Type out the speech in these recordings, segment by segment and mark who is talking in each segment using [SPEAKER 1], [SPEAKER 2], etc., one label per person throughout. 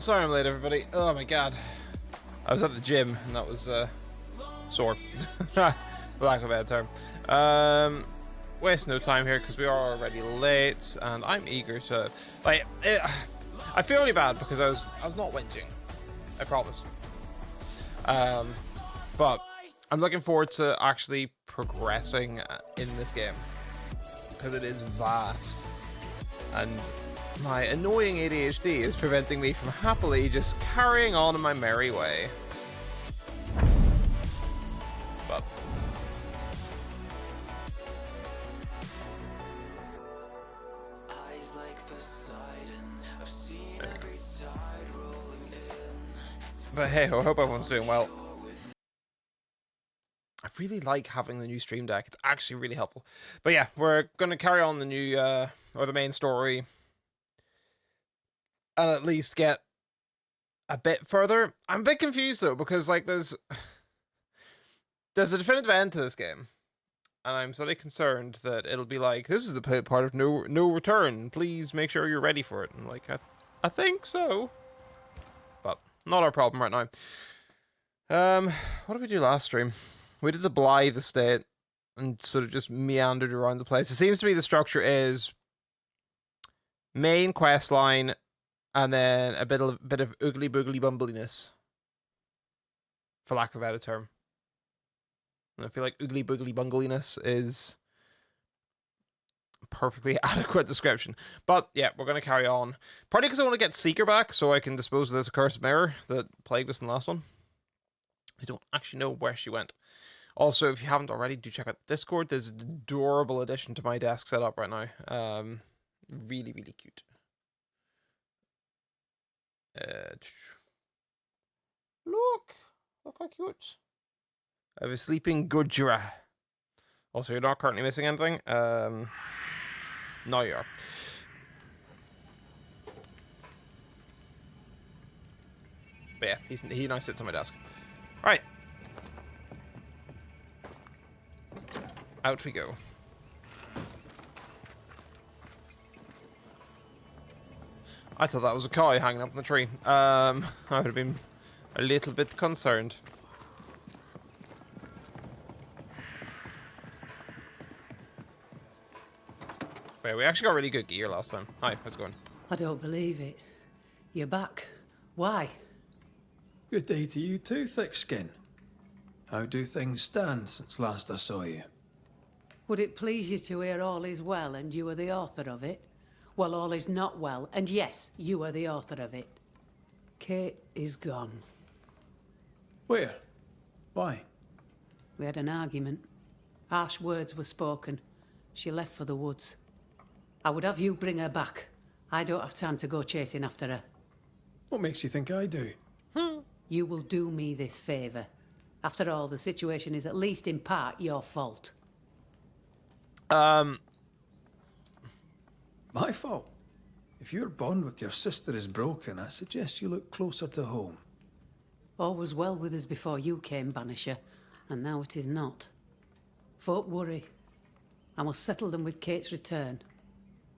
[SPEAKER 1] Sorry I'm late, everybody. Oh my god. I was at the gym, and that was, sore. For lack of a better term. Waste no time here, because we are already late, and I'm eager to... Like, I feel really bad, because I was not whinging. I promise. But I'm looking forward to actually progressing in this game, because it is vast. And my annoying ADHD is preventing me from happily just carrying on in my merry way. But hey, I hope everyone's doing well. I really like having the new stream deck. It's actually really helpful. But yeah, we're going to carry on the new, or the main story. And at least get a bit further. I'm a bit confused though, because like there's a definitive end to this game. And I'm slightly concerned that it'll be like, this is the part of no return. Please make sure you're ready for it. And like, I think so. But not our problem right now. What did we do last stream? We did the Blythe estate and sort of just meandered around the place. It seems to me the structure is main quest line and then a bit of oogly boogly bumbliness, for lack of a better term. And I feel like oogly boogly bungliness is a perfectly adequate description. But yeah, we're going to carry on. Partly because I want to get Seeker back so I can dispose of this accursed mirror that plagued us in the last one. I don't actually know where she went. Also, if you haven't already, do check out the Discord. There's an adorable addition to my desk setup right now. Really, really cute. Look how cute. I have a sleeping Gojira. Also, you're not currently missing anything. No, you are. But yeah, he now sits on my desk. Right. Out we go. I thought that was a cow hanging up in the tree. I would have been a little bit concerned. Wait, we actually got really good gear last time. Hi, how's it going?
[SPEAKER 2] I don't believe it. You're back. Why?
[SPEAKER 3] Good day to you too, Thickskin. How do things stand since last I saw you?
[SPEAKER 2] Would it please you to hear all is well and you are the author of it? Well, all is not well, and yes, you are the author of it. Kate is gone.
[SPEAKER 3] Where? Why?
[SPEAKER 2] We had an argument. Harsh words were spoken. She left for the woods. I would have you bring her back. I don't have time to go chasing after her.
[SPEAKER 3] What makes you think I do?
[SPEAKER 2] You will do me this favour. After all, the situation is at least in part your fault.
[SPEAKER 3] My fault? If your bond with your sister is broken, I suggest you look closer to home.
[SPEAKER 2] All was well with us before you came, Banisher, and now it is not. Folk worry. I must settle them with Kate's return.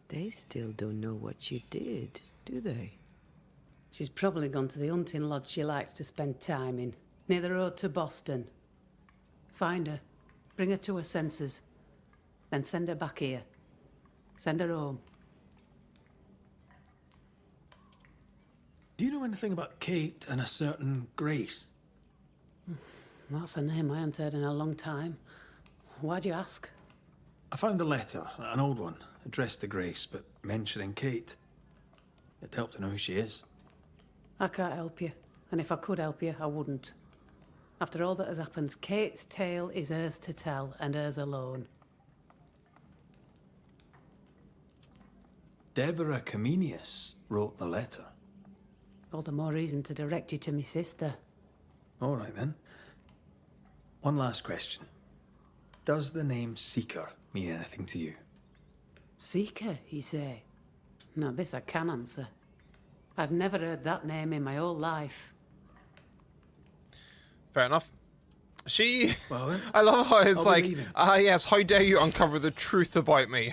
[SPEAKER 4] They still don't know what you did, do they?
[SPEAKER 2] She's probably gone to the hunting lodge she likes to spend time in, near the road to Boston. Find her, bring her to her senses, then send her back here. Send her home.
[SPEAKER 3] Do you know anything about Kate and a certain Grace?
[SPEAKER 2] That's a name I haven't heard in a long time. Why'd you ask?
[SPEAKER 3] I found a letter, an old one, addressed to Grace, but mentioning Kate. It'd help to know who she is.
[SPEAKER 2] I can't help you, and if I could help you, I wouldn't. After all that has happened, Kate's tale is hers to tell, and hers alone.
[SPEAKER 3] Deborah Comenius wrote the letter.
[SPEAKER 2] All the more reason to direct you to me sister.
[SPEAKER 3] All right, then. One last question. Does the name Seeker mean anything to you?
[SPEAKER 2] Seeker, you say? Now this I can answer. I've never heard that name in my whole life.
[SPEAKER 1] Fair enough.
[SPEAKER 3] Well then,
[SPEAKER 1] I love how it's
[SPEAKER 3] I'll
[SPEAKER 1] like,
[SPEAKER 3] be leaving.
[SPEAKER 1] yes, how dare you uncover the truth about me?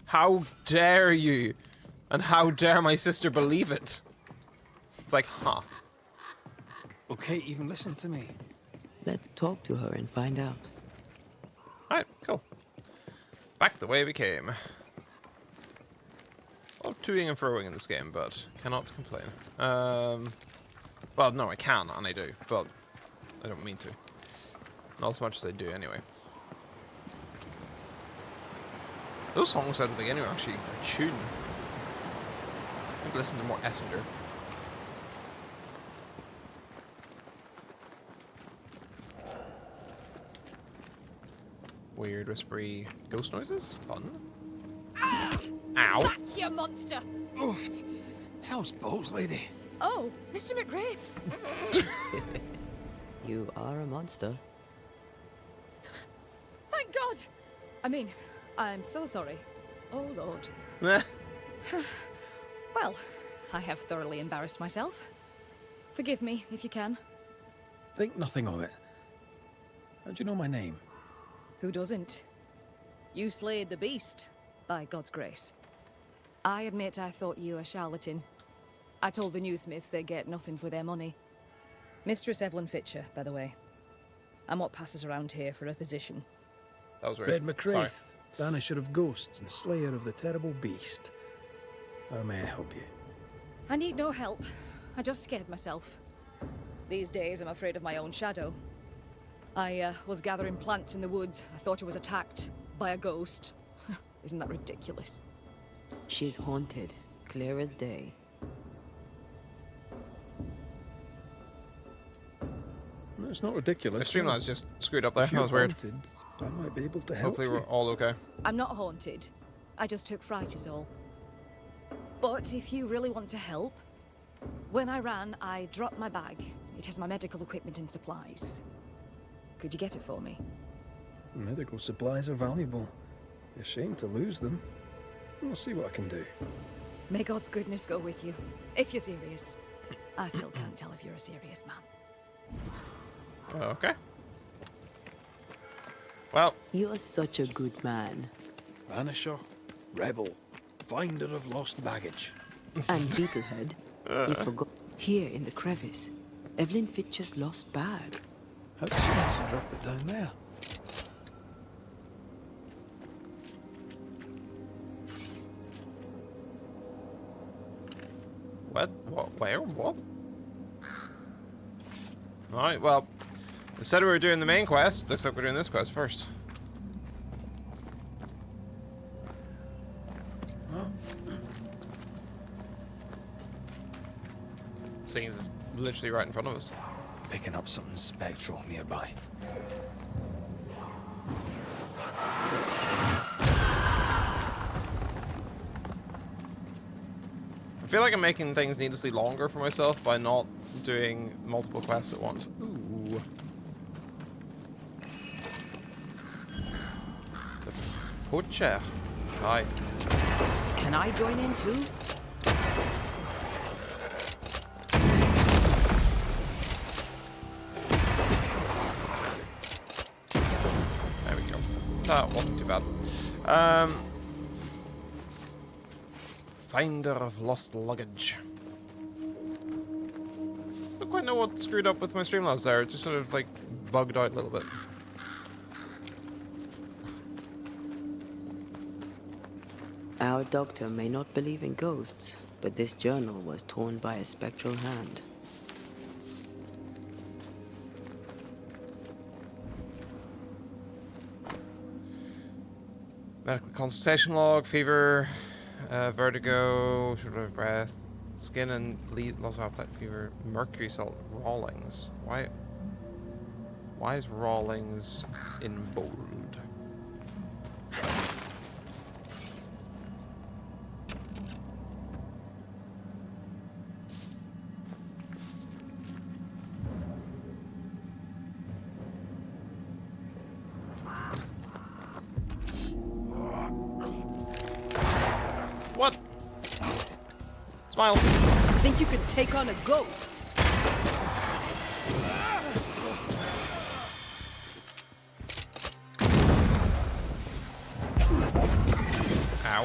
[SPEAKER 1] How dare you? And how dare my sister believe it? It's like, huh.
[SPEAKER 3] Okay, even listen to me.
[SPEAKER 4] Let's talk to her and find out.
[SPEAKER 1] Alright, cool. Back the way we came. A lot of toing and froing in this game, but cannot complain. Well, no, I can, and I do, but I don't mean to. Not as much as I do, anyway. Those songs at the beginning are actually a tune. I think listen to more Essinger. Weird, whispery ghost noises? Fun. Ow!
[SPEAKER 5] Back, you monster!
[SPEAKER 3] Oof. How's balls, lady?
[SPEAKER 5] Oh, Mr. McGrath.
[SPEAKER 4] You are a monster.
[SPEAKER 5] Thank God! I mean, I'm so sorry. Oh, Lord.
[SPEAKER 1] Eh.
[SPEAKER 5] Well, I have thoroughly embarrassed myself. Forgive me, if you can.
[SPEAKER 3] Think nothing of it. How do you know my name?
[SPEAKER 5] Who doesn't? You slayed the beast, by God's grace. I admit I thought you a charlatan. I told the newsmiths they get nothing for their money. Mistress Evelyn Fitcher, by the way. I'm what passes around here for a physician.
[SPEAKER 1] That was weird.
[SPEAKER 3] Red
[SPEAKER 1] Sorry.
[SPEAKER 3] McCraith, Banisher of ghosts and slayer of the terrible beast. How may I help you?
[SPEAKER 5] I need no help. I just scared myself. These days, I'm afraid of my own shadow. I was gathering plants in the woods. I thought I was attacked by a ghost. Isn't that ridiculous?
[SPEAKER 4] She's haunted, clear as day.
[SPEAKER 3] No, it's not
[SPEAKER 1] My
[SPEAKER 3] ridiculous.
[SPEAKER 1] Streamline's just screwed up there.
[SPEAKER 3] If
[SPEAKER 1] That
[SPEAKER 3] you're
[SPEAKER 1] was weird.
[SPEAKER 3] haunted, I might be able to help
[SPEAKER 1] Hopefully
[SPEAKER 3] you.
[SPEAKER 1] we're all okay.
[SPEAKER 5] I'm not haunted. I just took fright is all. But if you really want to help, when I ran, I dropped my bag. It has my medical equipment and supplies. Could you get it for me?
[SPEAKER 3] Medical supplies are valuable. A shame to lose them. I'll see what I can do.
[SPEAKER 5] May God's goodness go with you, if you're serious. I still can't tell if you're a serious man.
[SPEAKER 1] Okay. Well,
[SPEAKER 4] You are such a good man.
[SPEAKER 3] Banisher, rebel, finder of lost baggage.
[SPEAKER 4] And Beetlehead, you forgot. Here in the crevice, Evelyn Fitcher's lost bag.
[SPEAKER 3] How'd she manage to drop it down there?
[SPEAKER 1] what? Where? What? Alright, well, instead we were doing the main quest, looks like we're doing this quest first. Seeing as it's literally right in front of us.
[SPEAKER 3] Picking up something spectral nearby.
[SPEAKER 1] I feel like I'm making things needlessly longer for myself by not doing multiple quests at once. Ooh. The Poacher. Hi.
[SPEAKER 4] Can I join in too?
[SPEAKER 1] There we go. That wasn't too bad. Finder of lost luggage. I don't quite know what screwed up with my Streamlabs there. It just sort of like bugged out a little bit.
[SPEAKER 4] Our doctor may not believe in ghosts, but this journal was torn by a spectral hand.
[SPEAKER 1] Medical consultation log, fever, vertigo, shortness of breath, skin and loss of appetite, fever, mercury salt, Rawlings. Why is Rawlings in bold? What? Smile.
[SPEAKER 4] Think you could take on a ghost?
[SPEAKER 1] Ow.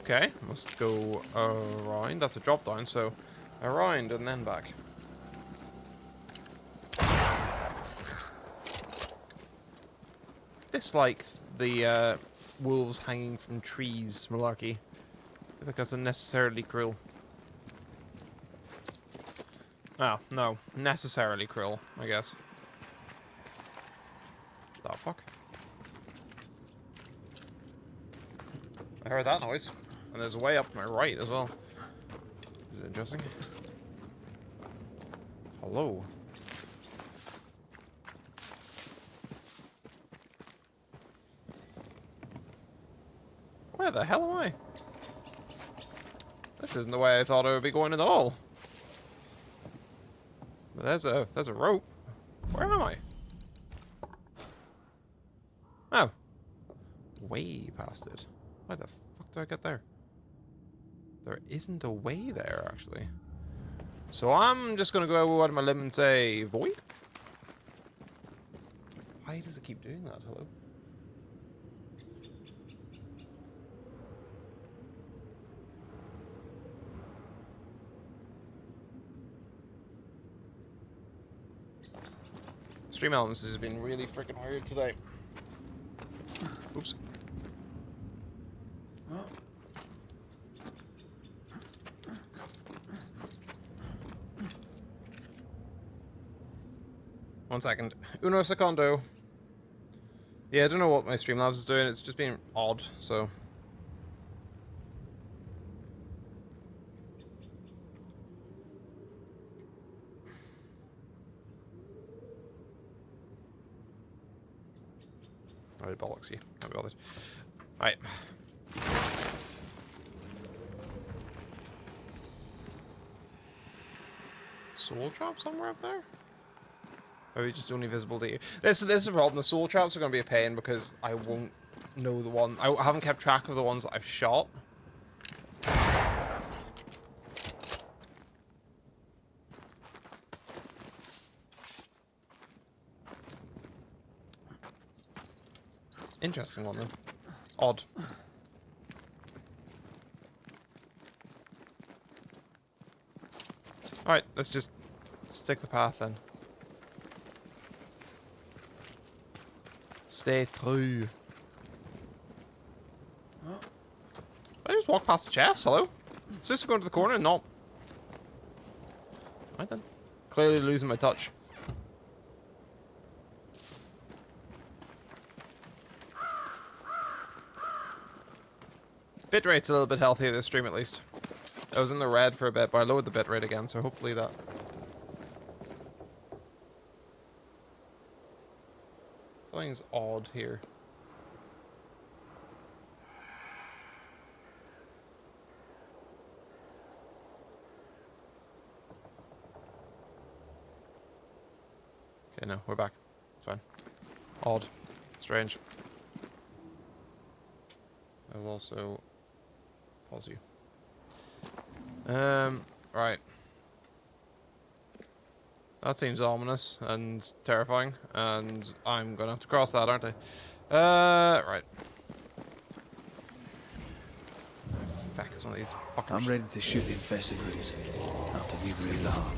[SPEAKER 1] Okay, must go around. That's a drop down, so around and then back. Dislike the wolves hanging from trees malarkey. I think that's unnecessarily cruel. Oh, no. Necessarily cruel, I guess. The fuck? I heard that noise. And there's a way up to my right as well. Is it interesting? Hello. Where the hell am I? This isn't the way I thought I would be going at all. But there's a rope. Where am I? Oh. Way past it. Why the fuck did I get there? There isn't a way there, actually. So I'm just gonna go out of my limb and say void? Why does it keep doing that? Hello? Stream elements has been really freaking weird today. Oops. One second. Uno secondo. Yeah, I don't know what my Streamlabs is doing. It's just being odd, so. Alright, bollocks you. Can't be bothered. Alright. Soul trap somewhere up there? Or are we just only visible to you? This is the problem. The soul traps are going to be a pain because I won't know the one. I haven't kept track of the ones that I've shot. Interesting one, though. Odd. Alright, let's just stick the path then. Stay true. I just walk past the chest, hello? It's just going to the corner and not. Right then. Clearly losing my touch. Bitrate's a little bit healthier this stream at least. I was in the red for a bit, but I lowered the bitrate again, so hopefully that. Something's odd here. Okay, no, we're back. It's fine. Odd. Strange. I will also pause you. Right. That seems ominous and terrifying, and I'm gonna have to cross that, aren't I? Right. Fuck, it's one of these fuckers.
[SPEAKER 3] I'm ready to shoot the infested roots after we raise the harp.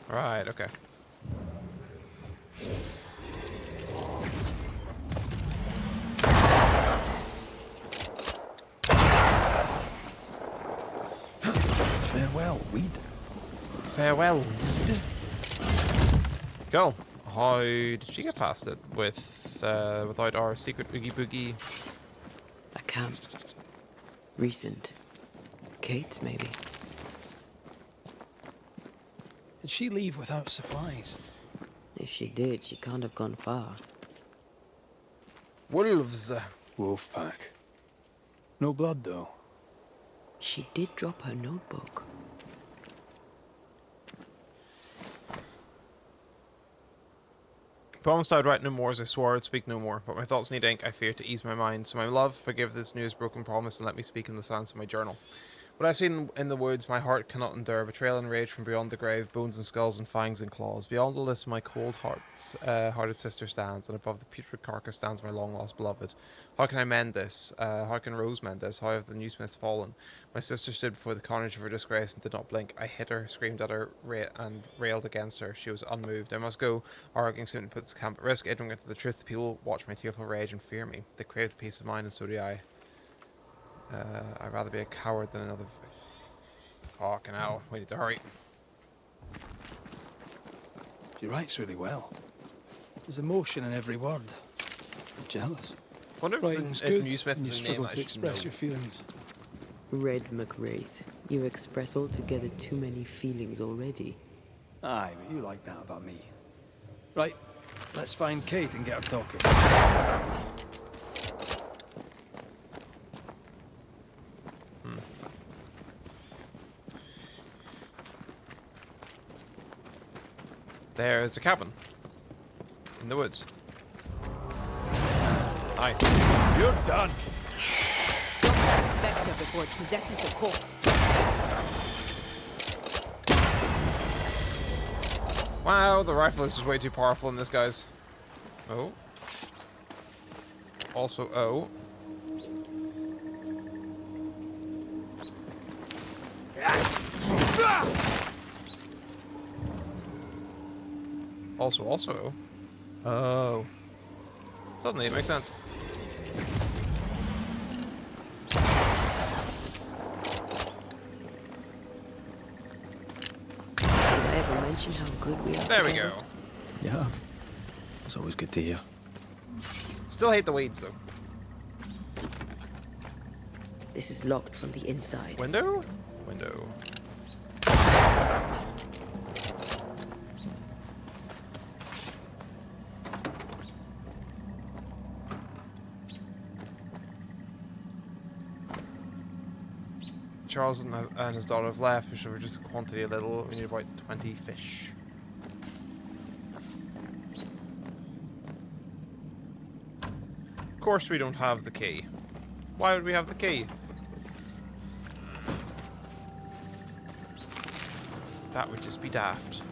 [SPEAKER 1] Right, okay.
[SPEAKER 3] Farewell, weed.
[SPEAKER 1] Farewell, weed. Go. How did she get past it without our secret boogie boogie?
[SPEAKER 4] A camp. Recent. Kate's, maybe.
[SPEAKER 3] Did she leave without supplies?
[SPEAKER 4] If she did, she can't have gone far.
[SPEAKER 1] Wolves.
[SPEAKER 3] Wolf pack. No blood, though.
[SPEAKER 4] She did drop her notebook.
[SPEAKER 1] Promised I would write no more, as I swore I'd speak no more, but my thoughts need ink, I fear, to ease my mind. So my love, forgive this news broken promise, and let me speak in the silence of my journal. What I've seen in the woods, my heart cannot endure. Betrayal and rage from beyond the grave, bones and skulls and fangs and claws. Beyond all this, my cold hearted sister stands, and above the putrid carcass stands my long-lost beloved. How can I mend this? How can Rose mend this? How have the new smiths fallen? My sister stood before the carnage of her disgrace and did not blink. I hit her, screamed at her, and railed against her. She was unmoved. I must go, arguing soon to put this camp at risk. Ignorant of the truth, the people watch my tearful rage and fear me. They craved peace of mind, and so do I. I'd rather be a coward than another. Fucking hell, we need to hurry.
[SPEAKER 3] She writes really well. There's emotion in every word. I'm jealous.
[SPEAKER 1] Wonder
[SPEAKER 3] Writing's
[SPEAKER 1] if
[SPEAKER 3] good,
[SPEAKER 1] New Smith
[SPEAKER 3] and you
[SPEAKER 1] is a name
[SPEAKER 3] struggle
[SPEAKER 1] I
[SPEAKER 3] to
[SPEAKER 1] should
[SPEAKER 3] express
[SPEAKER 1] know.
[SPEAKER 3] your feelings.
[SPEAKER 4] Red McWraith, you express altogether too many feelings already.
[SPEAKER 3] Aye, but you like that about me. Right, let's find Kate and get her talking.
[SPEAKER 1] There's a cabin. In the woods. Hi.
[SPEAKER 3] You're done.
[SPEAKER 6] Stop that spectre before it possesses the corpse.
[SPEAKER 1] Wow, the rifle is just way too powerful in this, guys. Oh. Also, oh. Also. Oh. Suddenly it makes sense.
[SPEAKER 4] Did I ever mention how good we are
[SPEAKER 1] There we
[SPEAKER 4] together?
[SPEAKER 1] go.
[SPEAKER 3] Yeah. It's always good to hear.
[SPEAKER 1] Still hate the weeds, though.
[SPEAKER 4] This is locked from the inside.
[SPEAKER 1] Window? Window. Charles and his daughter have left, which were just a quantity a little. We need about 20 fish. Of course we don't have the key. Why would we have the key? That would just be daft.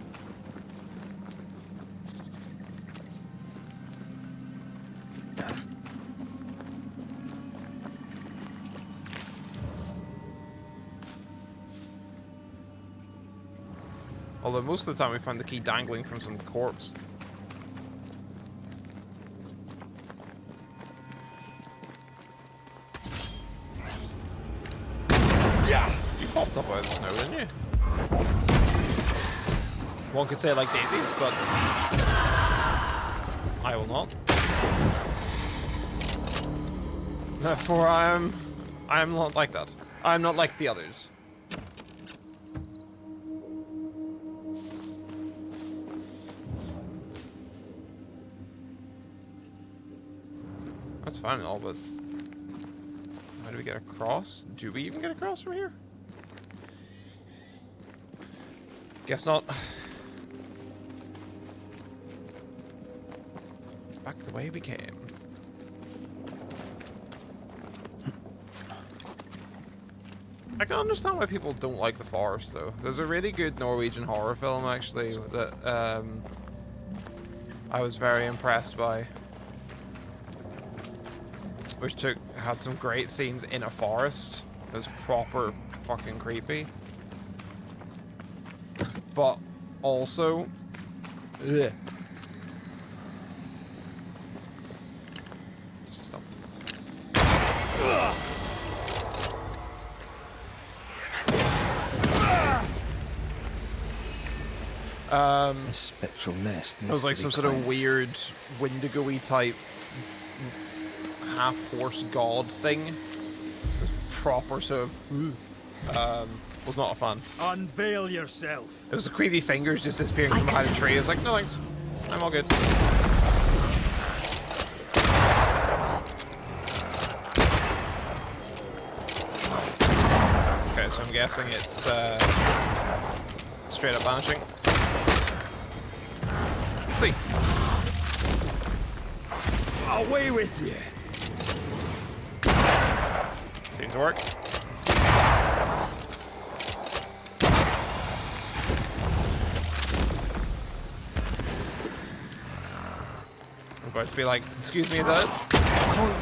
[SPEAKER 1] Although most of the time we find the key dangling from some corpse. Yeah! You popped up out of the snow, didn't you? One could say like daisies, but I will not. Therefore I am not like that. I am not like the others. That's fine and all, but how do we get across? Do we even get across from here? Guess not. Back the way we came. I can understand why people don't like the forest, though. There's a really good Norwegian horror film, actually, that I was very impressed by. Which had some great scenes in a forest. It was proper fucking creepy. But also, ugh. Just stop.
[SPEAKER 3] A spectral nest.
[SPEAKER 1] It was like some sort of weird Wendigo-y type half-horse god thing. It was proper sort of was not a fan.
[SPEAKER 7] Unveil yourself.
[SPEAKER 1] It was the creepy fingers just disappearing from behind a tree. I was like, no thanks. I'm all good. Okay, so I'm guessing it's straight up vanishing. Let's see.
[SPEAKER 7] Away with you.
[SPEAKER 1] Seems to work. I'm going to be like, excuse me, is that it?
[SPEAKER 6] Call me.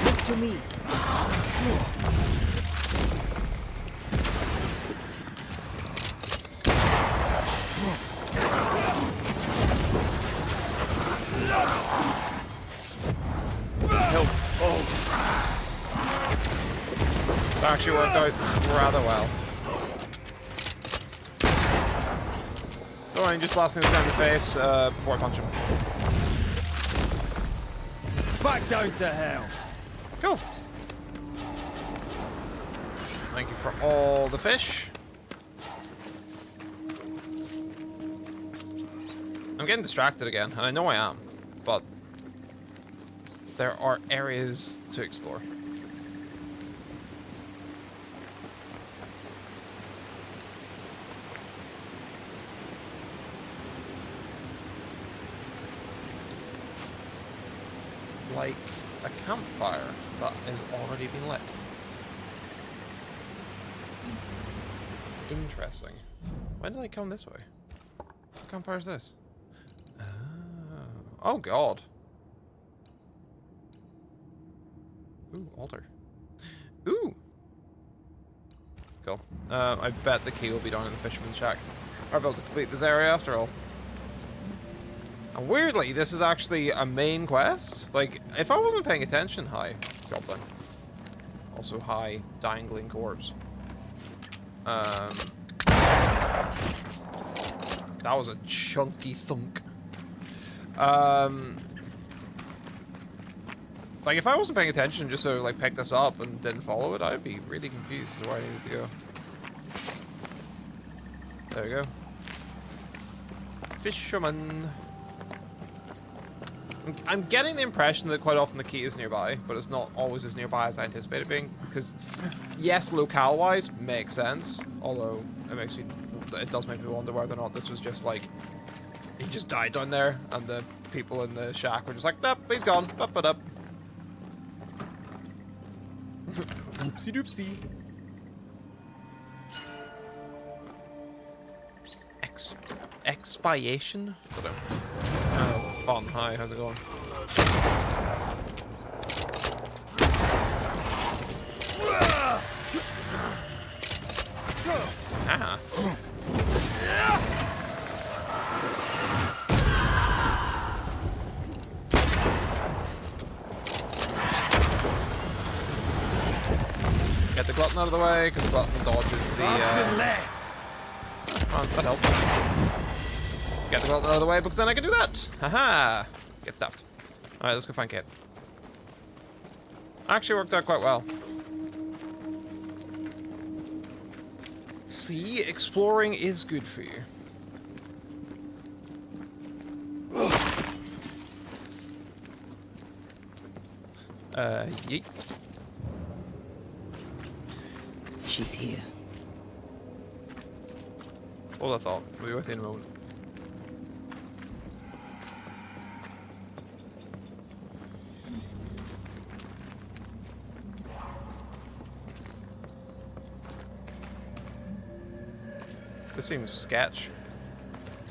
[SPEAKER 6] Look to me.
[SPEAKER 1] Help. Oh. That actually worked out rather well. Don't mind just blasting this guy in the face before I punch him.
[SPEAKER 7] Back down to hell.
[SPEAKER 1] Cool. Thank you for all the fish. I'm getting distracted again, and I know I am, but there are areas to explore. Like a campfire that has already been lit. Interesting. When did I come this way? What campfire is this? Oh god. Ooh, altar. Ooh. Cool. I bet the key will be down in the fisherman's shack. We're about to complete this area after all. And weirdly, this is actually a main quest. Like, if I wasn't paying attention, hi, job done. Also, hi, dangling corpse. That was a chunky thunk. Like, if I wasn't paying attention, just sort of like picked this up and didn't follow it, I'd be really confused as to where I needed to go. There we go. Fisherman. I'm getting the impression that quite often the key is nearby, but it's not always as nearby as I anticipated being. Because, yes, locale-wise, makes sense. Although, it does make me wonder whether or not this was just like, he just died down there, and the people in the shack were just like, nope, he's gone, up and up. Oopsie doopsie. Expiation? I don't know. Oh, fun. Hi, how's it going? Ah. Get the glutton out of the way, because the glutton dodges the, oh, that helps. Get the glutton out of the way, because then I can do that! Haha! Get stuffed. Alright, let's go find Kate. Actually worked out quite well. See, exploring is good for you. Yeet.
[SPEAKER 4] She's here.
[SPEAKER 1] Hold that thought. We'll be with you in a moment. This seems sketch.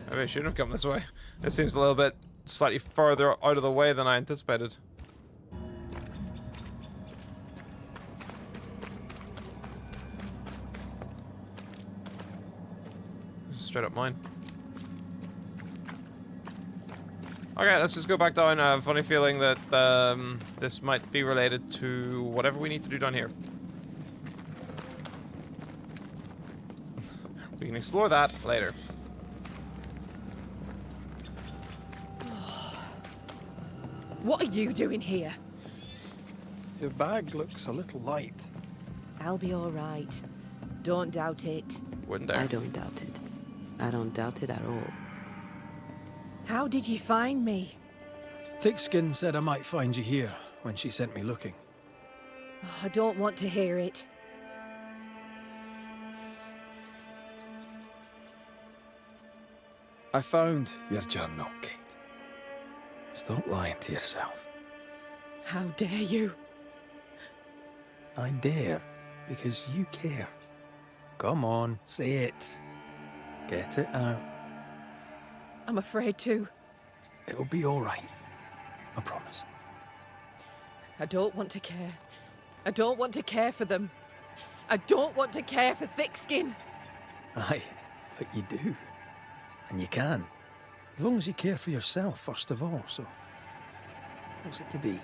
[SPEAKER 1] Maybe I shouldn't have come this way. This seems a little bit slightly further out of the way than I anticipated. This is straight up mine. Okay, let's just go back down. I have a funny feeling that this might be related to whatever we need to do down here. We can explore that later.
[SPEAKER 6] What are you doing here?
[SPEAKER 3] Your bag looks a little light.
[SPEAKER 6] I'll be all right. Don't doubt it.
[SPEAKER 1] Wouldn't dare.
[SPEAKER 4] I don't doubt it. I don't doubt it at all.
[SPEAKER 6] How did you find me?
[SPEAKER 3] Thickskin said I might find you here when she sent me looking.
[SPEAKER 6] I don't want to hear it.
[SPEAKER 3] I found your journal, Kate. Stop lying to yourself.
[SPEAKER 6] How dare you?
[SPEAKER 3] I dare, because you care. Come on, say it. Get it out.
[SPEAKER 6] I'm afraid to.
[SPEAKER 3] It'll be all right. I promise.
[SPEAKER 6] I don't want to care. I don't want to care for them. I don't want to care for Thickskin.
[SPEAKER 3] Aye, but you do. And you can. As long as you care for yourself, first of all, so... What's it to be?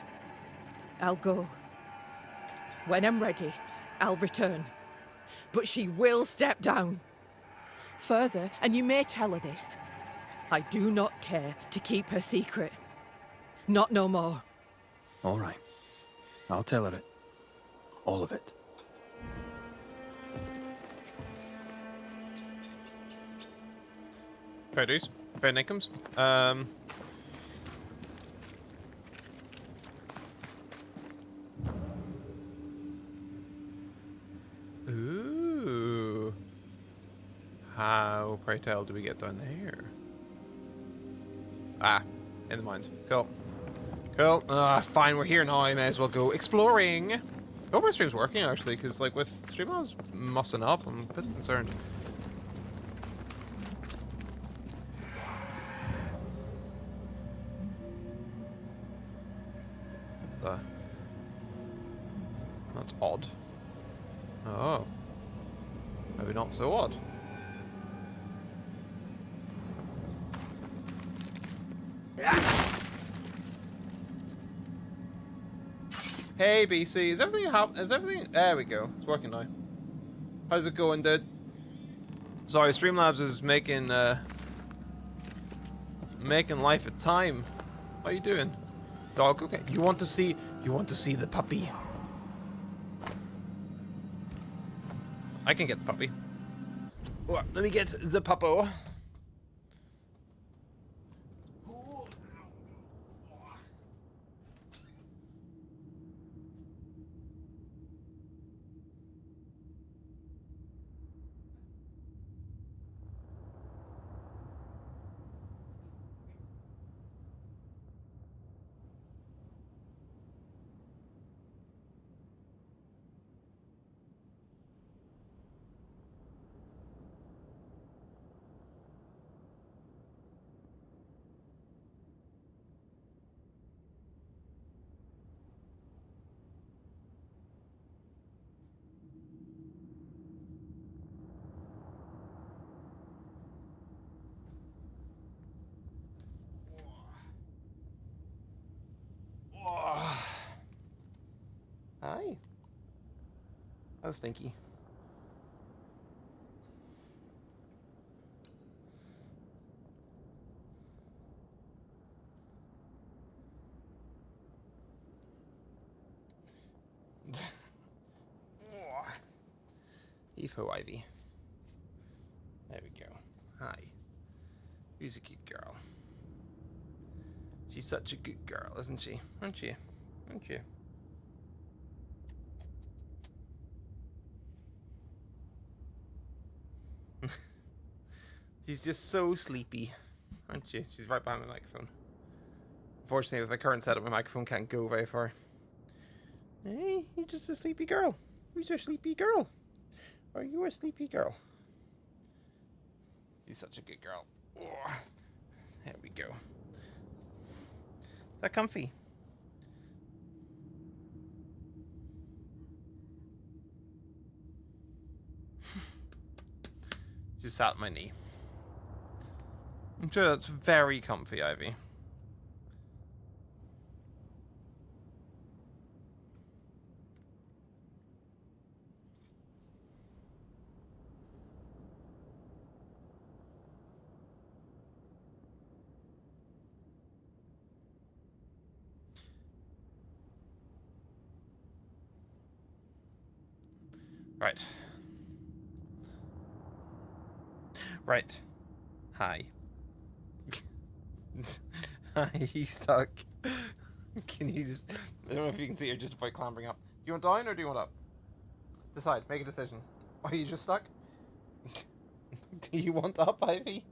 [SPEAKER 6] I'll go. When I'm ready, I'll return. But she will step down. Further, and you may tell her this, I do not care to keep her secret. Not no more.
[SPEAKER 3] All right. I'll tell her it. All of it.
[SPEAKER 1] Fair dues. Fair nickums. Ooh. How, pray tell, do we get down there? Ah, in the mines. Cool. Cool. Fine, we're here now. I may as well go exploring. I hope my stream's working, actually, because, like, with Streamlabs mussing up, I'm a bit concerned. That's odd. Oh. Maybe not so odd. Hey BC, is everything there we go. It's working now. How's it going, dude? Sorry, Streamlabs is making life a time. How you doing? Dog, okay. You want to see the puppy. I can get the puppy. Oh, let me get the puppo. Hi. That was stinky. Evo Ivy. There we go. Hi. Who's a good girl? She's such a good girl, isn't she? Aren't you? Aren't you? She's just so sleepy, aren't she? She's right behind the microphone. Unfortunately, with my current setup, my microphone can't go very far. Hey, you're just a sleepy girl. Who's your sleepy girl? Are you a sleepy girl? She's such a good girl. Oh, there we go. Is that comfy? Just sat on my knee. I'm sure that's very comfy, Ivy. Right. Right. Hi. Hi, he's stuck. Can you just... I don't know if you can see, you're just about clambering up. Do you want down or do you want up? Decide. Make a decision. Are you just stuck? Do you want up, Ivy?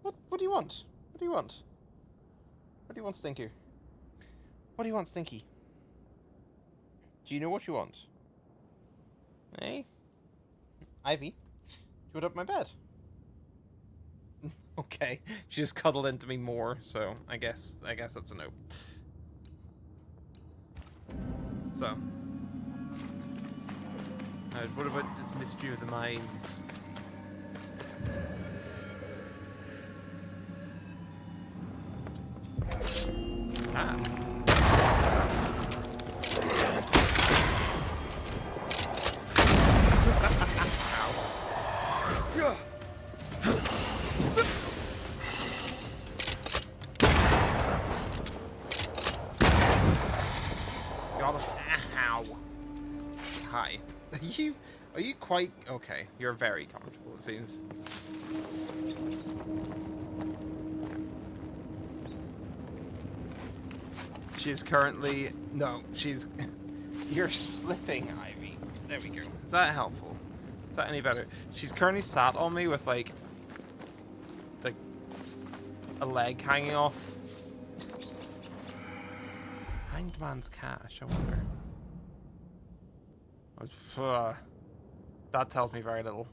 [SPEAKER 1] What do you want? What do you want? What do you want, Stinky? What do you want, Stinky? Do you know what you want? Hey? Ivy? Do you want up my bed? Okay. She just cuddled into me more, so I guess that's a no. So. What about this mystery of the mines? Ah. Got him. Ow. Hi. Are you quite okay? You're very comfortable, it seems. She's currently she's you're slipping, Ivy. There we go. Is that helpful? Is that any better? She's currently sat on me with like a leg hanging off. Hanged man's cash, I wonder. That tells me very little.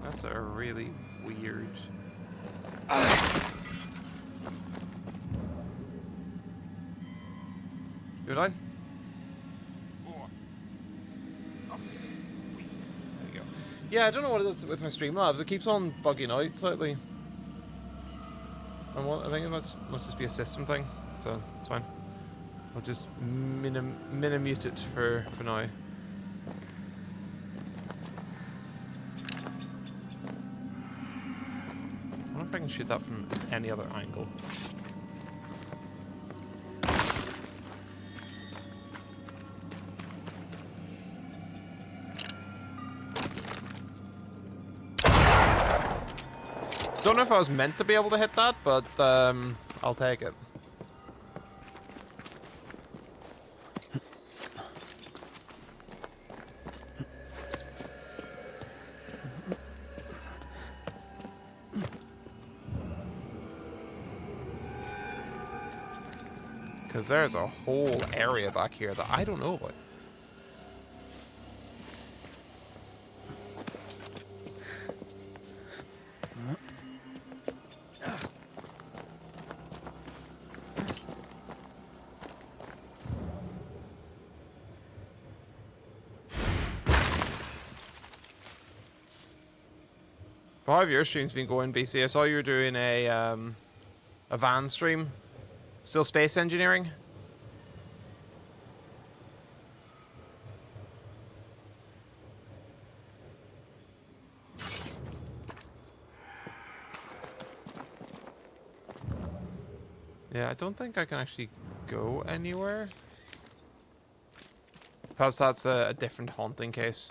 [SPEAKER 1] That's a really weird... You done? There we go. Yeah, I don't know what it is with my Streamlabs. It keeps on bugging out slightly. And I think it must just be a system thing. So it's fine. I'll just minimute it for now. I wonder if I can shoot that from any other angle. Don't know if I was meant to be able to hit that, but I'll take it. Because there's a whole area back here that I don't know about. How have your streams been going, BC? I saw you were doing a van stream. Still space engineering? Yeah, I don't think I can actually go anywhere. Perhaps that's a different haunting case.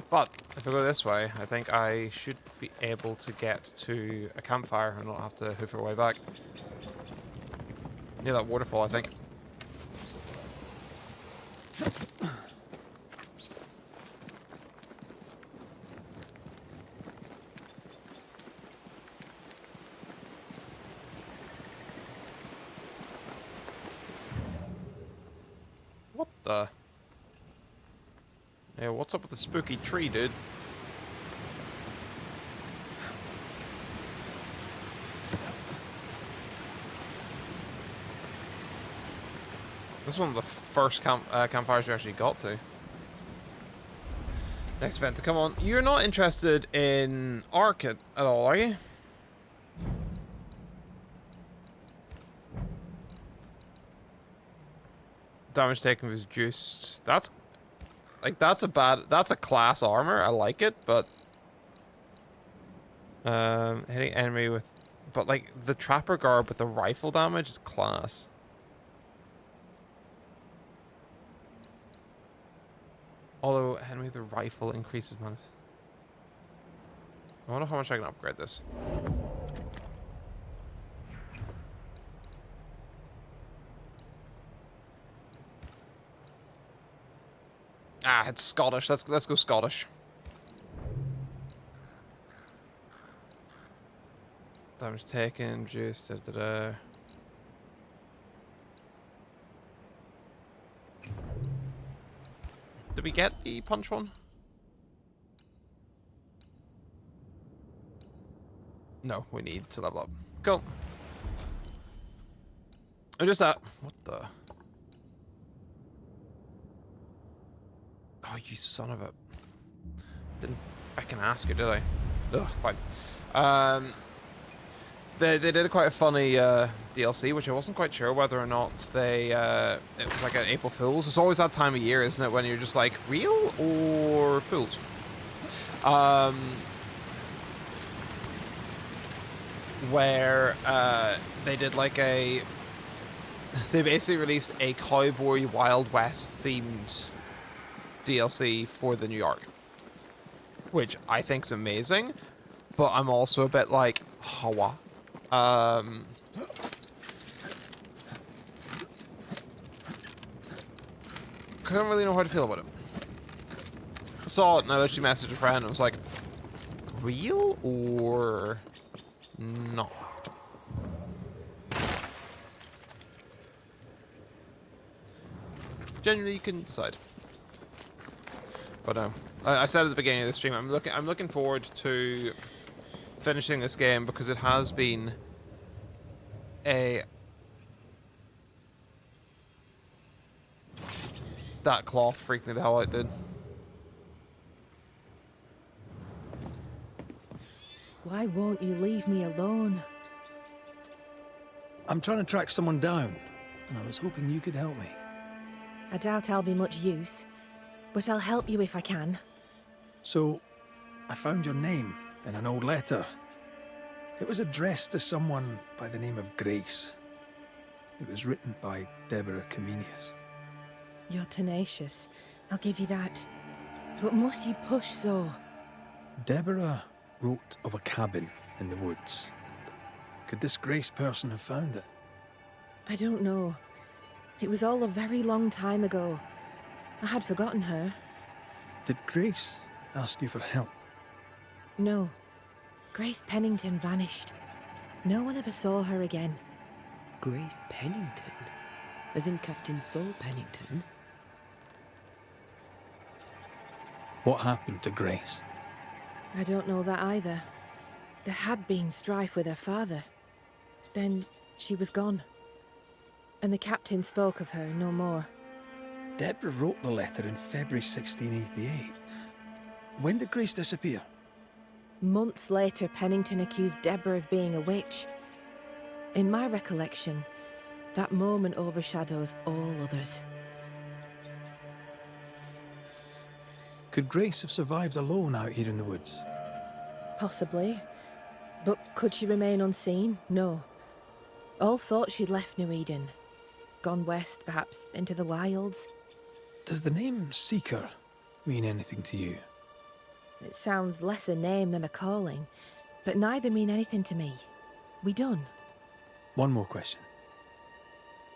[SPEAKER 1] But if I go this way, I think I should be able to get to a campfire and not have to hoof our way back. Near that waterfall, I think. What the? Yeah, what's up with the spooky tree, dude? This is one of the first campfires we actually got to. Next event to come on. You're not interested in Ark at all, are you? Damage taken was juiced. That's a class armor. I like it, but Hitting enemy with, but like the trapper guard with the rifle damage is class. Although enemy with the rifle increases I wonder how much I can upgrade this. Ah, it's Scottish. Let's go Scottish. Damage taken, juice, da da da. Did we get the punch one? No, we need to level up. Cool. I just what the? Oh, you son of a! Didn't fucking ask you, did I? Ugh, fine. They did a quite a funny DLC, which I wasn't quite sure whether or not they it was like an April Fool's. It's always that time of year, isn't it, when you're just like real or fools? Where they did like they basically released a Cowboy Wild West themed DLC for the New York, which I think's amazing, but I'm also a bit like, hawa. I don't really know how to feel about it. I saw it and I literally messaged a friend and was like, real or not? Generally, you can decide. But no, I said at the beginning of the stream, I'm looking forward to finishing this game because it has been that cloth freaked me the hell out, dude.
[SPEAKER 6] Why won't you leave me alone?
[SPEAKER 3] I'm trying to track someone down, and I was hoping you could help me.
[SPEAKER 8] I doubt I'll be much use, but I'll help you if I can.
[SPEAKER 3] So, I found your name in an old letter. It was addressed to someone by the name of Grace. It was written by Deborah Comenius.
[SPEAKER 8] You're tenacious, I'll give you that. But must you push so?
[SPEAKER 3] Deborah wrote of a cabin in the woods. Could this Grace person have found it?
[SPEAKER 8] I don't know. It was all a very long time ago. I had forgotten her.
[SPEAKER 3] Did Grace ask you for help?
[SPEAKER 8] No. Grace Pennington vanished. No one ever saw her again.
[SPEAKER 4] Grace Pennington? As in Captain Saul Pennington?
[SPEAKER 3] What happened to Grace?
[SPEAKER 8] I don't know that either. There had been strife with her father. Then she was gone. And the captain spoke of her no more.
[SPEAKER 3] Deborah wrote the letter in February 1688. When did Grace disappear?
[SPEAKER 8] Months later, Pennington accused Deborah of being a witch. In my recollection, that moment overshadows all others.
[SPEAKER 3] Could Grace have survived alone out here in the woods?
[SPEAKER 8] Possibly. But could she remain unseen? No. All thought she'd left New Eden. Gone west, perhaps into the wilds.
[SPEAKER 3] Does the name Seeker mean anything to you?
[SPEAKER 8] It sounds less a name than a calling, but neither mean anything to me. We done.
[SPEAKER 3] One more question.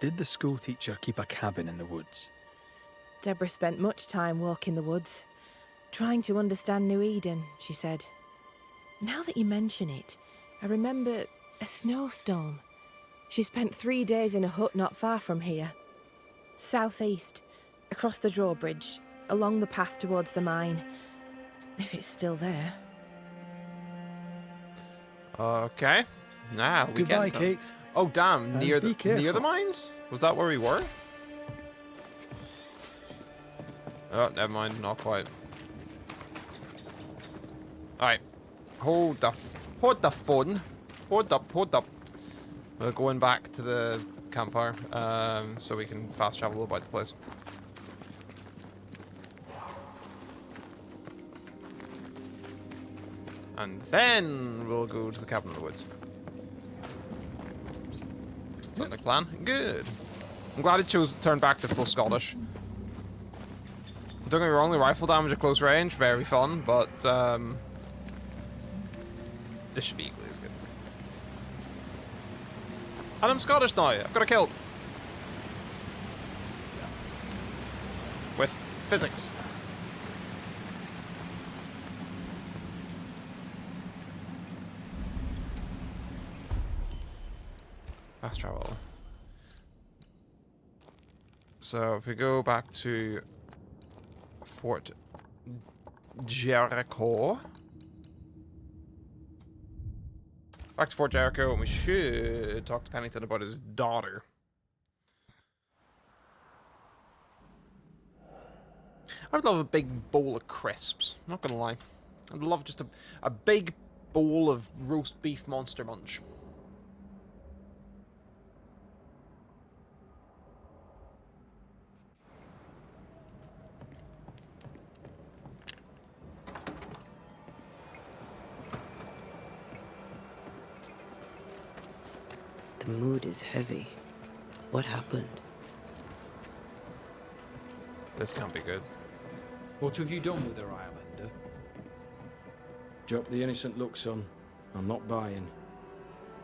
[SPEAKER 3] Did the school teacher keep a cabin in the woods?
[SPEAKER 8] Deborah spent much time walking the woods, trying to understand New Eden, she said. Now that you mention it, I remember a snowstorm. She spent 3 days in a hut not far from here. Southeast, across the drawbridge, along the path towards the mine. If it's still there.
[SPEAKER 1] Okay. Now we
[SPEAKER 3] Goodbye,
[SPEAKER 1] get some.
[SPEAKER 3] Kate.
[SPEAKER 1] Oh damn!
[SPEAKER 3] And
[SPEAKER 1] Near
[SPEAKER 3] be
[SPEAKER 1] the
[SPEAKER 3] careful.
[SPEAKER 1] mines? Was that where we were? Oh, never mind. Not quite. All right. Hold the phone. Hold up. We're going back to the campfire, so we can fast travel about the place. And then we'll go to the cabin in the woods. Is that the plan? Good. I'm glad it turned back to full Scottish. Don't get me wrong, the rifle damage at close range, very fun, but this should be equally as good. And I'm Scottish now. I've got a kilt. With physics. Fast travel. So if we go back to Fort Jericho. Back to Fort Jericho, and we should talk to Pennington about his daughter. I would love a big bowl of crisps. I'm not gonna lie. I'd love just a big bowl of roast beef Monster Munch.
[SPEAKER 4] The mood is heavy. What happened?
[SPEAKER 1] This can't be good.
[SPEAKER 9] What have you done with her, Islander? Drop the innocent look, son. I'm not buying.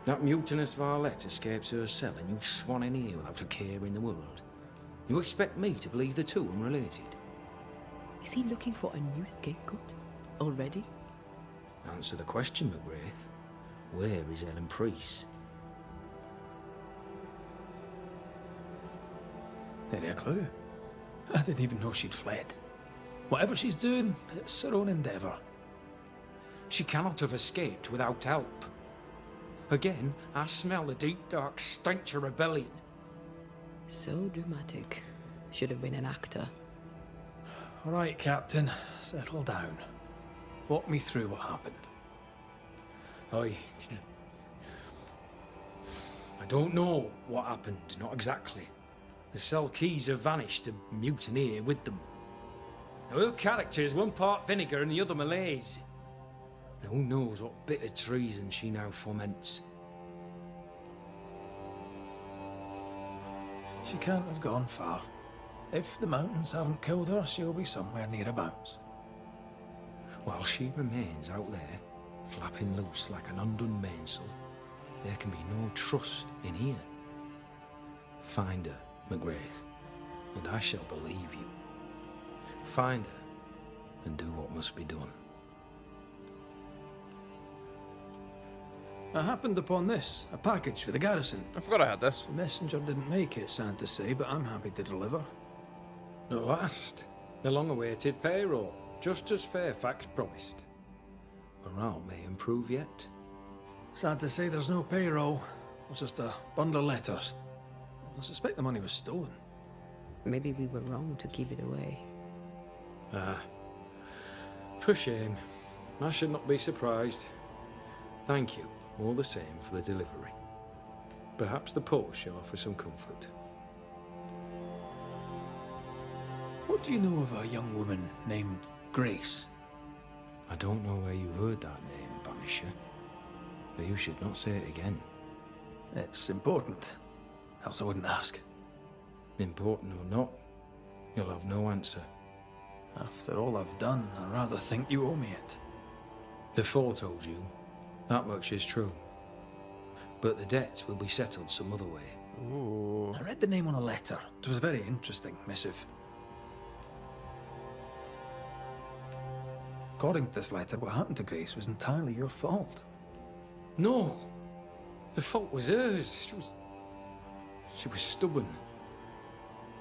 [SPEAKER 9] That mutinous varlet escapes her cell and you swan in here without a care in the world. You expect me to believe the two unrelated?
[SPEAKER 4] Is he looking for a new scapegoat? Already?
[SPEAKER 9] Answer the question, McGrath. Where is Ellen Priest?
[SPEAKER 3] Any a clue? I didn't even know she'd fled. Whatever she's doing, it's her own endeavour.
[SPEAKER 9] She cannot have escaped without help. Again, I smell the deep, dark stench of rebellion.
[SPEAKER 4] So dramatic. Should have been an actor.
[SPEAKER 3] All right, Captain, settle down. Walk me through what happened.
[SPEAKER 9] I don't know what happened, not exactly. The cell keys have vanished, a mutineer with them. Now, her character is one part vinegar and the other malaise. And who knows what bitter treason she now foments.
[SPEAKER 3] She can't have gone far. If the mountains haven't killed her, she'll be somewhere nearabouts.
[SPEAKER 9] While she remains out there, flapping loose like an undone mainsail, there can be no trust in here. Find her, McGrath, and I shall believe you. Find her, and do what must be done.
[SPEAKER 3] I happened upon this, a package for the garrison.
[SPEAKER 1] I forgot I had this.
[SPEAKER 3] The messenger didn't make it, sad to say, but I'm happy to deliver.
[SPEAKER 9] At last, the long-awaited payroll, just as Fairfax promised. Morale may improve yet.
[SPEAKER 3] Sad to say there's no payroll. It's just a bundle of letters. I suspect the money was stolen.
[SPEAKER 4] Maybe we were wrong to give it away.
[SPEAKER 9] Ah, for shame. I should not be surprised. Thank you, all the same, for the delivery. Perhaps the post shall offer some comfort.
[SPEAKER 3] What do you know of a young woman named Grace?
[SPEAKER 9] I don't know where you heard that name, Banisher. But you should not say it again.
[SPEAKER 3] It's important, else I wouldn't ask.
[SPEAKER 9] Important or not, you'll have no answer.
[SPEAKER 3] After all I've done, I rather think you owe me it.
[SPEAKER 9] The four told you. That much is true. But the debt will be settled some other way.
[SPEAKER 1] Ooh.
[SPEAKER 3] I read the name on a letter. It was a very interesting missive. According to this letter, what happened to Grace was entirely your fault.
[SPEAKER 9] No! The fault was hers. She was stubborn.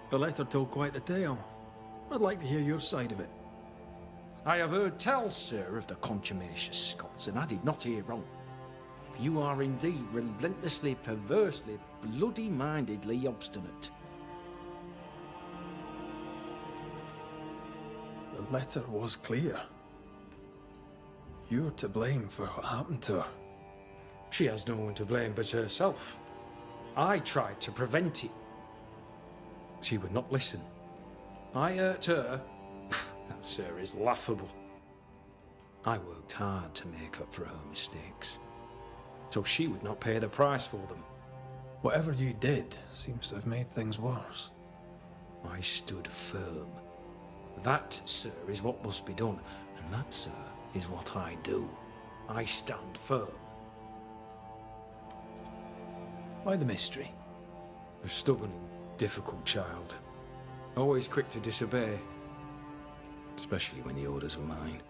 [SPEAKER 3] The letter told quite the tale. I'd like to hear your side of it.
[SPEAKER 9] I have heard tell, sir, of the contumacious Scots, and I did not hear wrong. You are indeed relentlessly, perversely, bloody-mindedly obstinate.
[SPEAKER 3] The letter was clear. You're to blame for what happened to her.
[SPEAKER 9] She has no one to blame but herself. I tried to prevent it. She would not listen. I hurt her. That, sir, is laughable. I worked hard to make up for her mistakes, so she would not pay the price for them.
[SPEAKER 3] Whatever you did seems to have made things worse.
[SPEAKER 9] I stood firm. That, sir, is what must be done, and that, sir, is what I do. I stand firm.
[SPEAKER 3] Why the mystery?
[SPEAKER 9] A stubborn and difficult child. Always quick to disobey. Especially when the orders were mine.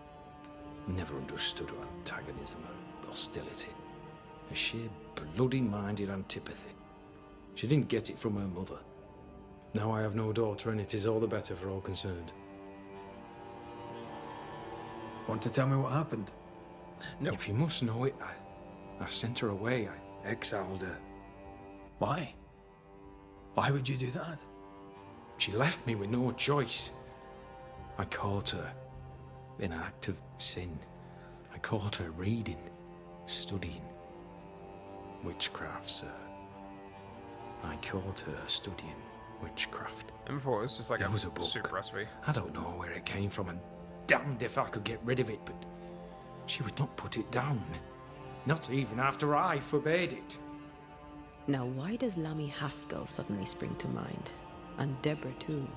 [SPEAKER 9] Never understood her antagonism or hostility. A sheer bloody-minded antipathy. She didn't get it from her mother. Now I have no daughter, and it is all the better for all concerned.
[SPEAKER 3] Want to tell me what happened?
[SPEAKER 1] No.
[SPEAKER 9] If you must know it, I sent her away. I exiled her.
[SPEAKER 3] Why? Why would you do that?
[SPEAKER 9] She left me with no choice. I caught her in an act of sin. I caught her reading, studying. Witchcraft, sir. I caught her studying witchcraft.
[SPEAKER 1] And before it was just like
[SPEAKER 9] There
[SPEAKER 1] a
[SPEAKER 9] was a book.
[SPEAKER 1] soup recipe.
[SPEAKER 9] I don't know where it came from, and damned if I could get rid of it, but she would not put it down. Not even after I forbade it.
[SPEAKER 4] Now, why does Lammy Haskell suddenly spring to mind? And Deborah, too.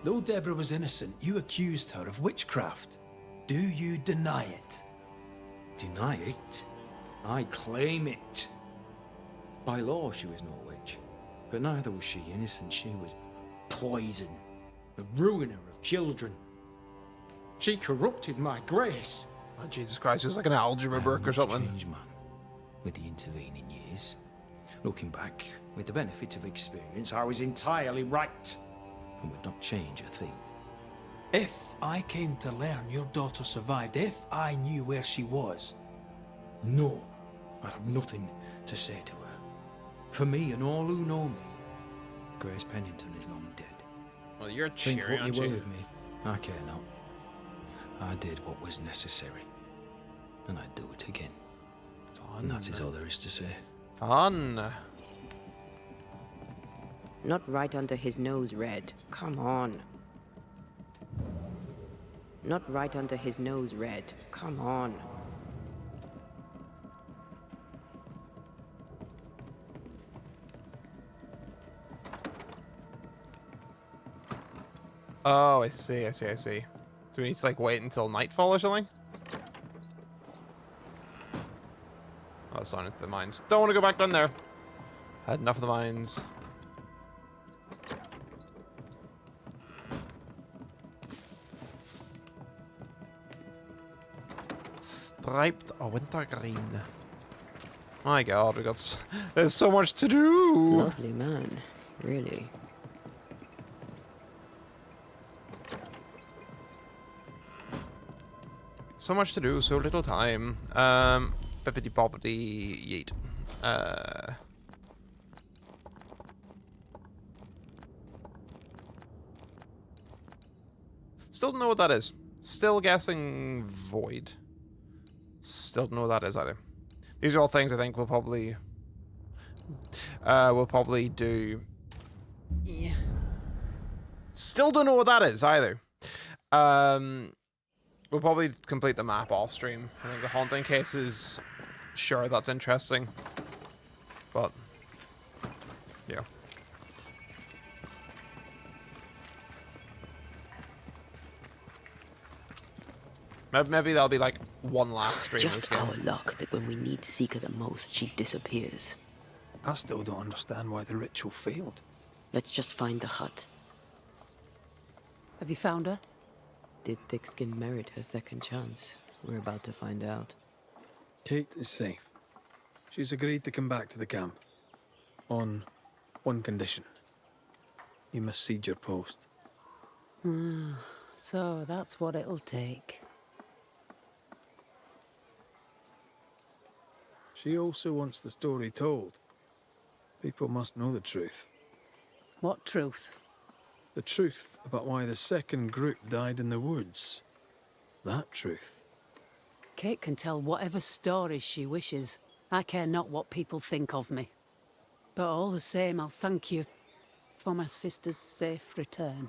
[SPEAKER 3] Though Deborah was innocent, you accused her of witchcraft. Do you deny it?
[SPEAKER 9] Deny it? I claim it. By law, she was no witch. But neither was she innocent. She was poison. A ruiner of children. She corrupted my grace.
[SPEAKER 1] Oh, Jesus Christ, it was like an algebra book or something.
[SPEAKER 9] Changed man with the intervening years. Looking back, with the benefit of experience, I was entirely right and would not change a thing.
[SPEAKER 3] If I came to learn your daughter survived, if I knew where she was...
[SPEAKER 9] No, I have nothing to say to her. For me and all who know me, Grace Pennington is long dead.
[SPEAKER 1] Well, you're
[SPEAKER 9] Think
[SPEAKER 1] cheery,
[SPEAKER 9] what
[SPEAKER 1] aren't
[SPEAKER 9] you will
[SPEAKER 1] you?
[SPEAKER 9] of me. I care not. I did what was necessary, and I'd do it again. And that is all there is to say.
[SPEAKER 1] Fun.
[SPEAKER 4] Not right under his nose, Red. Come on. Not right under his nose, Red. Come on.
[SPEAKER 1] Oh, I see. Do we need to like wait until nightfall or something? Oh, it's down into the mines. Don't want to go back down there. Had enough of the mines. Striped wintergreen. My God, there's so much to do.
[SPEAKER 4] Lovely man, really.
[SPEAKER 1] So much to do, so little time. Bippity boppity yeet. Still don't know what that is. Still guessing void. Still don't know what that is either. These are all things I think we'll probably do. Yeah. Still don't know what that is either. We'll probably complete the map off stream. I think the haunting cases, sure, that's interesting. But, yeah. Maybe that'll be like one last stream of this
[SPEAKER 4] Just
[SPEAKER 1] game.
[SPEAKER 4] our luck that when we need Seeker the most, she disappears.
[SPEAKER 3] I still don't understand why the ritual failed.
[SPEAKER 4] Let's just find the hut.
[SPEAKER 2] Have you found her?
[SPEAKER 4] Did Thickskin merit her second chance? We're about to find out.
[SPEAKER 3] Kate is safe. She's agreed to come back to the camp. On one condition. You must cede your post.
[SPEAKER 2] So that's what it'll take.
[SPEAKER 3] She also wants the story told. People must know the truth.
[SPEAKER 2] What truth?
[SPEAKER 3] The truth about why the second group died in the woods. That truth.
[SPEAKER 2] Kate can tell whatever stories she wishes. I care not what people think of me. But all the same, I'll thank you for my sister's safe return.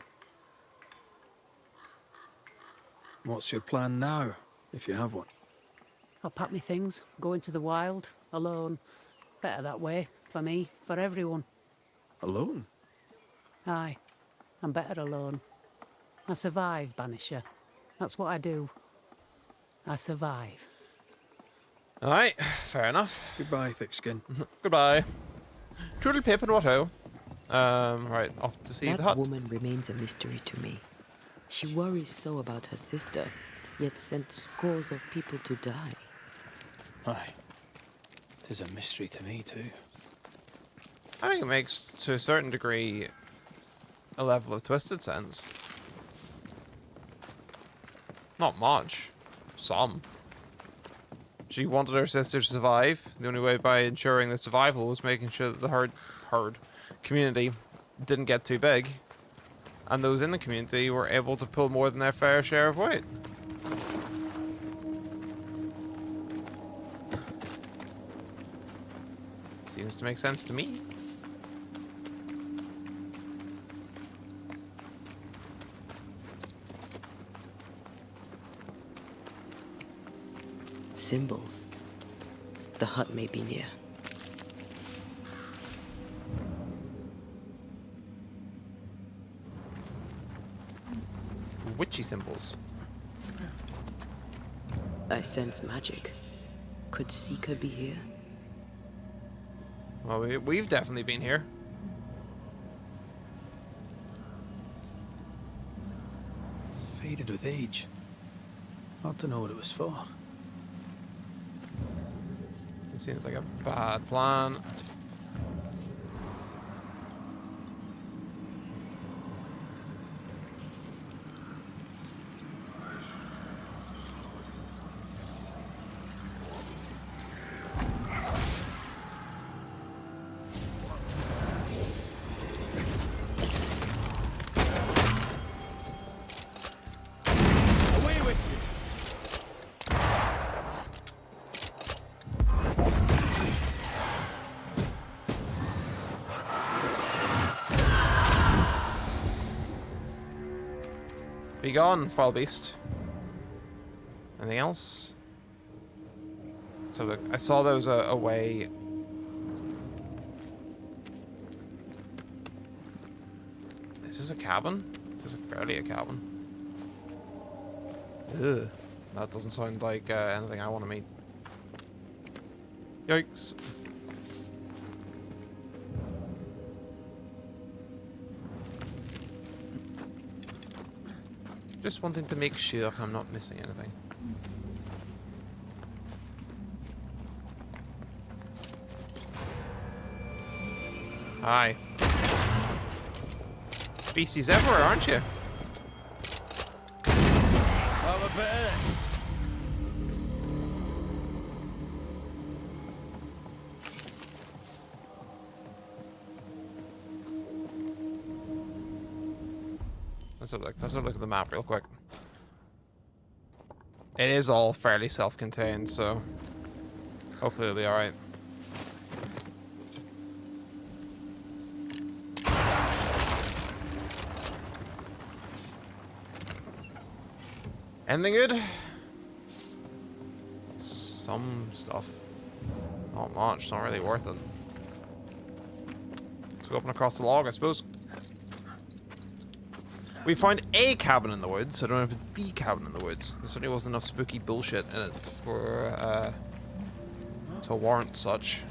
[SPEAKER 3] What's your plan now, if you have one?
[SPEAKER 2] I'll pack me things, go into the wild, alone. Better that way, for me, for everyone.
[SPEAKER 3] Alone?
[SPEAKER 2] Aye, I'm better alone. I survive, Banisher. That's what I do. I survive.
[SPEAKER 1] Alright, fair enough.
[SPEAKER 3] Goodbye, Thickskin.
[SPEAKER 1] Goodbye. Toodle pip and what ho. Right, off to see
[SPEAKER 4] That
[SPEAKER 1] the hut.
[SPEAKER 4] woman remains a mystery to me. She worries so about her sister, yet sent scores of people to die.
[SPEAKER 3] Aye. 'Tis a mystery to me, too.
[SPEAKER 1] I think it makes, to a certain degree, a level of twisted sense. Not much. Some. She wanted her sister to survive. The only way by ensuring the survival was making sure that the herd community didn't get too big. And those in the community were able to pull more than their fair share of weight. Seems to make sense to me.
[SPEAKER 4] Symbols. The hut may be near.
[SPEAKER 1] Witchy symbols.
[SPEAKER 4] I sense magic. Could Seeker be here?
[SPEAKER 1] Well, we've definitely been here.
[SPEAKER 3] Faded with age. Hard to know what it was for.
[SPEAKER 1] It seems like a bad plan.
[SPEAKER 7] Away with you!
[SPEAKER 1] Be gone, foul beast. Anything else? So look, I saw there was a way. Is this a cabin? This is barely a cabin. Ugh. That doesn't sound like anything I want to meet. Yikes. Just wanting to make sure I'm not missing anything. Hi. Beasties everywhere, aren't you?
[SPEAKER 7] Have a bit of this.
[SPEAKER 1] Let's have a look at the map real quick. It is all fairly self-contained, so hopefully it'll be alright. Anything good? Some stuff. Not much, not really worth it. Let's go up and across the log, I suppose. We found a cabin in the woods. I don't know if it's the cabin in the woods. There certainly wasn't enough spooky bullshit in it for to warrant such.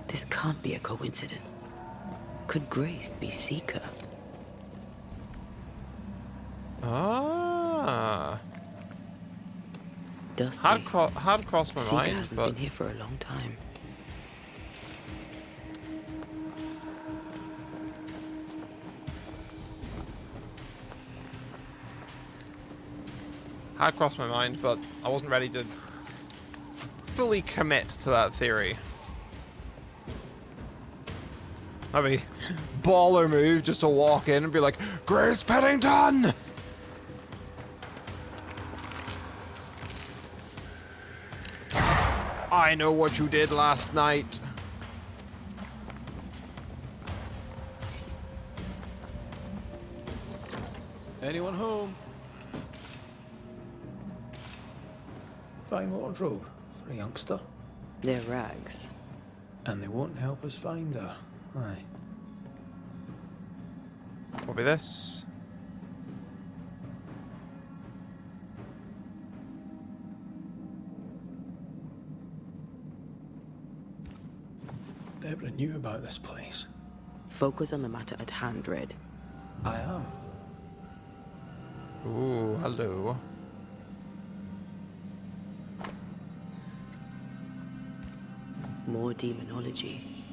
[SPEAKER 4] This can't be a coincidence. Could Grace be Seeker?
[SPEAKER 1] Ah,
[SPEAKER 4] Dusty.
[SPEAKER 1] had crossed my
[SPEAKER 4] Seeker
[SPEAKER 1] mind,
[SPEAKER 4] hasn't
[SPEAKER 1] but
[SPEAKER 4] been here for a long time.
[SPEAKER 1] had crossed my mind, but I wasn't ready to fully commit to that theory. That'd be baller move just to walk in and be like, Grace Pennington! I know what you did last night.
[SPEAKER 7] Anyone home?
[SPEAKER 3] Fine wardrobe for a youngster.
[SPEAKER 4] They're rags.
[SPEAKER 3] And they won't help us find her. Aye.
[SPEAKER 1] What be this?
[SPEAKER 3] Deborah knew about this place.
[SPEAKER 4] Focus on the matter at hand, Red.
[SPEAKER 3] I am.
[SPEAKER 1] Ooh, hello.
[SPEAKER 4] More demonology.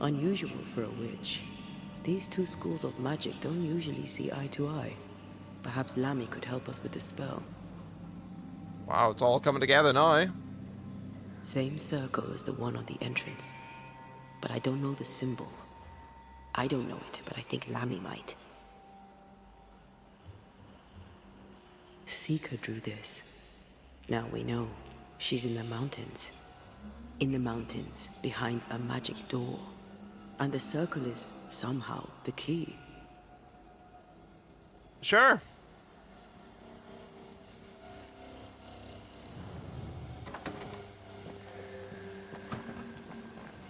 [SPEAKER 4] Unusual for a witch. These two schools of magic don't usually see eye to eye. Perhaps Lammy could help us with the spell.
[SPEAKER 1] Wow, it's all coming together now.
[SPEAKER 4] Same circle as the one on the entrance. But I don't know the symbol. I don't know it, but I think Lammy might. Seeker drew this. Now we know she's in the mountains. In the mountains, behind a magic door. And the circle is, somehow, the key.
[SPEAKER 1] Sure.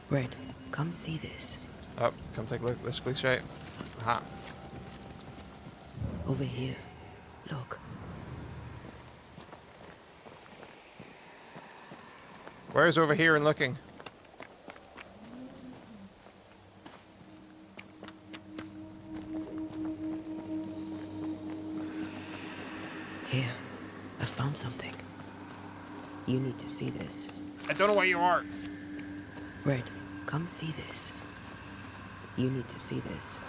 [SPEAKER 4] Red, come see this.
[SPEAKER 1] Oh, come take a look at this cliche. Aha.
[SPEAKER 4] Over here. Look.
[SPEAKER 1] Where's over here and looking?
[SPEAKER 4] Here. I found something. You need to see this.
[SPEAKER 1] I don't know where you are.
[SPEAKER 4] Red, come see this. You need to see this.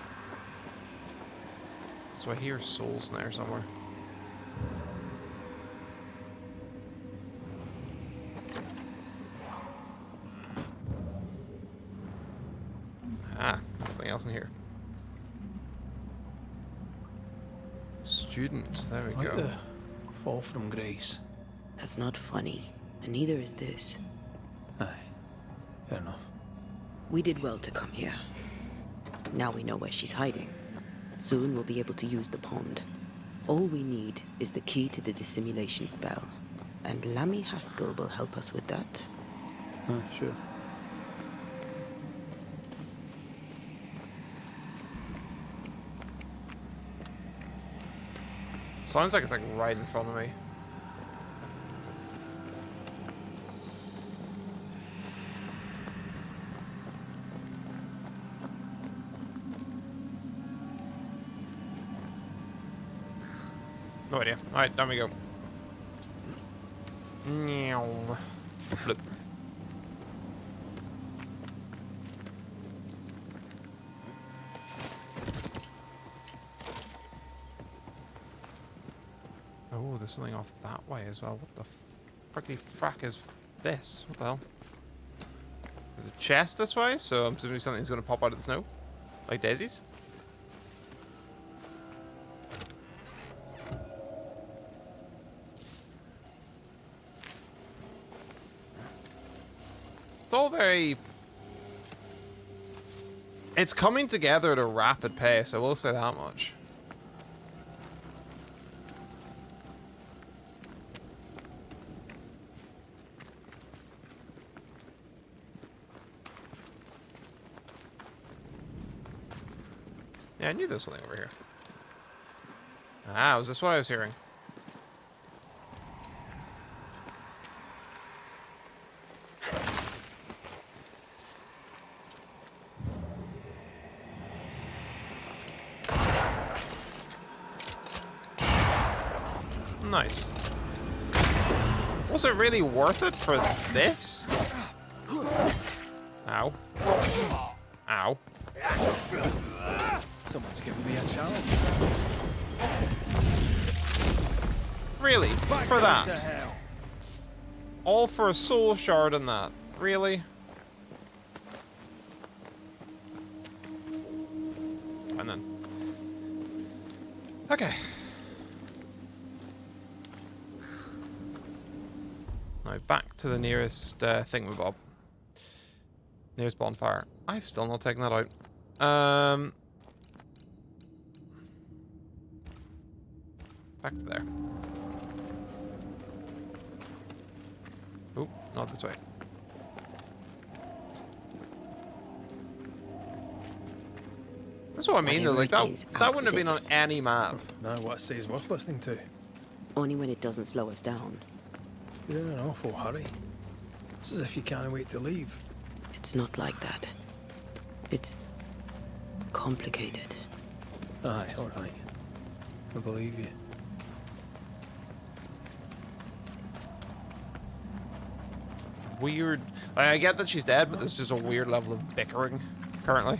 [SPEAKER 1] So I hear souls in there somewhere. Ah, there's something else in here. Students, there we
[SPEAKER 3] Like
[SPEAKER 1] go.
[SPEAKER 3] the fall from grace.
[SPEAKER 4] That's not funny, and neither is this.
[SPEAKER 3] Aye. Fair enough.
[SPEAKER 4] We did well to come here. Now we know where she's hiding. Soon we'll be able to use the pond. All we need is the key to the dissimulation spell. And Lammy Haskell will help us with that.
[SPEAKER 3] Aye, sure.
[SPEAKER 1] Sounds like it's like right in front of me. No idea. Alright, down we go. Meow. Flip. Oh, there's something off that way as well. What the frickly frack is this? What the hell? There's a chest this way, so I'm assuming something's going to pop out of the snow. Like daisies. It's all very... It's coming together at a rapid pace, I will say that much. Yeah, I knew there was something over here. Ah, was this what I was hearing? Nice. Was it really worth it for this? Ow. Ow.
[SPEAKER 7] Someone's giving me a challenge.
[SPEAKER 1] Really?
[SPEAKER 7] Back
[SPEAKER 1] For
[SPEAKER 7] down to
[SPEAKER 1] that?
[SPEAKER 7] hell.
[SPEAKER 1] All for a soul shard and that? Really? And then. Okay. Now back to the nearest thingamabob. Nearest bonfire. I've still not taken that out. Back to there. Oh, not this way. That's what I mean, though.
[SPEAKER 4] Whatever
[SPEAKER 1] Like,
[SPEAKER 4] it is,
[SPEAKER 1] that
[SPEAKER 4] out
[SPEAKER 1] wouldn't have
[SPEAKER 4] with
[SPEAKER 1] been on
[SPEAKER 4] it.
[SPEAKER 1] any map.
[SPEAKER 3] Now what I say is worth listening to.
[SPEAKER 4] Only when it doesn't slow us down.
[SPEAKER 3] You're in an awful hurry. It's as if you can't wait to leave.
[SPEAKER 4] It's not like that. It's complicated.
[SPEAKER 3] Aye, all right. I believe you.
[SPEAKER 1] Weird. Like, I get that she's dead, but there's just a weird level of bickering currently.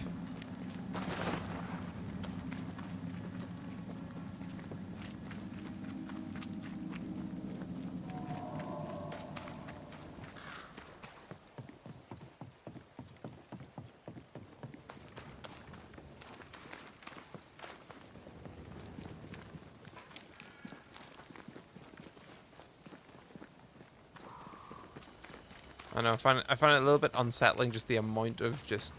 [SPEAKER 1] I know. I find it a little bit unsettling, just the amount of just.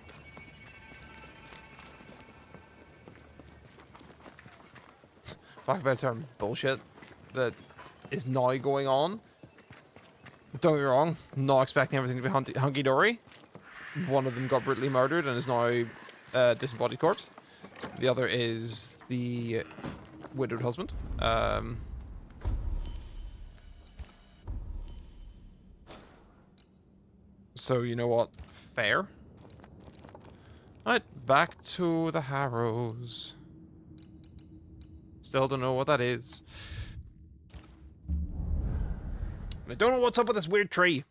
[SPEAKER 1] Lack of a better term, bullshit that is now going on. Don't get me wrong, not expecting everything to be hunky dory. One of them got brutally murdered and is now a disembodied corpse. The other is the widowed husband. So, you know what? Fair. Alright, back to the Harrows. Still don't know what that is. I don't know what's up with this weird tree.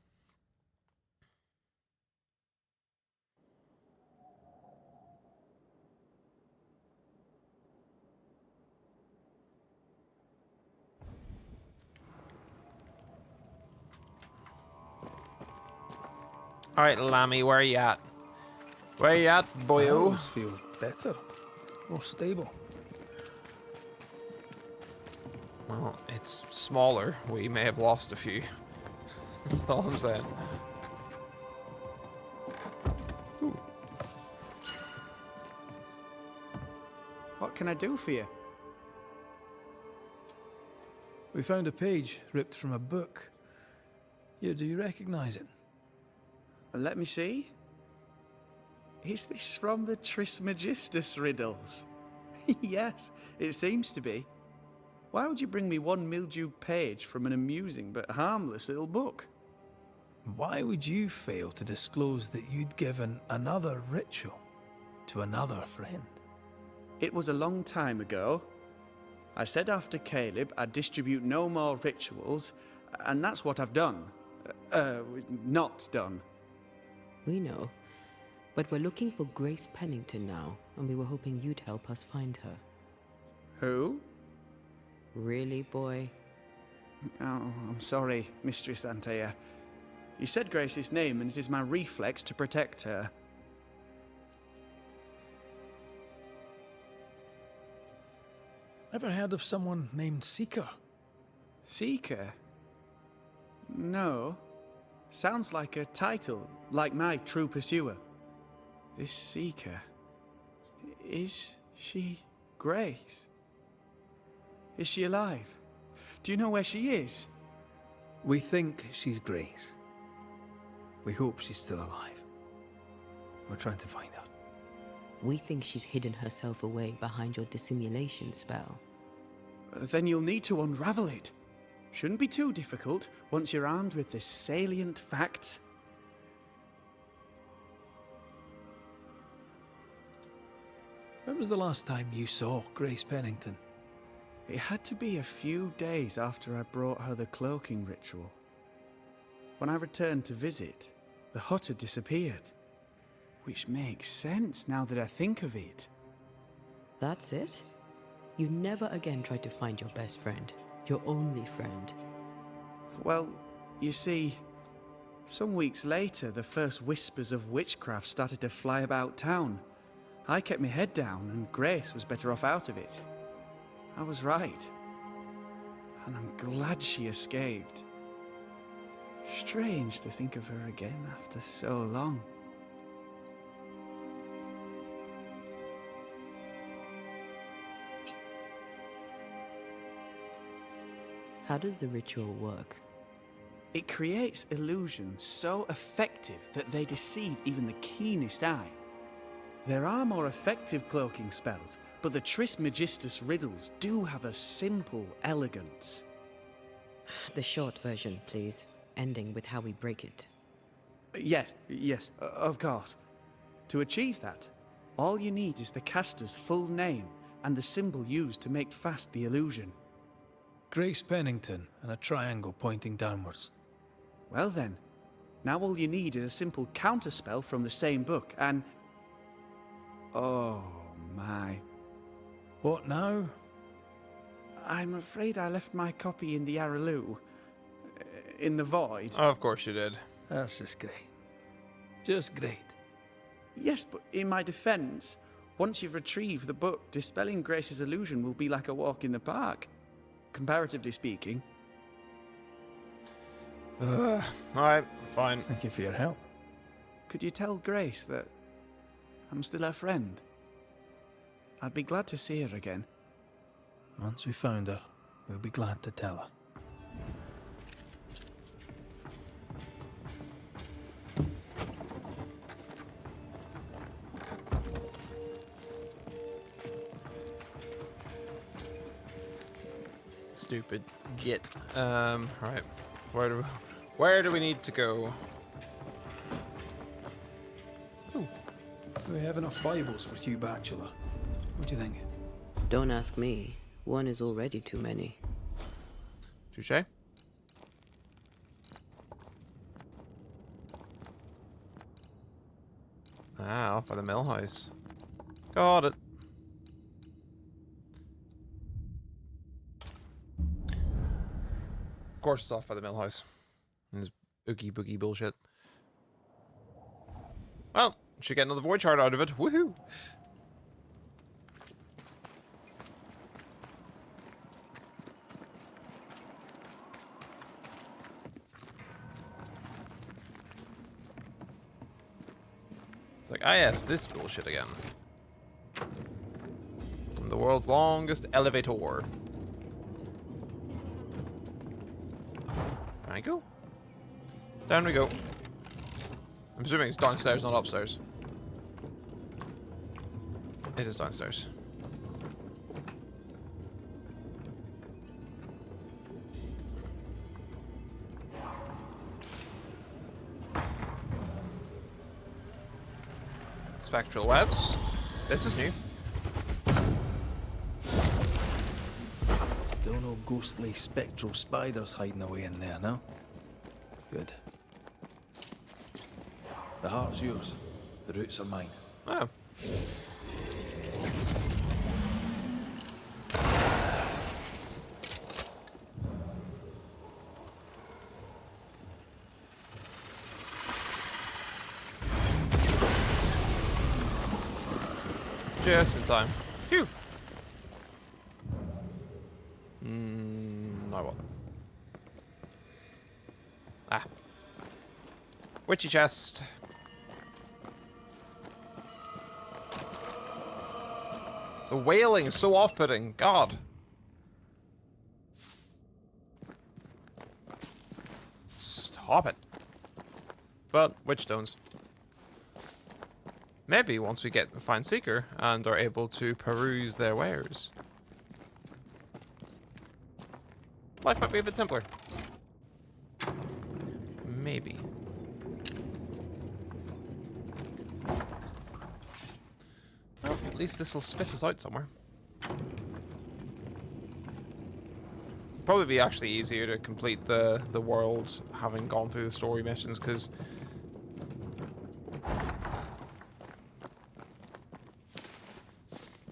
[SPEAKER 1] Alright, Lammy, where are you at? Where you at,
[SPEAKER 3] I
[SPEAKER 1] boyo?
[SPEAKER 3] always feel better, more stable.
[SPEAKER 1] Well, it's smaller. We may have lost a few. That's all I'm saying. Ooh.
[SPEAKER 7] What can I do for you?
[SPEAKER 3] We found a page ripped from a book. Here, do you recognize it?
[SPEAKER 7] Let me see. Is this from the Trismegistus riddles? Yes, it seems to be. Why would you bring me one mildewed page from an amusing but harmless little book?
[SPEAKER 3] Why would you fail to disclose that you'd given another ritual to another friend?
[SPEAKER 7] It was a long time ago. I said after Caleb I'd distribute no more rituals, and that's what I've done. Not done.
[SPEAKER 4] We know. But we're looking for Grace Pennington now, and we were hoping you'd help us find her.
[SPEAKER 7] Who?
[SPEAKER 4] Really, boy?
[SPEAKER 7] Oh, I'm sorry, Mistress Antea. You said Grace's name, and it is my reflex to protect her.
[SPEAKER 3] Ever heard of someone named Seeker?
[SPEAKER 7] Seeker? No. Sounds like a title, like my true pursuer. This Seeker. Is she Grace? Is she alive? Do you know where she is?
[SPEAKER 3] We think she's Grace. We hope she's still alive. We're trying to find her.
[SPEAKER 4] We think she's hidden herself away behind your dissimulation spell.
[SPEAKER 7] Then you'll need to unravel it. Shouldn't be too difficult once you're armed with the salient facts.
[SPEAKER 3] When was the last time you saw Grace Pennington?
[SPEAKER 7] It had to be a few days after I brought her the cloaking ritual. When I returned to visit, the hut had disappeared. Which makes sense now that I think of it.
[SPEAKER 4] That's it? You never again tried to find your best friend, your only friend.
[SPEAKER 7] Well, you see, some weeks later, the first whispers of witchcraft started to fly about town. I kept my head down, and Grace was better off out of it. I was right. And I'm glad she escaped. Strange to think of her again after so long.
[SPEAKER 4] How does the ritual work?
[SPEAKER 7] It creates illusions so effective that they deceive even the keenest eye. There are more effective cloaking spells, but the Trismegistus riddles do have a simple elegance.
[SPEAKER 4] The short version, please, ending with how we break it.
[SPEAKER 7] Yes, of course. To achieve that, all you need is the caster's full name and the symbol used to make fast the illusion.
[SPEAKER 3] Grace Pennington and a triangle pointing downwards.
[SPEAKER 7] Well then, now all you need is a simple counterspell from the same book and... Oh my.
[SPEAKER 3] What now?
[SPEAKER 7] I'm afraid I left my copy in the Araloo. In the void.
[SPEAKER 1] Oh, of course you did.
[SPEAKER 3] That's just great. Just great.
[SPEAKER 7] Yes, but in my defense, once you've retrieved the book, dispelling Grace's illusion will be like a walk in the park. Comparatively speaking.
[SPEAKER 1] Alright, fine.
[SPEAKER 3] Thank you for your help.
[SPEAKER 7] Could you tell Grace that I'm still her friend? I'd be glad to see her again.
[SPEAKER 3] Once we found her, we'll be glad to tell her.
[SPEAKER 1] Stupid git. Right. Where do we need to go?
[SPEAKER 3] Do we have enough Bibles for Hugh Bachelor? What do you think?
[SPEAKER 4] Don't ask me. One is already too many.
[SPEAKER 1] Touché. Ah, off by the mill house. Got it. Of course it's off by the mill house. This oogie boogie bullshit. Well, should get another void shard out of it. Woohoo! It's like, ah yes, this bullshit again. The world's longest elevator. There we go. Down we go. I'm assuming it's downstairs, not upstairs. It is downstairs. Spectral webs. This is new.
[SPEAKER 3] Still no ghostly spectral spiders hiding away in there, no? Good. The heart's yours. The roots are mine.
[SPEAKER 1] Oh. Just in time. Phew. No what? Ah. Witchy chest. The wailing is so off-putting. God. Stop it. But, witch stones. Maybe once we get find Seeker and are able to peruse their wares, life might be a bit simpler. Maybe. Well, at least this will spit us out somewhere. Probably be actually easier to complete the world having gone through the story missions, because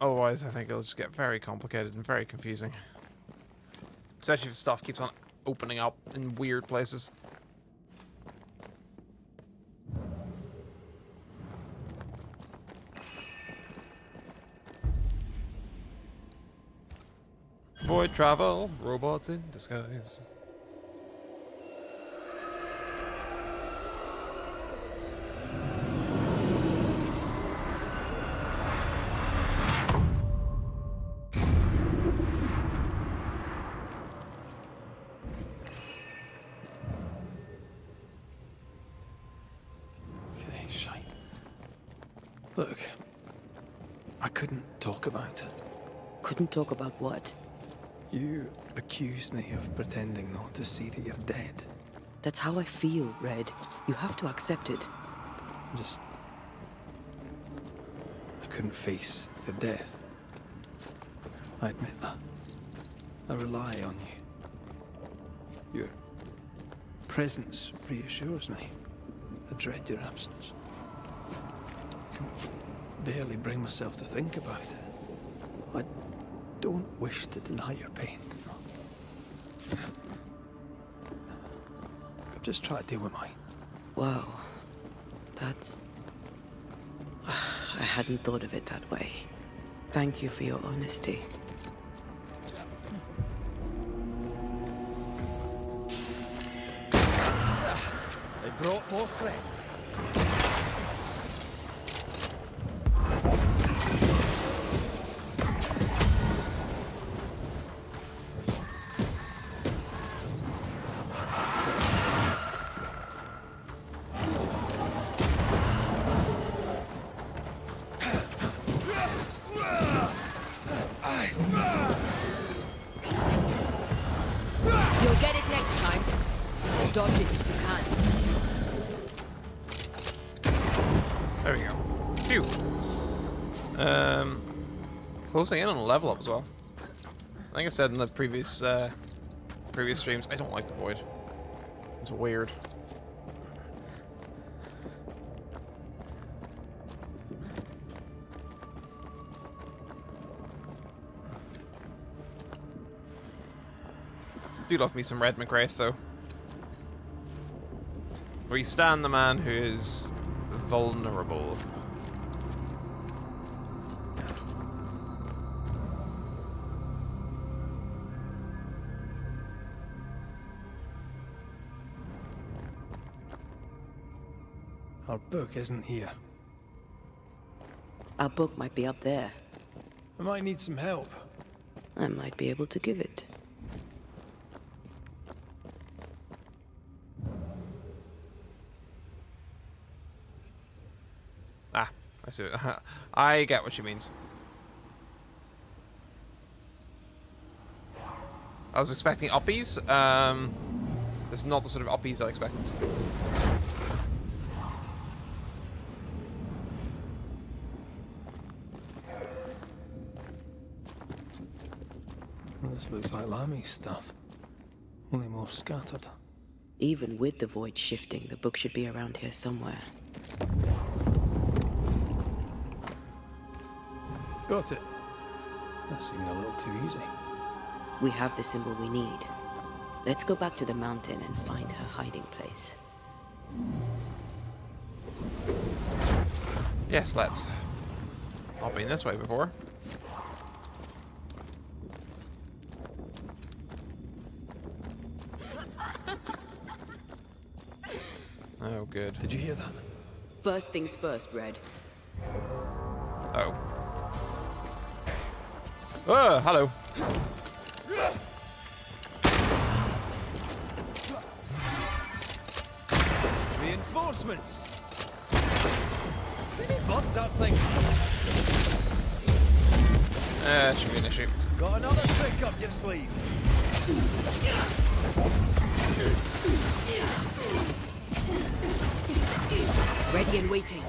[SPEAKER 1] otherwise I think it'll just get very complicated and very confusing. Especially if stuff keeps on opening up in weird places. Void travel, robots in disguise.
[SPEAKER 3] Look, I couldn't talk about it.
[SPEAKER 4] Couldn't talk about what?
[SPEAKER 3] You accused me of pretending not to see that you're dead.
[SPEAKER 4] That's how I feel, Red. You have to accept it.
[SPEAKER 3] I couldn't face your death. I admit that. I rely on you. Your presence reassures me. I dread your absence. I can barely bring myself to think about it. I don't wish to deny your pain. I'm just trying to deal with mine.
[SPEAKER 4] Wow. That's... I hadn't thought of it that way. Thank you for your honesty.
[SPEAKER 3] They brought more friends.
[SPEAKER 4] You'll get it next time. Dodge it if you can.
[SPEAKER 1] There we go. Phew. Closing in on a level up as well. Like I said in the previous streams, I don't like the void. It's weird. Do love me some Red McGrath though. We stand the man who is vulnerable.
[SPEAKER 3] Our book isn't here.
[SPEAKER 4] Our book might be up there.
[SPEAKER 3] I might need some help.
[SPEAKER 4] I might be able to give it.
[SPEAKER 1] Ah, I see. I get what she means. I was expecting uppies. This is not the sort of uppies I expected.
[SPEAKER 3] Well, this looks like Lami's stuff. Only more scattered.
[SPEAKER 4] Even with the void shifting, the book should be around here somewhere.
[SPEAKER 3] Got it. That seemed a little too easy.
[SPEAKER 4] We have the symbol we need. Let's go back to the mountain and find her hiding place.
[SPEAKER 1] Yes, let's. Not been this way before. Oh, good.
[SPEAKER 3] Did you hear that?
[SPEAKER 4] First things first, Red.
[SPEAKER 1] Oh. Oh, hello.
[SPEAKER 3] Reinforcements! What's that thing?
[SPEAKER 1] Should be an issue.
[SPEAKER 3] Got another trick up your sleeve.
[SPEAKER 4] Ready and waiting.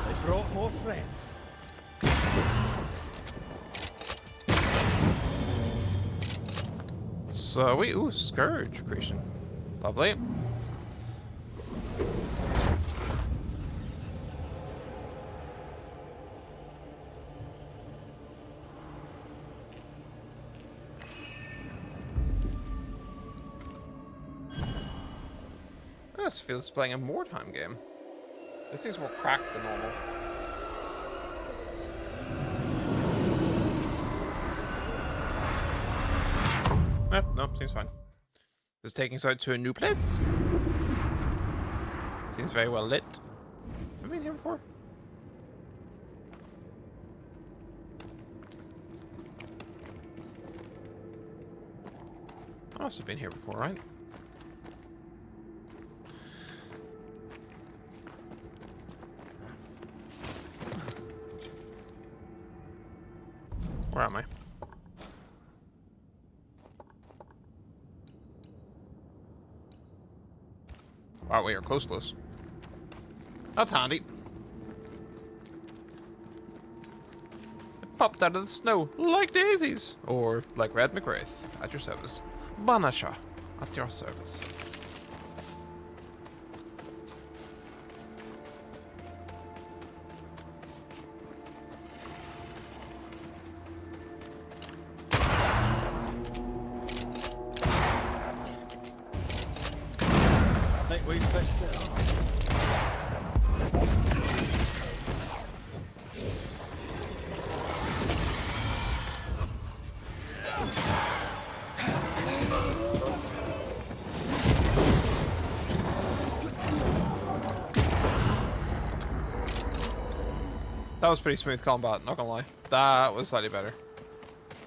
[SPEAKER 3] They brought more friends.
[SPEAKER 1] So we Scourge creation. Lovely. This feels playing a more time game. This seems more cracked than normal. No, seems fine. Just taking us out to a new place. Seems very well lit. Have we been here before? Must have been here before, right? Where am I? Wow, we are close. That's handy. It popped out of the snow like daisies. Or like Red McWraith. At your service. Banisher. At your service.
[SPEAKER 3] Think we fixed it up.
[SPEAKER 1] That was pretty smooth combat, not gonna lie. That was slightly better.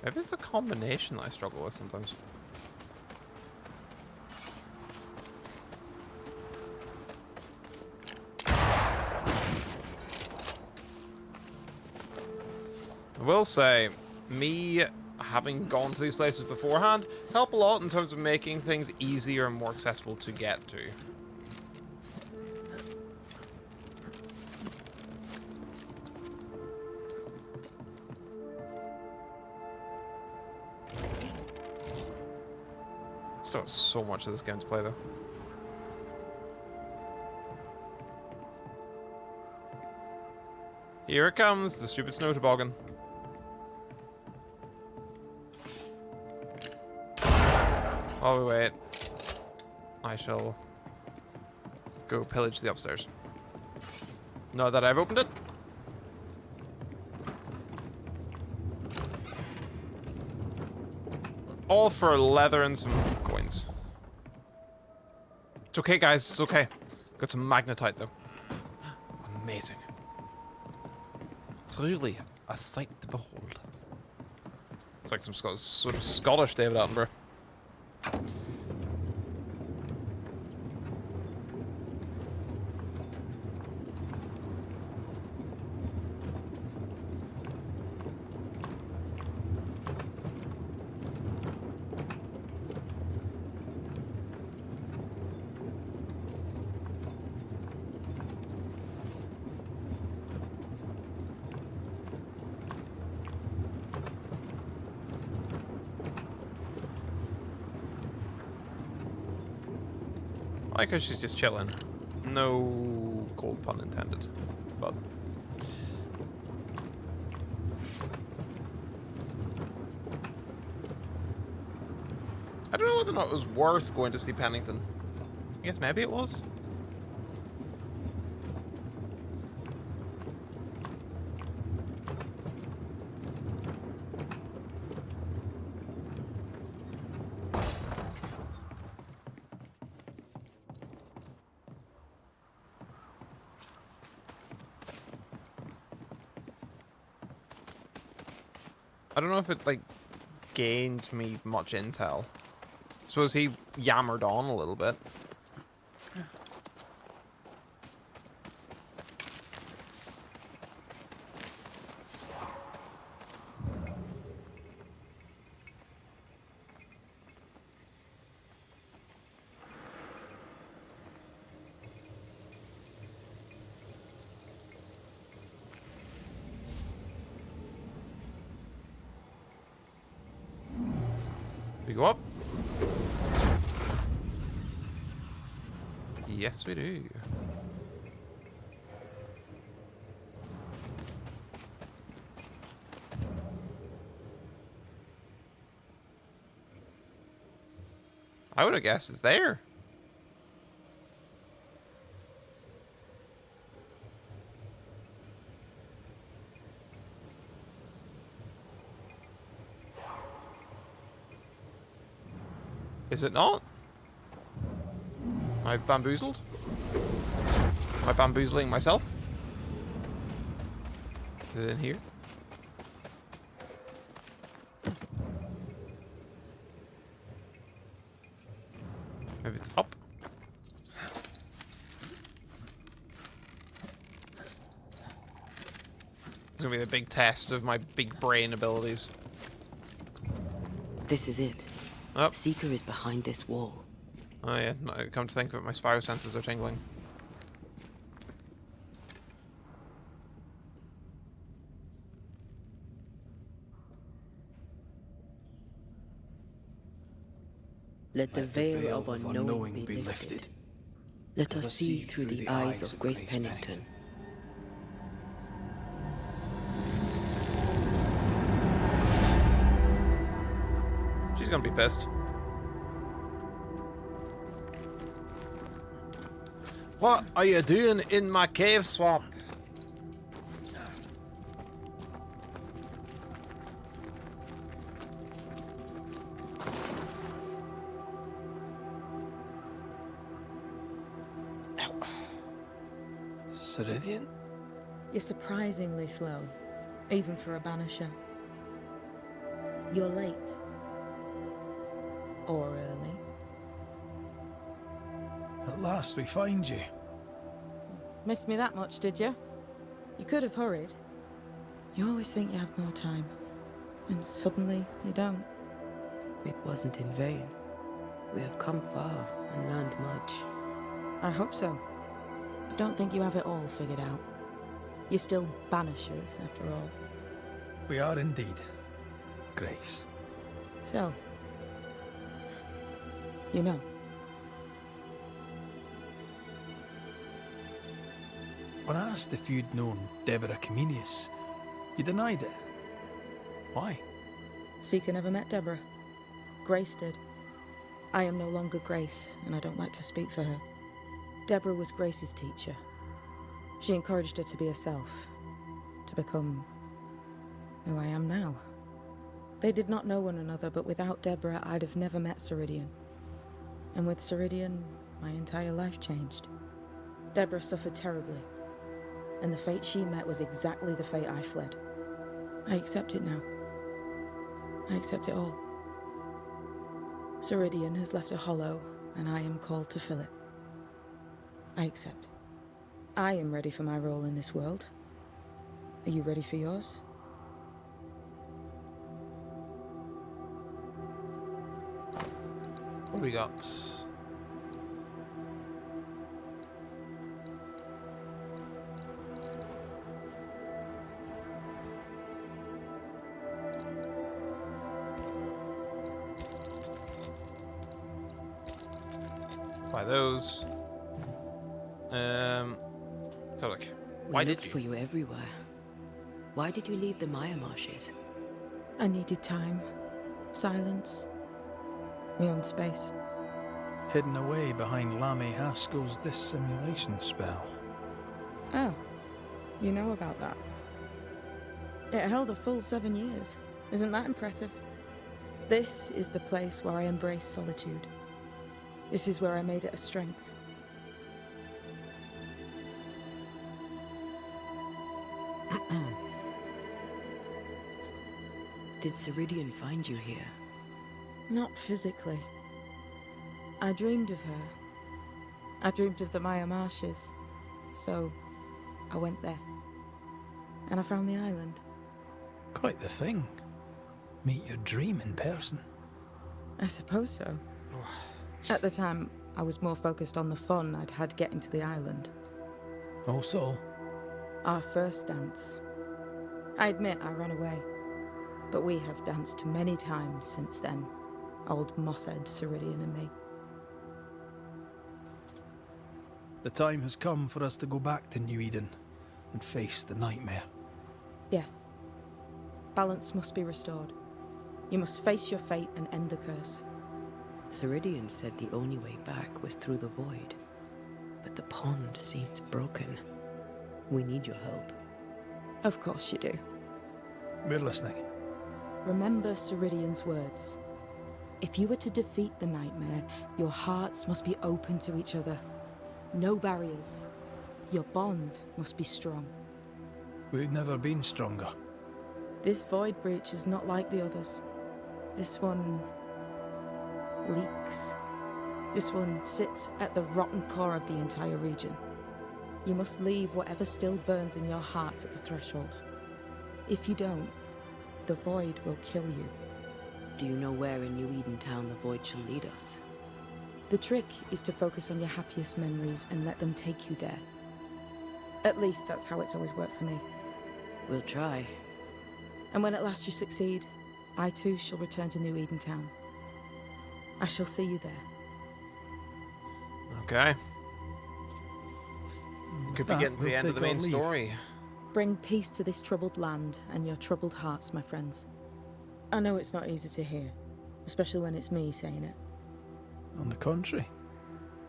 [SPEAKER 1] Maybe it's the combination that I struggle with sometimes. I will say, me having gone to these places beforehand help a lot in terms of making things easier and more accessible to get to. Still got so much of this game to play though. Here it comes, the stupid snow toboggan. While we wait, I shall go pillage the upstairs. Now that I've opened it. All for leather and some coins. It's okay, guys. It's okay. Got some magnetite, though. Amazing. Truly a sight to behold. It's like some sort of Scottish David Attenborough. I like how she's just chilling. No cold pun intended, but I don't know whether or not it was worth going to see Pennington. I guess maybe it was. I don't know if it, like, gained me much intel. I suppose he yammered on a little bit. We go up. Yes, we do. I would have guessed it's there. Is it not? Am I bamboozled? Am I bamboozling myself? Is it in here? Maybe it's up. It's gonna be the big test of my big brain abilities.
[SPEAKER 4] This is it.
[SPEAKER 1] Oh.
[SPEAKER 4] Seeker is behind this wall.
[SPEAKER 1] Oh yeah, no, come to think of it, my spiral senses are tingling.
[SPEAKER 4] Let the veil of unknowing be lifted. Let us see through the eyes of Grace Pennington.
[SPEAKER 1] She's gonna be pissed. What are you doing in my cave swamp?
[SPEAKER 3] Ceridian?
[SPEAKER 10] You're surprisingly slow, even for a Banisher. You're late. Or early.
[SPEAKER 3] At last we find you.
[SPEAKER 10] Missed me that much, did you? You could have hurried. You always think you have more time, and suddenly you don't.
[SPEAKER 4] It wasn't in vain. We have come far and learned much.
[SPEAKER 10] I hope so. But don't think you have it all figured out. You're still Banishers, after all.
[SPEAKER 3] We are indeed, Grace.
[SPEAKER 10] So, you know.
[SPEAKER 3] When I asked if you'd known Deborah Comenius, you denied it. Why?
[SPEAKER 10] Seeker never met Deborah. Grace did. I am no longer Grace, and I don't like to speak for her. Deborah was Grace's teacher. She encouraged her to be herself, to become who I am now. They did not know one another, but without Deborah, I'd have never met Ceridian. And with Ceridian, my entire life changed. Deborah suffered terribly, and the fate she met was exactly the fate I fled. I accept it now. I accept it all. Ceridian has left a hollow, and I am called to fill it. I accept. I am ready for my role in this world. Are you ready for yours?
[SPEAKER 1] What do we got? Buy those. So look, why
[SPEAKER 4] We
[SPEAKER 1] did
[SPEAKER 4] looked
[SPEAKER 1] you?
[SPEAKER 4] for you everywhere. Why did you leave the Maya marshes?
[SPEAKER 10] I needed time, silence, my own space.
[SPEAKER 3] Hidden away behind Lammy Haskell's dissimulation spell.
[SPEAKER 10] Oh, you know about that. It held a full 7 years. Isn't that impressive? This is the place where I embrace solitude. This is where I made it a strength.
[SPEAKER 4] Did Ceridian find you here?
[SPEAKER 10] Not physically. I dreamed of her. I dreamed of the Maya marshes. So, I went there. And I found the island.
[SPEAKER 3] Quite the thing. Meet your dream in person.
[SPEAKER 10] I suppose so. At the time, I was more focused on the fun I'd had getting to the island.
[SPEAKER 3] Also,
[SPEAKER 10] Our first dance. I admit I ran away. But we have danced many times since then. Old Mossad, Ceridian and me.
[SPEAKER 3] the time has come for us to go back to New Eden and face the nightmare.
[SPEAKER 10] Yes. Balance must be restored. You must face your fate and end the curse.
[SPEAKER 4] Ceridian said the only way back was through the void. But the pond seems broken. We need your help.
[SPEAKER 10] Of course you do.
[SPEAKER 3] We're listening.
[SPEAKER 10] Remember Ceridian's words. If you were to defeat the nightmare, your hearts must be open to each other. No barriers. Your bond must be strong.
[SPEAKER 3] We've never been stronger.
[SPEAKER 10] This void breach is not like the others. This one leaks. This one sits at the rotten core of the entire region. You must leave whatever still burns in your hearts at the threshold. If you don't, the void will kill you.
[SPEAKER 4] Do you know where in New Eden Town the void shall lead us?
[SPEAKER 10] The trick is to focus on your happiest memories and let them take you there. At least that's how it's always worked for me.
[SPEAKER 4] We'll try.
[SPEAKER 10] And when at last you succeed, I too shall return to New Eden Town. I shall see you there.
[SPEAKER 1] Okay. Could be
[SPEAKER 3] that,
[SPEAKER 1] getting to the
[SPEAKER 3] we'll
[SPEAKER 1] end of the
[SPEAKER 3] take our
[SPEAKER 1] main
[SPEAKER 3] leave.
[SPEAKER 1] story.
[SPEAKER 10] Bring peace to this troubled land and your troubled hearts, my friends. I know it's not easy to hear, especially when it's me saying it.
[SPEAKER 3] On the contrary.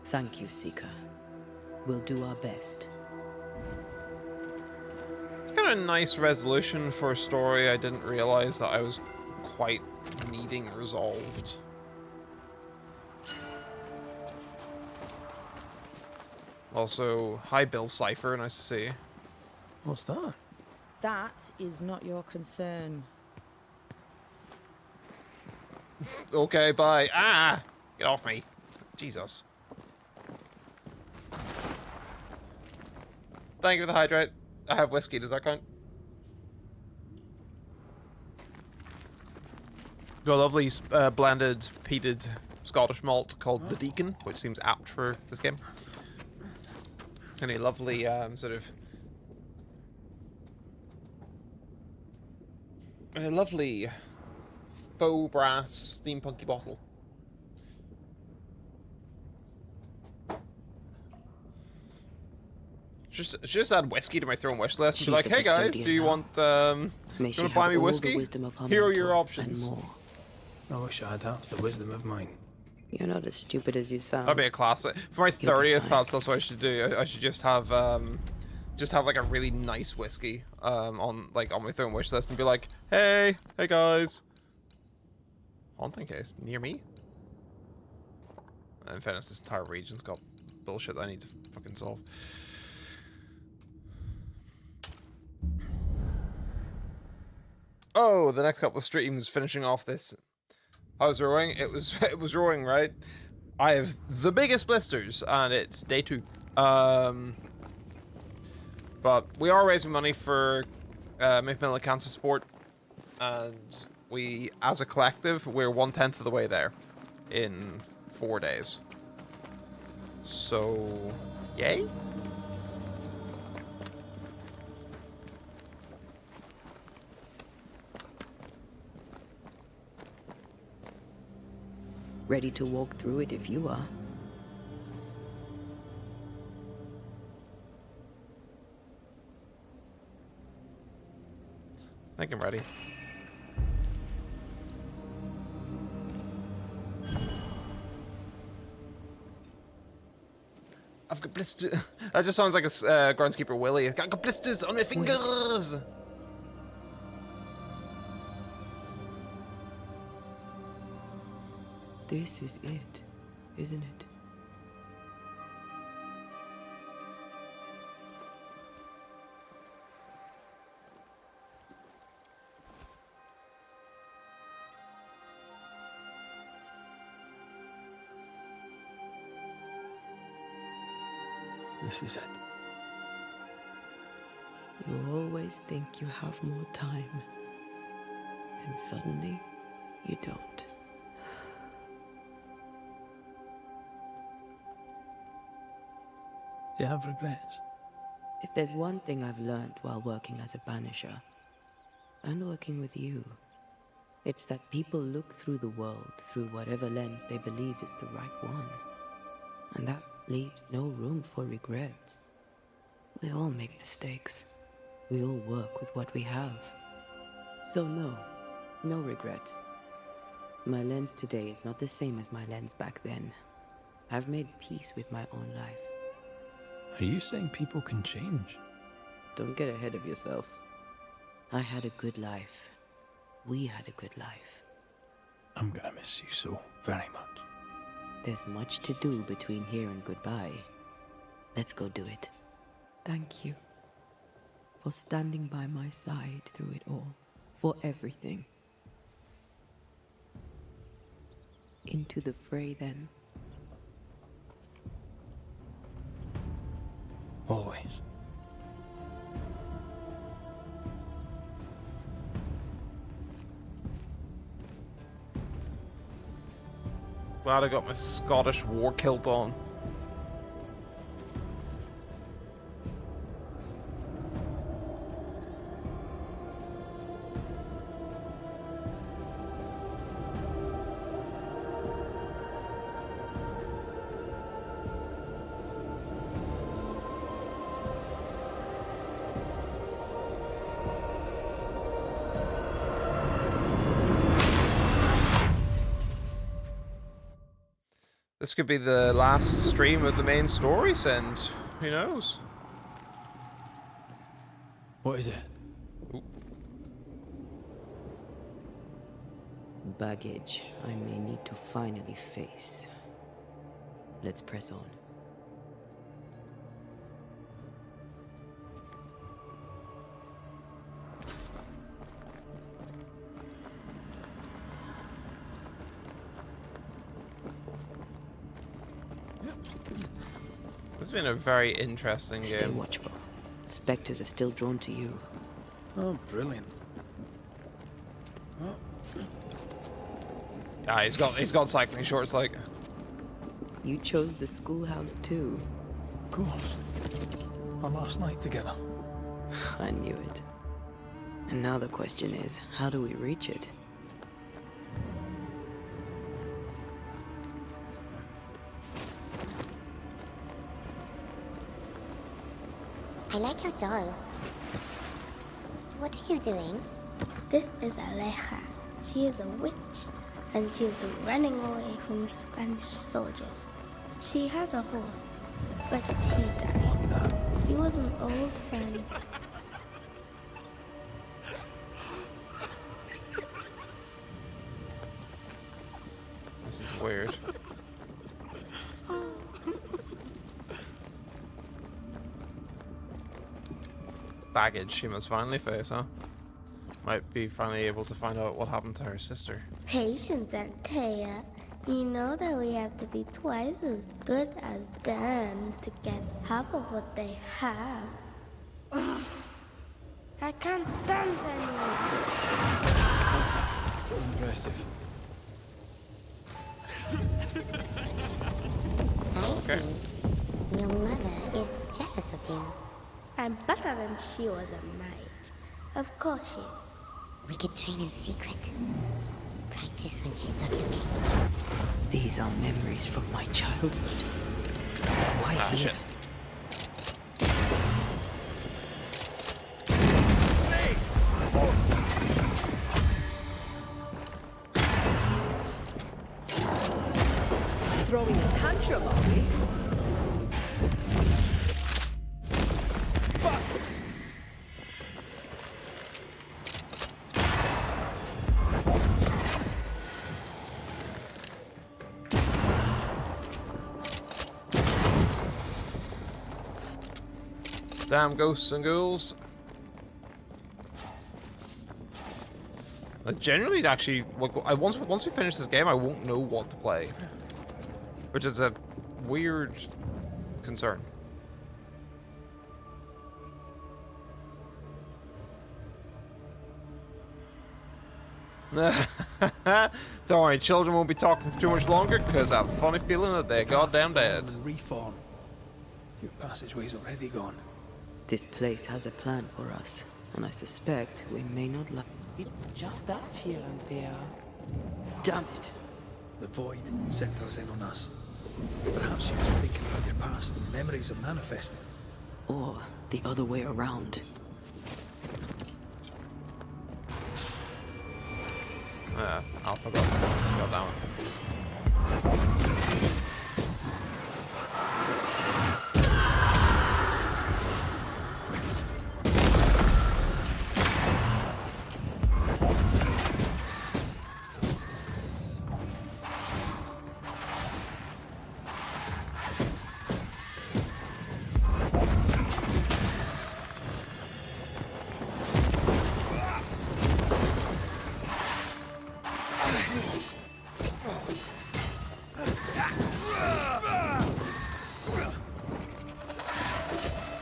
[SPEAKER 4] Thank you, Seeker. We'll do our best.
[SPEAKER 1] It's kind of a nice resolution for a story I didn't realize that I was quite needing resolved. Also, hi Bill Cipher, nice to see you.
[SPEAKER 3] What's that?
[SPEAKER 10] That is not your concern.
[SPEAKER 1] Okay, bye. Ah! Get off me. Jesus. Thank you for the hydrate. I have whiskey, does that count? Got a lovely blended, peated Scottish malt called the Deacon, which seems apt for this game. And a lovely sort of... And a lovely faux brass steampunky bottle. Just add whiskey to my throne wish list and be
[SPEAKER 4] She's
[SPEAKER 1] like,
[SPEAKER 4] the
[SPEAKER 1] hey guys,
[SPEAKER 4] custodian
[SPEAKER 1] do you
[SPEAKER 4] now.
[SPEAKER 1] want
[SPEAKER 4] May
[SPEAKER 1] you
[SPEAKER 4] she
[SPEAKER 1] want to buy
[SPEAKER 4] have
[SPEAKER 1] me
[SPEAKER 4] all the
[SPEAKER 1] whiskey?
[SPEAKER 4] wisdom of her
[SPEAKER 1] Here are your
[SPEAKER 4] mentor
[SPEAKER 1] options.
[SPEAKER 4] and more.
[SPEAKER 3] I wish I'd have the wisdom of mine.
[SPEAKER 4] You're not as stupid as you sound.
[SPEAKER 1] That'd be a classic. For my
[SPEAKER 4] You'll be
[SPEAKER 1] 30th,
[SPEAKER 4] fine.
[SPEAKER 1] perhaps that's what I should do. I should just have like a really nice whiskey on my throne wish list and be like, hey guys, haunting case near me. In fairness, this entire region's got bullshit that I need to fucking solve. Oh, the next couple of streams finishing off this. How's rowing? It was rowing, right? I have the biggest blisters, and it's day 2. But we are raising money for Macmillan Cancer Support, and we, as a collective, we're 1/10 of the way there in 4 days. So, yay?
[SPEAKER 4] Ready to walk through it if you are.
[SPEAKER 1] I think I'm ready. I've got blisters. That just sounds like a groundskeeper Willie. I've got blisters on my fingers.
[SPEAKER 4] This is it, isn't it?
[SPEAKER 3] This is it.
[SPEAKER 4] You always think you have more time, and suddenly you don't.
[SPEAKER 3] Do you have regrets?
[SPEAKER 4] If there's one thing I've learned while working as a Banisher, and working with you, it's that people look through the world through whatever lens they believe is the right one. And that leaves no room for regrets. We all make mistakes. We all work with what we have. So no regrets. My lens today is not the same as my lens back then. I've made peace with my own life.
[SPEAKER 3] Are you saying people can change?
[SPEAKER 4] Don't get ahead of yourself. I had a good life. We had a good life.
[SPEAKER 3] I'm gonna miss you so very much.
[SPEAKER 4] There's much to do between here and goodbye. Let's go do it. Thank you for standing by my side through it all. For everything. Into the fray then.
[SPEAKER 3] Always.
[SPEAKER 1] Glad I got my Scottish war kilt on. This could be the last stream of the main stories, and who knows?
[SPEAKER 3] What is it?
[SPEAKER 1] Ooh.
[SPEAKER 4] Baggage I may need to finally face. Let's press on.
[SPEAKER 1] This has been a very interesting
[SPEAKER 4] Stay
[SPEAKER 1] game.
[SPEAKER 4] watchful. Spectres are still drawn to you.
[SPEAKER 3] Oh, brilliant. Oh,
[SPEAKER 1] Yeah, he's got cycling shorts like.
[SPEAKER 4] You chose the schoolhouse too.
[SPEAKER 3] of course. Our last night together.
[SPEAKER 4] I knew it. And now the question is, how do we reach it?
[SPEAKER 11] I like your doll. What are you doing?
[SPEAKER 12] This is Aleja. She is a witch, and she is running away from the Spanish soldiers. She had a horse, but he died. He was an old friend.
[SPEAKER 1] This is weird. Baggage she must finally face, huh? Might be finally able to find out what happened to her sister.
[SPEAKER 12] Patience, Antea. You know that we have to be twice as good as them to get half of what they have. I can't stand anymore.
[SPEAKER 9] Still impressive.
[SPEAKER 11] I think your mother is jealous of you.
[SPEAKER 12] I'm better than she was a mage. Of course she is.
[SPEAKER 11] We could train in secret. Practice when she's not looking.
[SPEAKER 4] These are memories from my childhood. Why
[SPEAKER 1] Ah,
[SPEAKER 4] here?
[SPEAKER 1] shit.
[SPEAKER 6] Throwing a tantrum, are we?
[SPEAKER 1] Damn ghosts and ghouls. Generally, actually, once we finish this game, I won't know what to play, which is a weird concern. Don't worry, children won't be talking for too much longer, because I have a funny feeling that they're goddamn dead.
[SPEAKER 3] Reform. Your passageway's already gone.
[SPEAKER 4] This place has a plan for us, and I suspect we may not like.
[SPEAKER 13] It's just us here and there.
[SPEAKER 4] Damn it!
[SPEAKER 3] The void centers in on us. Perhaps you've been thinking about your past and memories are manifesting.
[SPEAKER 4] Or the other way around.
[SPEAKER 1] I forgot. God damn it.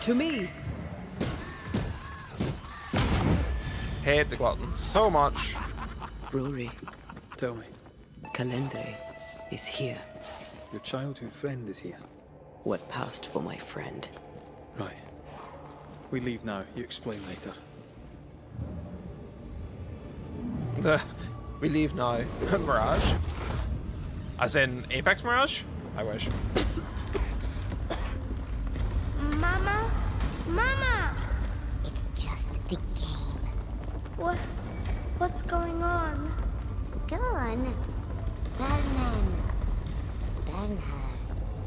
[SPEAKER 2] To me.
[SPEAKER 1] Hate the gluttons so much.
[SPEAKER 4] Rory,
[SPEAKER 3] Tell me,
[SPEAKER 4] Calendre is here.
[SPEAKER 3] your childhood friend is here.
[SPEAKER 4] What passed for my friend?
[SPEAKER 3] Right. We leave now. You explain later.
[SPEAKER 1] We leave now. Mirage? As in Apex Mirage? I wish.
[SPEAKER 12] Mama? Mama!
[SPEAKER 11] It's just the game.
[SPEAKER 12] What's going on?
[SPEAKER 11] Go on. Bernard.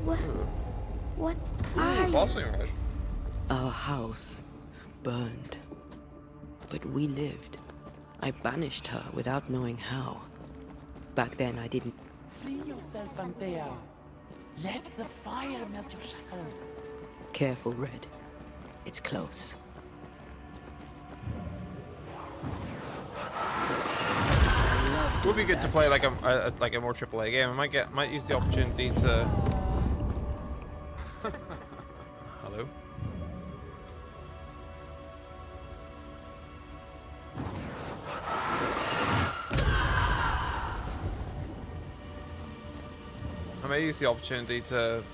[SPEAKER 12] What are you?
[SPEAKER 1] Bossy Mirage.
[SPEAKER 4] Our house burned. But we lived. I banished her without knowing how. Back then I didn't.
[SPEAKER 13] Free yourself, Antea. Let the fire melt your shackles.
[SPEAKER 4] Careful, Red. It's close.
[SPEAKER 1] It would be good to play like a more AAA game. I might use the opportunity to. Hello. I may use the opportunity to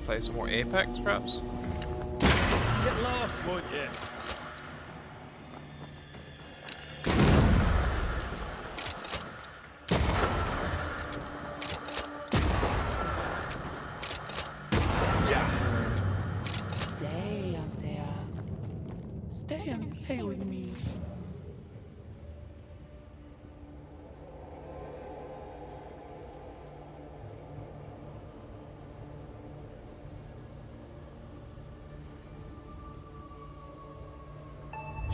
[SPEAKER 1] play some more Apex, perhaps.
[SPEAKER 3] Get lost, won't you?
[SPEAKER 13] Stay, Antea. Stay and play with me.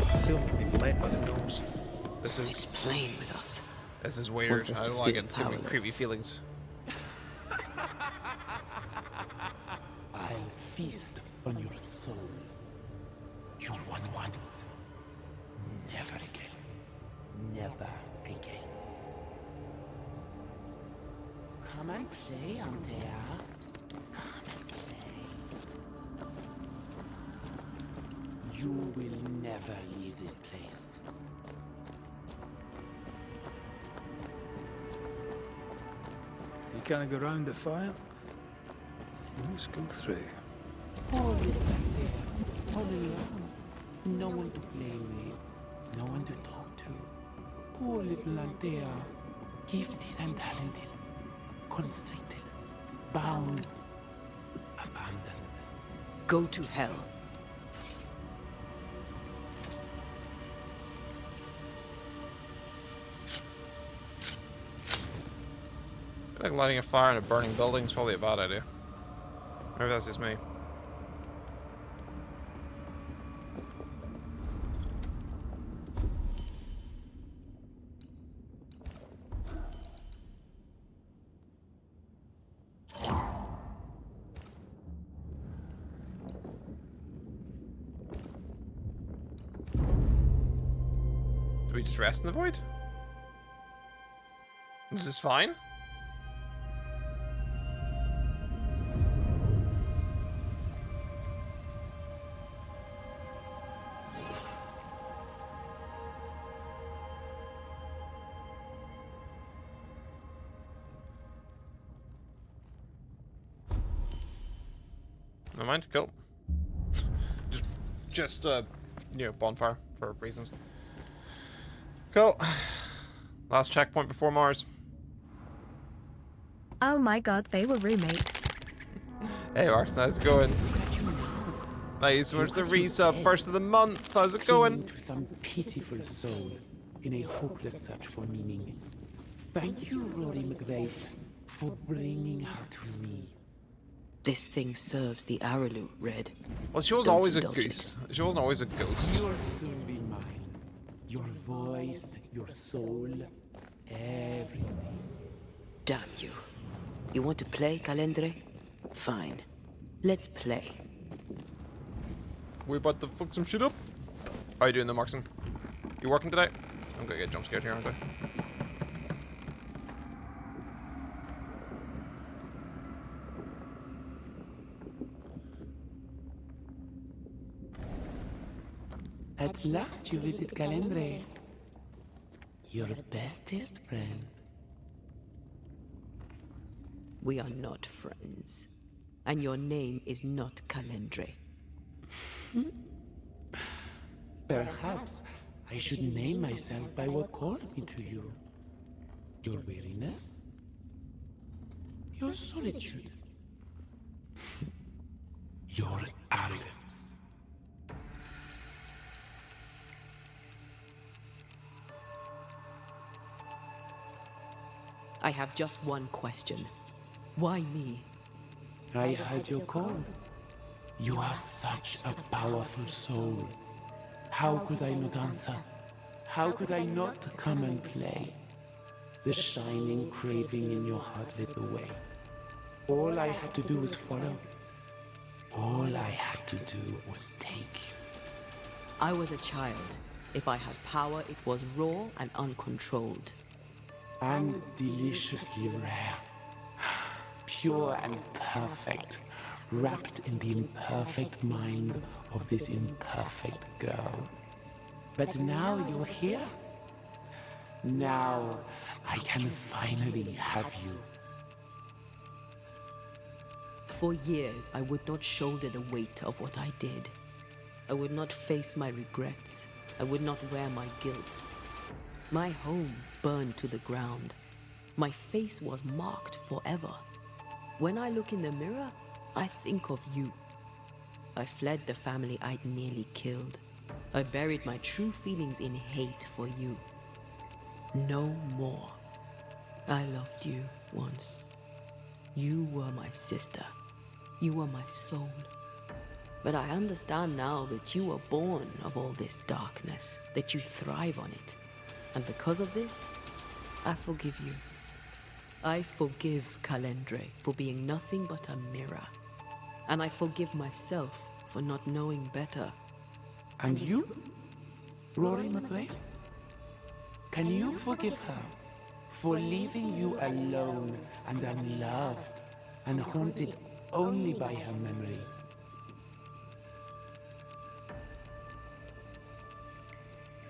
[SPEAKER 3] I feel like being led by the nose.
[SPEAKER 1] This is
[SPEAKER 4] playing with us.
[SPEAKER 1] This is weird.
[SPEAKER 4] Wants us
[SPEAKER 1] I
[SPEAKER 4] to
[SPEAKER 1] don't like
[SPEAKER 4] feel
[SPEAKER 1] it. It's giving me
[SPEAKER 4] powerless.
[SPEAKER 1] creepy feelings.
[SPEAKER 13] I'll feast on your soul. You won once. Never again. Never again. Come and play, Antea. Come and play. You will never leave this place.
[SPEAKER 3] You can't go round the fire. You must go through.
[SPEAKER 13] Poor little Antea. All alone. No one to play with. No one to talk to. Poor little Antea. Gifted and talented. Constricted. Bound. Abandoned.
[SPEAKER 4] Go to hell.
[SPEAKER 1] I feel like lighting a fire in a burning building is probably a bad idea. Maybe that's just me. Do we just rest in the void? Is this fine? Never mind, cool. Just you know, bonfire for reasons. Cool. Last checkpoint before Mars.
[SPEAKER 14] Oh my god, they were roommates.
[SPEAKER 1] Hey Mars, how's it going? Nice, where's the resub? First of the month, how's it going?
[SPEAKER 13] To some pitiful soul in a hopeless search for meaning. Thank you, Rory McGrath, for bringing her to me.
[SPEAKER 4] This thing serves the Araloo, Red.
[SPEAKER 1] Well, she wasn't
[SPEAKER 4] Don't
[SPEAKER 1] always a
[SPEAKER 4] indulge it.
[SPEAKER 1] goose. She wasn't always a ghost.
[SPEAKER 13] You'll soon be mine. Your voice, your soul, everything.
[SPEAKER 4] Damn you. You want to play, Calendre? Fine. Let's play.
[SPEAKER 1] We about to fuck some shit up. How you doing there, Markson? You working today? I'm gonna get jump scared here, aren't I?
[SPEAKER 13] at last you visit Calendre. Your bestest friend.
[SPEAKER 4] We are not friends. And your name is not Calendre.
[SPEAKER 13] Perhaps I should name myself by what called me to you. Your weariness? Your solitude? Your arrogance?
[SPEAKER 4] I have just one question. Why me?
[SPEAKER 13] I heard your call. You are such a powerful soul. How could I not answer? How could I not come and play? The shining craving in your heart lit the way. All I had to do was follow. All I had to do was take.
[SPEAKER 4] I was a child. If I had power, it was raw and uncontrolled.
[SPEAKER 13] And deliciously rare. Pure and perfect. Wrapped in the imperfect mind of this imperfect girl. But now you're here. Now I can finally have you.
[SPEAKER 4] For years, I would not shoulder the weight of what I did. I would not face my regrets. I would not wear my guilt. My home burned to the ground. My face was marked forever. When I look in the mirror, I think of you. I fled the family I'd nearly killed. I buried my true feelings in hate for you. No more. I loved you once. You were my sister. You were my soul. But I understand now that you were born of all this darkness, that you thrive on it. And because of this, I forgive you. I forgive Calendre for being nothing but a mirror. And I forgive myself for not knowing better.
[SPEAKER 13] And you? Rory McGrath? Can you forgive her for leaving you alone and unloved and haunted only by her memory?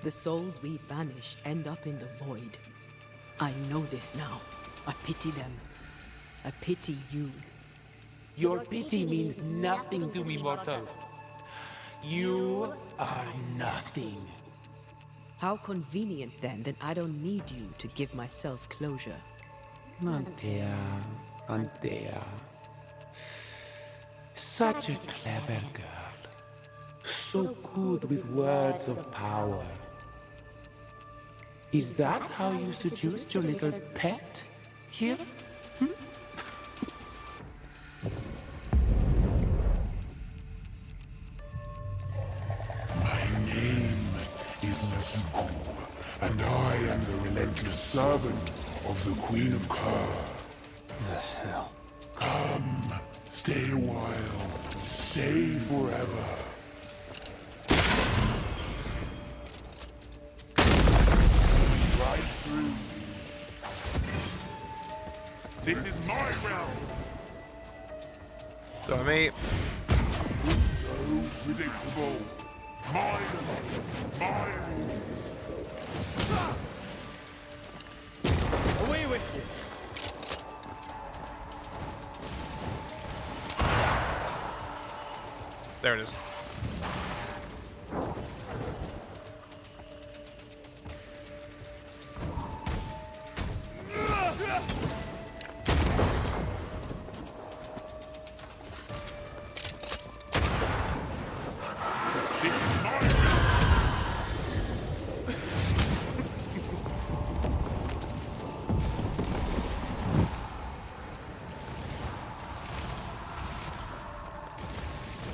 [SPEAKER 4] The souls we banish end up in the void. I know this now. I pity them. I pity you.
[SPEAKER 13] Your pity means nothing to me, mortal. You are nothing.
[SPEAKER 4] How convenient then that I don't need you to give myself closure.
[SPEAKER 13] Antea, Antea. Such a clever girl. So good with words of power. Is that how you seduced your little pet here?
[SPEAKER 15] My name is Nezuko, and I am the relentless servant of the Queen of Kerr.
[SPEAKER 3] The hell?
[SPEAKER 15] Come, stay a while, stay forever. Right through. This is my realm.
[SPEAKER 1] So me.
[SPEAKER 15] So predictable. My rules.
[SPEAKER 3] Away with you!
[SPEAKER 1] There it is.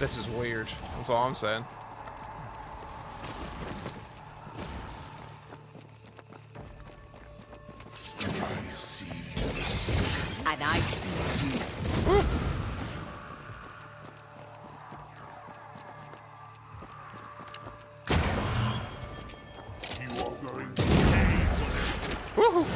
[SPEAKER 1] This is weird. That's all I'm saying.
[SPEAKER 15] I see.
[SPEAKER 4] And I see you.
[SPEAKER 15] You are going to pay for this.
[SPEAKER 1] Woohoo!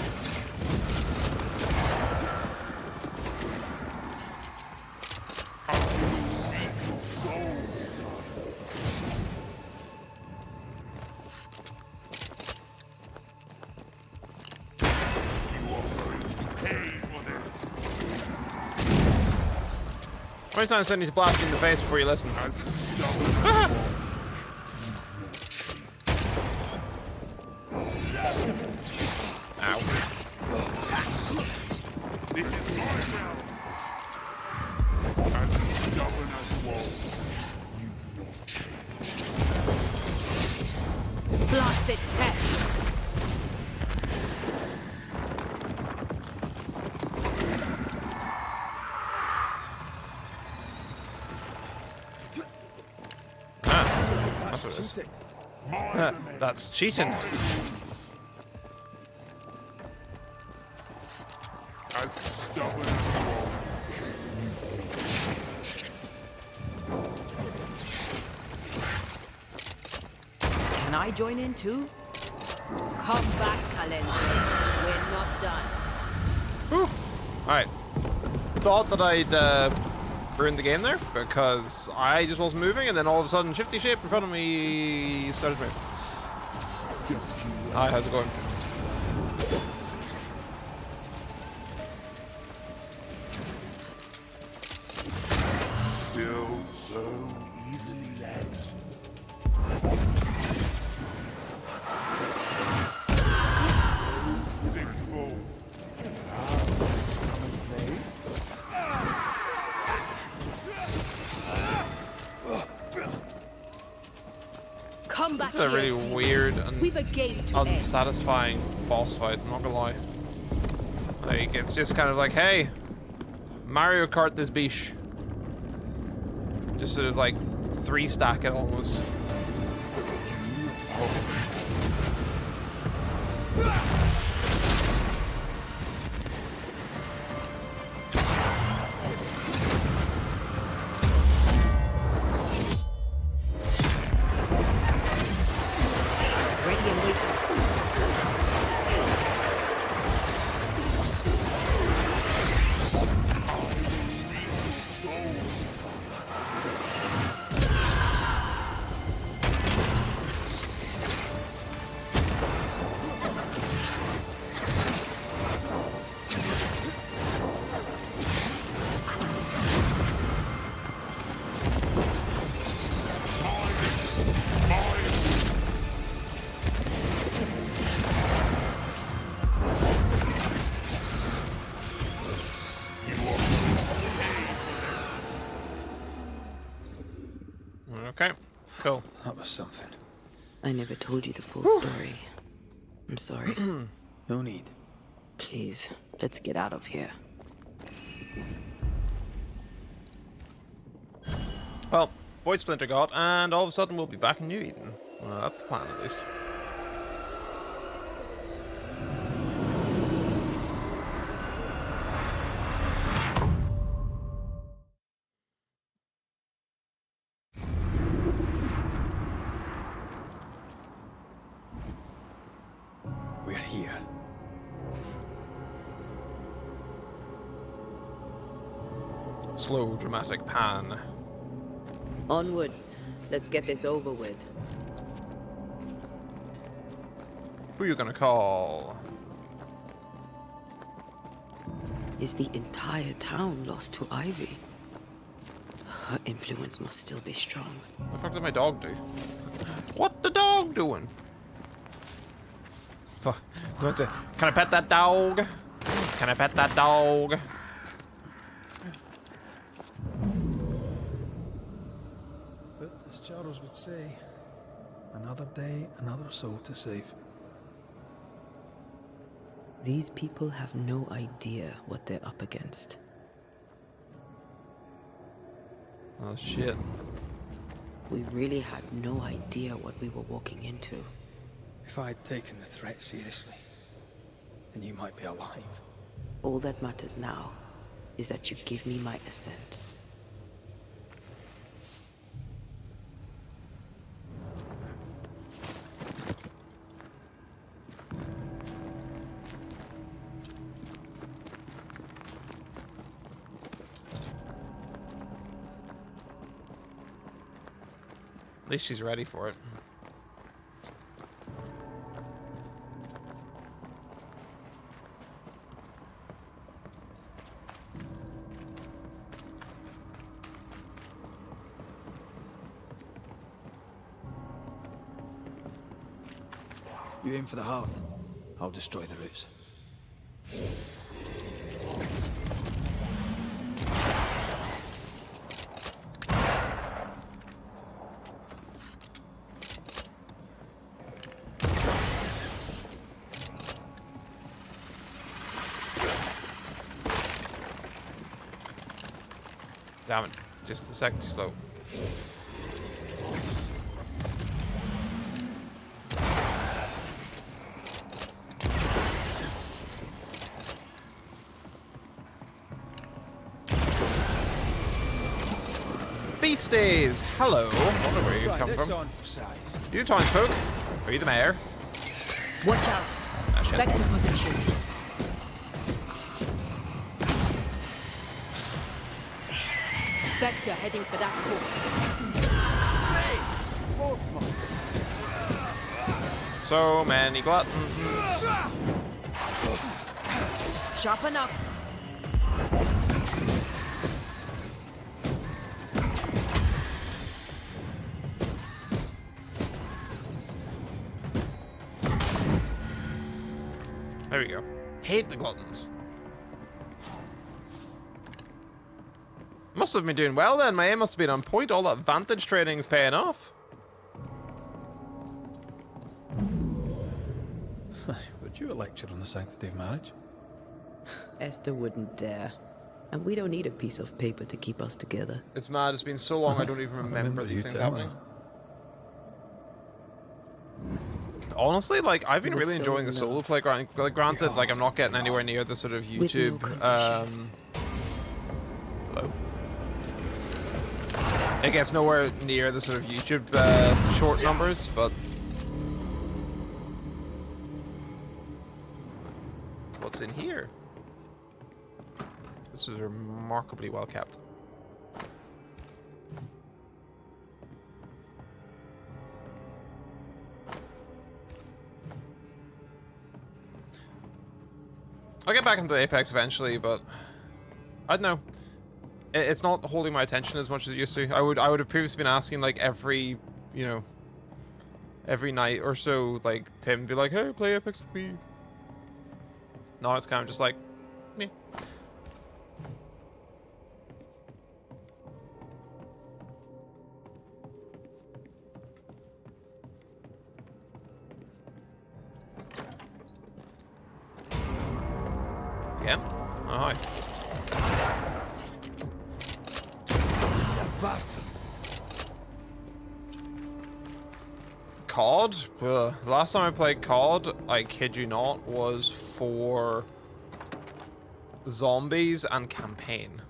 [SPEAKER 1] many times do I need to blast you in the face before you listen? Ow.
[SPEAKER 15] This is my realm. As stubborn as walls, you've not changed.
[SPEAKER 4] Blasted pest!
[SPEAKER 1] That's what it is. That's cheating.
[SPEAKER 15] As stubborn as walls.
[SPEAKER 4] Can I join in too? Come back, Calendar. We're not done.
[SPEAKER 1] Alright. Thought that I'd ruined the game there because I just wasn't moving, and then all of a sudden shifty shape in front of me started moving. Hi, how's it going?
[SPEAKER 15] Still so easily led. Predictable.
[SPEAKER 4] Come back
[SPEAKER 1] This is a really
[SPEAKER 4] here, team.
[SPEAKER 1] weird and
[SPEAKER 4] We've a game to end.
[SPEAKER 1] unsatisfying boss fight, I'm not gonna lie. Like, it's just kind of like, hey, Mario Kart this beach. Just sort of like 3-stack it almost.
[SPEAKER 4] Ready and waiting.
[SPEAKER 1] Okay, cool.
[SPEAKER 3] That was something.
[SPEAKER 4] I never told you the full story. I'm sorry.
[SPEAKER 3] No need.
[SPEAKER 4] Please, let's get out of here.
[SPEAKER 1] Well, Void Splinter got, and all of a sudden we'll be back in New Eden. Well, that's the plan at least.
[SPEAKER 3] We're here.
[SPEAKER 1] Slow, dramatic pan.
[SPEAKER 4] Onwards. Let's get this over with.
[SPEAKER 1] Who are you gonna call?
[SPEAKER 4] Is the entire town lost to Ivy? Her influence must still be strong.
[SPEAKER 1] What the fuck did my dog do? What the dog doing? Oh, can I pet that dog? Can I pet that dog?
[SPEAKER 3] But as Charles would say, another day, another soul to save.
[SPEAKER 4] These people have no idea what they're up against.
[SPEAKER 1] Oh shit.
[SPEAKER 4] We really had no idea what we were walking into.
[SPEAKER 3] If I'd taken the threat seriously, then you might be alive.
[SPEAKER 4] All that matters now is that you give me my assent.
[SPEAKER 1] At least she's ready for it.
[SPEAKER 3] You aim for the heart. I'll destroy the roots.
[SPEAKER 1] Damn it. Just a second too slow. Beasties! Hello. Wonder where you come from. You townsfolk? Are you the mayor?
[SPEAKER 16] Watch out. Spectre possession. Spectre heading for that corpse.
[SPEAKER 1] So many gluttons.
[SPEAKER 16] Sharpen up.
[SPEAKER 1] There we go. Hate the gluttons. Must have been doing well then. My aim must have been on point. All that vantage training's paying off.
[SPEAKER 3] Would you a lecture on the sanctity of marriage?
[SPEAKER 4] Esther wouldn't dare. And we don't need a piece of paper to keep us together.
[SPEAKER 1] It's mad. It's been so long I don't even remember these things happening. Honestly, like, I've been really enjoying the solo play. Like, granted, like, I'm not getting anywhere near the sort of YouTube, hello? It gets nowhere near the sort of YouTube, short numbers, but... What's in here? This is remarkably well kept. I'll get back into Apex eventually, but I don't know. It's not holding my attention as much as it used to. I would have previously been asking like every, you know, every night or so, like Tim would be like, "Hey, play Apex with me." No, it's kind of just like, me. Again? Oh, hi.
[SPEAKER 3] Bastard.
[SPEAKER 1] COD? The last time I played COD, I kid you not, was for zombies and campaign.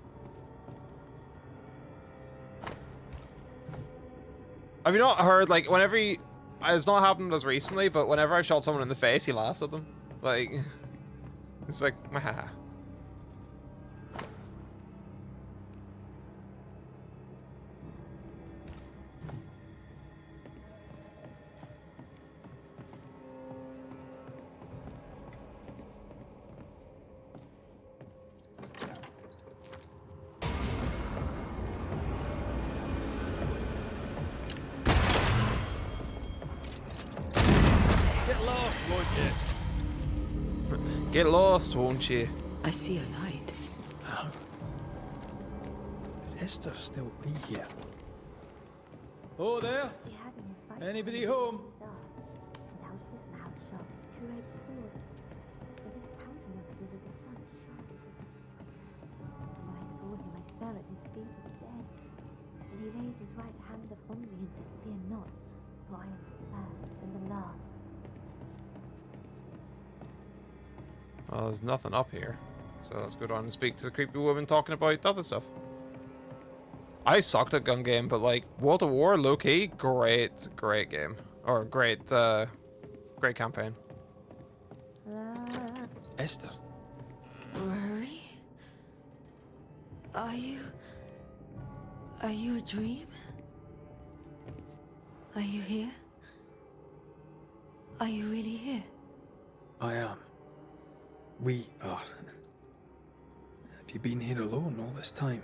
[SPEAKER 1] Have you not heard, like, whenever he... It's not happened as recently, but whenever I shot someone in the face, he laughs at them. Like... It's like, haha.
[SPEAKER 3] Get lost, won't you?
[SPEAKER 1] Get lost, won't you?
[SPEAKER 4] I see a light.
[SPEAKER 3] Huh? Could Esther still be here? Oh, there? Anybody home?
[SPEAKER 1] Well, there's nothing up here. So let's go down and speak to the creepy woman talking about other stuff. I sucked at gun game, but like World of War, low-key, great game. Or great campaign.
[SPEAKER 3] Esther.
[SPEAKER 16] Rory? Are you a dream? Are you here? Are you really here?
[SPEAKER 3] I am. We are. Have you been here alone all this time?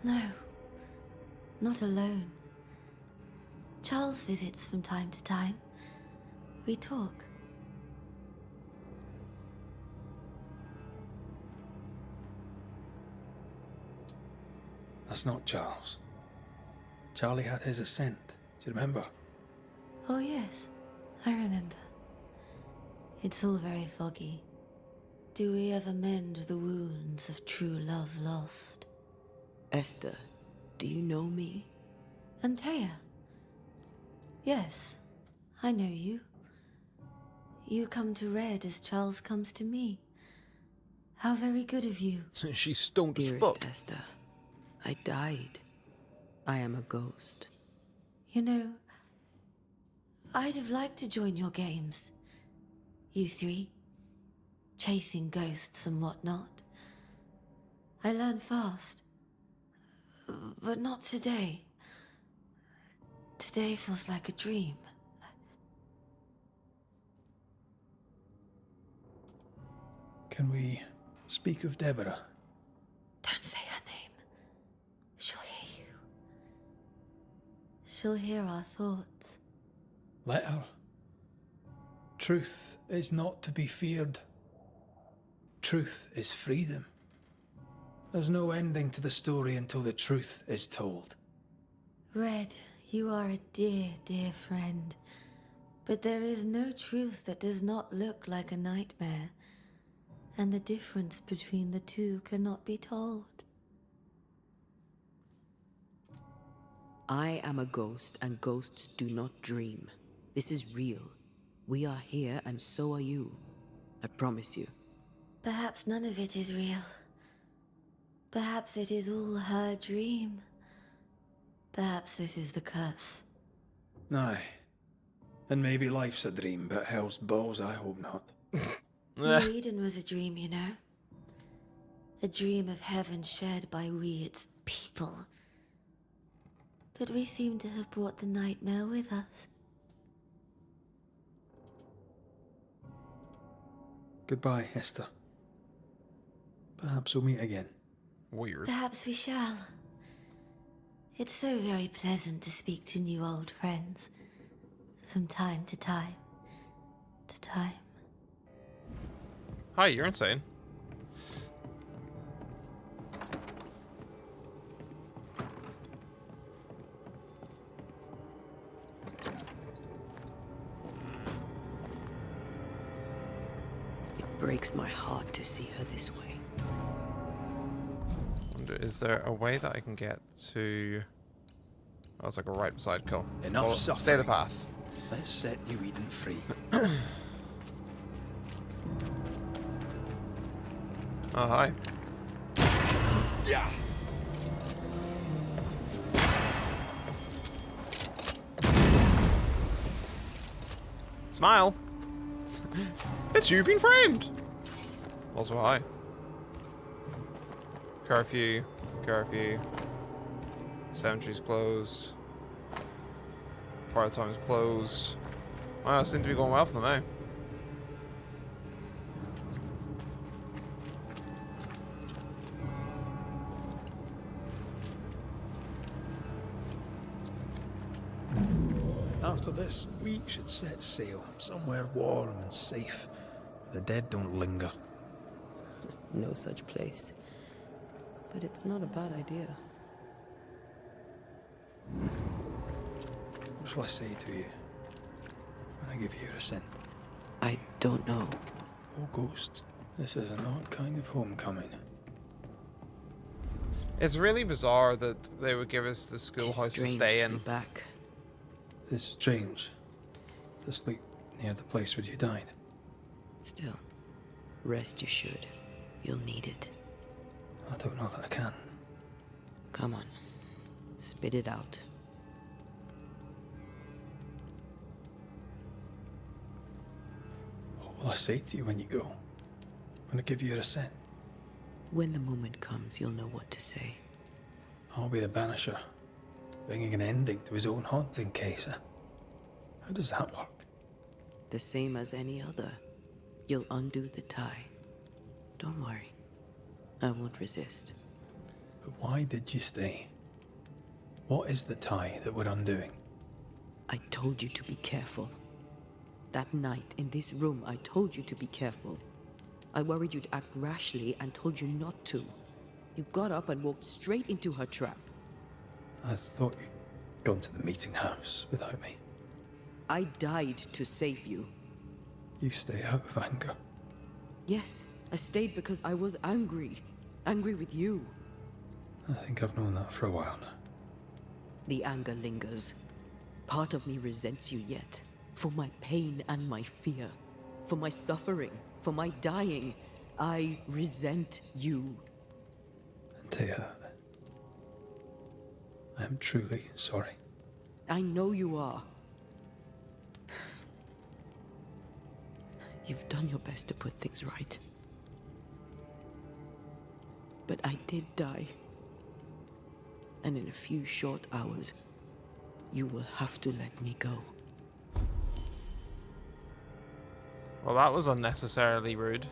[SPEAKER 16] No, not alone. Charles visits from time to time. we talk?
[SPEAKER 3] That's not Charles. Charlie had his ascent. Do you remember?
[SPEAKER 16] Oh, yes, I remember. It's all very foggy. Do we ever mend the wounds of true love lost?
[SPEAKER 4] Esther, do you know me?
[SPEAKER 16] Antea? Yes, I know you. You come to Red as Charles comes to me. How very good of you.
[SPEAKER 1] She's stoned as
[SPEAKER 4] Dearest
[SPEAKER 1] fuck.
[SPEAKER 4] Esther, I died. I am a ghost.
[SPEAKER 16] You know, I'd have liked to join your games. You three. Chasing ghosts and whatnot. I learn fast. But not today. Today feels like a dream.
[SPEAKER 3] Can we speak of Deborah?
[SPEAKER 16] Don't say her name. She'll hear you. She'll hear our thoughts.
[SPEAKER 3] Let her. Truth is not to be feared. Truth is freedom. There's no ending to the story until the truth is told.
[SPEAKER 16] Red, you are a dear, dear friend. But there is no truth that does not look like a nightmare. And the difference between the two cannot be told.
[SPEAKER 4] I am a ghost, and ghosts do not dream. This is real. We are here, and so are you. I promise you.
[SPEAKER 16] Perhaps none of it is real. Perhaps it is all her dream. Perhaps this is the curse.
[SPEAKER 3] Aye. And maybe life's a dream, but hell's balls, I hope not.
[SPEAKER 16] New Eden was a dream, you know. A dream of heaven shared by we, its people. But we seem to have brought the nightmare with us.
[SPEAKER 3] Goodbye, Esther. Perhaps we'll meet again.
[SPEAKER 1] Weird.
[SPEAKER 16] Perhaps we shall. It's so very pleasant to speak to new old friends. From time to time. To time.
[SPEAKER 1] Hi, you're insane.
[SPEAKER 4] It breaks my heart to see her this way.
[SPEAKER 1] Wonder, is there a way that I can get to... Oh, it's like a right beside Kill.
[SPEAKER 3] Enough
[SPEAKER 1] Well,
[SPEAKER 3] suffering.
[SPEAKER 1] stay the path.
[SPEAKER 3] Let's set New Eden free.
[SPEAKER 1] Oh, hi.
[SPEAKER 3] Yeah.
[SPEAKER 1] Smile! It's you being framed! Also, hi. Curfew. Curfew. Cemetery's closed. Part time's closed. Wow, it seems to be going well for them, eh?
[SPEAKER 3] After this, we should set sail somewhere warm and safe, where the dead don't linger.
[SPEAKER 4] No such place. But it's not a bad idea.
[SPEAKER 3] What shall I say to you when I give you your assent?
[SPEAKER 4] I don't know.
[SPEAKER 3] Oh, ghosts, this is an odd kind of homecoming.
[SPEAKER 1] It's really bizarre that they would give us the schoolhouse to stay in.
[SPEAKER 4] Back.
[SPEAKER 3] It's strange to sleep near the place where you died.
[SPEAKER 4] Still, rest you should. You'll need it.
[SPEAKER 3] I don't know that I can.
[SPEAKER 4] Come on. Spit it out.
[SPEAKER 3] What will I say to you when you go? When I give you your assent?
[SPEAKER 4] When the moment comes, you'll know what to say.
[SPEAKER 3] I'll be the Banisher, bringing an ending to his own haunting case. How does that work?
[SPEAKER 4] The same as any other. You'll undo the tie. Don't worry. I won't resist.
[SPEAKER 3] But why did you stay? What is the tie that we're undoing?
[SPEAKER 4] I told you to be careful. That night, in this room, I told you to be careful. I worried you'd act rashly and told you not to. You got up and walked straight into her trap.
[SPEAKER 3] I thought you'd gone to the meeting house without me.
[SPEAKER 4] I died to save you.
[SPEAKER 3] You stay out of anger.
[SPEAKER 4] Yes, I stayed because I was angry. Angry with you.
[SPEAKER 3] I think I've known that for a while now.
[SPEAKER 4] The anger lingers. Part of me resents you yet. For my pain and my fear. For my suffering. For my dying. I resent you.
[SPEAKER 3] Antea, I am truly sorry.
[SPEAKER 4] I know you are. You've done your best to put things right. But I did die. And in a few short hours, you will have to let me go.
[SPEAKER 1] Well, that was unnecessarily rude.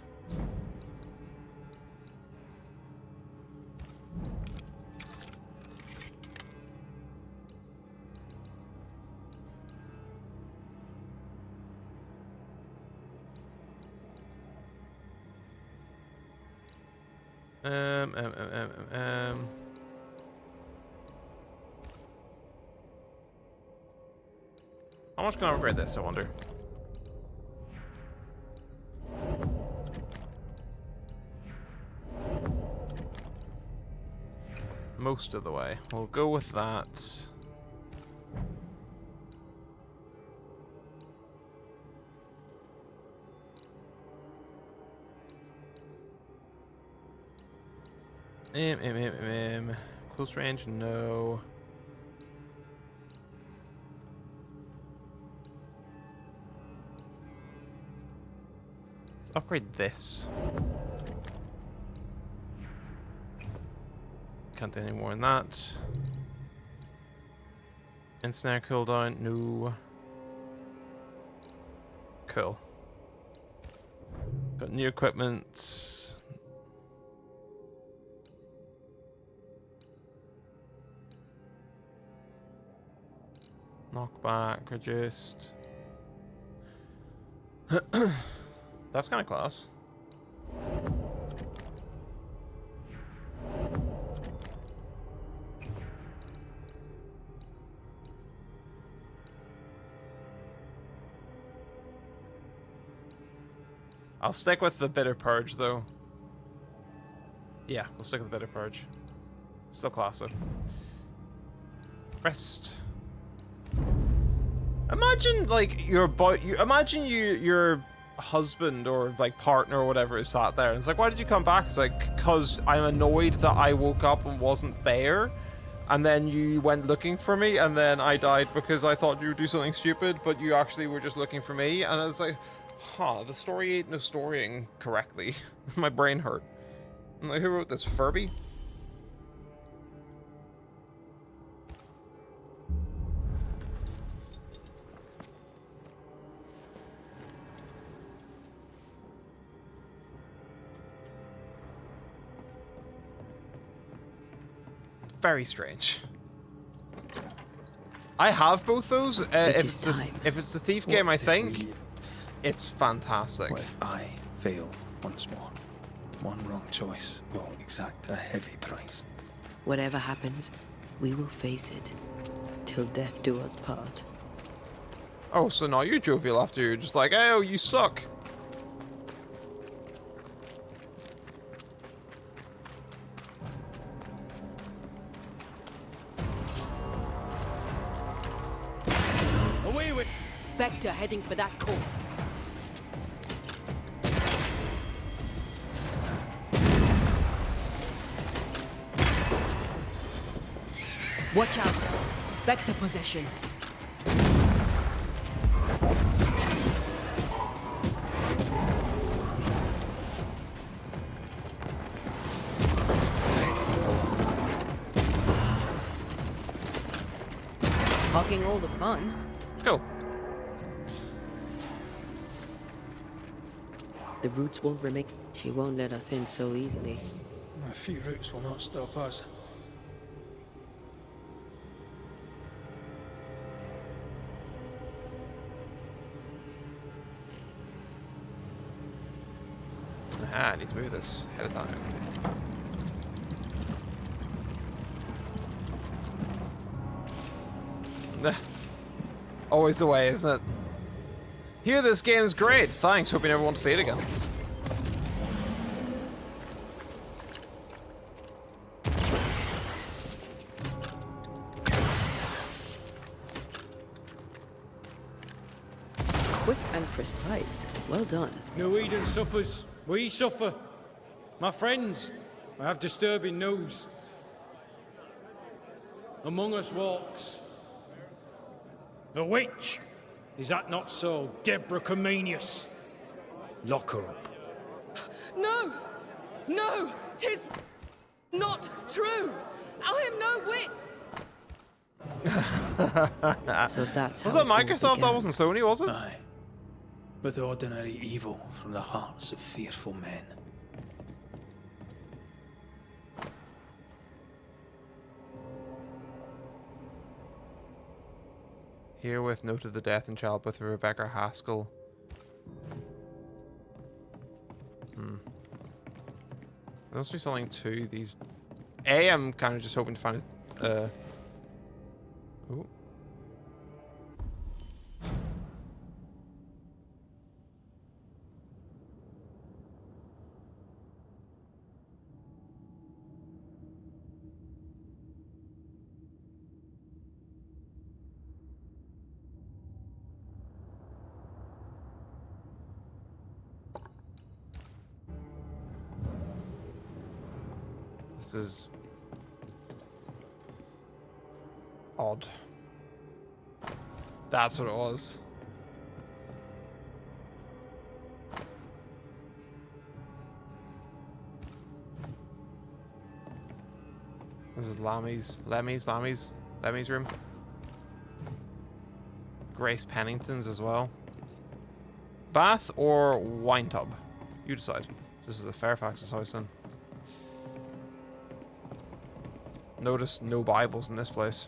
[SPEAKER 1] How much can I upgrade this, I wonder? Most of the way. We'll go with that. Close range, no. Let's upgrade this. Can't do any more than that. Ensnare cooldown, no. Cool. Got new equipment. Knockback, reduced. That's kind of class. I'll stick with the Bitter Purge, though. Yeah, we'll stick with the Bitter Purge. Still classic. Rest. Imagine, like, your husband or, like, partner or whatever is sat there, and it's like, why did you come back? It's like, because I'm annoyed that I woke up and wasn't there, and then you went looking for me, and then I died because I thought you would do something stupid, but you actually were just looking for me, and I was like, huh, the story ain't no storying correctly. My brain hurt. I'm like, who wrote this? Furby? Very strange. I have both those. If it's the Thief game, I think it's fantastic.
[SPEAKER 3] What if I fail once more? One wrong choice will exact a heavy price.
[SPEAKER 4] Whatever happens, we will face it. Till death do us part.
[SPEAKER 1] Oh, so now you're jovial after you're just like, oh, you suck.
[SPEAKER 17] Away with
[SPEAKER 4] Spectre heading for that corpse. Watch out! Spectre possession. Talking all the fun.
[SPEAKER 1] Cool.
[SPEAKER 4] The roots won't remain. She won't let us in so easily.
[SPEAKER 3] A few roots will not stop us.
[SPEAKER 1] I need to move this ahead of time. Always the way, isn't it? Here, this game's great. Thanks. Hope you never want to see it again.
[SPEAKER 4] Quick and precise. Well done.
[SPEAKER 18] New Eden suffers. We suffer. My friends, I have disturbing news. Among us walks a witch. Is that not so, Deborah Comenius? Lock her up.
[SPEAKER 6] No! No! 'Tis not true! I am no witch!
[SPEAKER 4] So that's
[SPEAKER 1] was
[SPEAKER 4] how
[SPEAKER 1] that
[SPEAKER 4] it all
[SPEAKER 1] Microsoft? That
[SPEAKER 4] began.
[SPEAKER 1] wasn't Sony, was it?
[SPEAKER 3] Aye. With ordinary evil from the hearts of fearful men.
[SPEAKER 1] Herewith noted the death in childbirth of Rebecca Haskell. There must be something to these. I'm kind of just hoping to find a. Ooh. This is odd. That's what it was. This is Lemmy's room. Grace Pennington's as well. Bath or wine tub? You decide. This is the Fairfax's house then. Notice no Bibles in this place.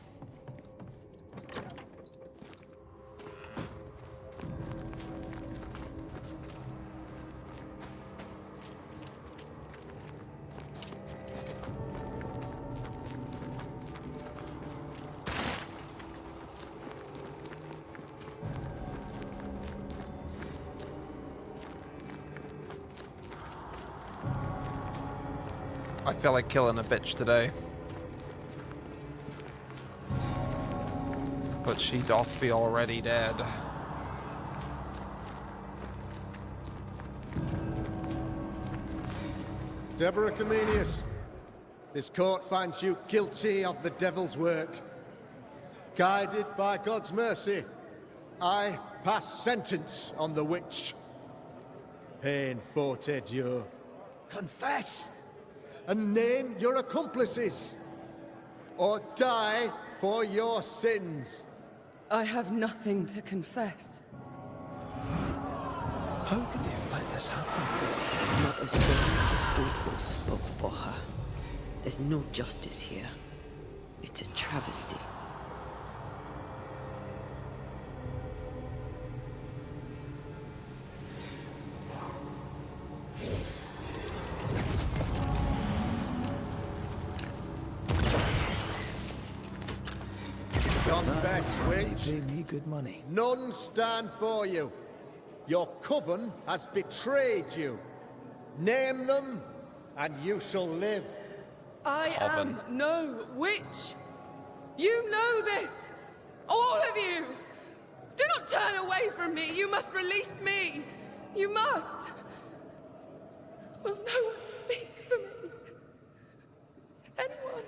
[SPEAKER 1] I feel like killing a bitch today. But she doth be already dead.
[SPEAKER 19] Deborah Comenius, this court finds you guilty of the devil's work. Guided by God's mercy, I pass sentence on the witch. Pain forte Dieu. Confess and name your accomplices, or die for your sins.
[SPEAKER 6] I have nothing to confess.
[SPEAKER 3] How could they have let this happen?
[SPEAKER 4] Not a soul stood or spoke for her. There's no justice here. It's a travesty.
[SPEAKER 19] Confess, witch.
[SPEAKER 3] They pay me good money.
[SPEAKER 19] None stand for you. Your coven has betrayed you. Name them, and you shall live.
[SPEAKER 6] I am no witch. You know this. All of you. Do not turn away from me. You must release me. You must. Will no one speak for me? Anyone?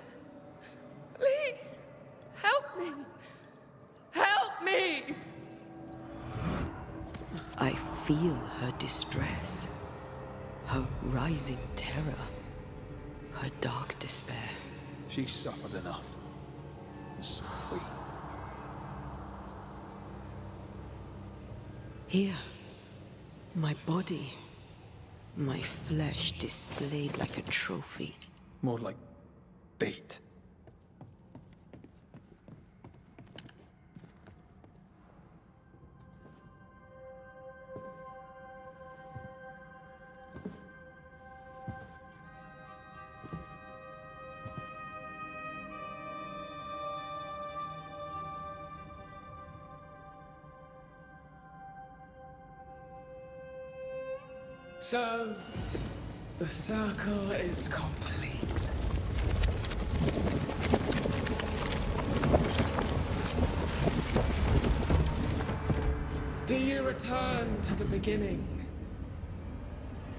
[SPEAKER 6] Please. Help me. Help me.
[SPEAKER 4] I feel her distress, her rising terror, her dark despair.
[SPEAKER 3] She suffered enough. And so have we.
[SPEAKER 4] Here, my body, my flesh displayed like a trophy.
[SPEAKER 3] More like bait.
[SPEAKER 13] So, the circle is complete. Do you return to the beginning?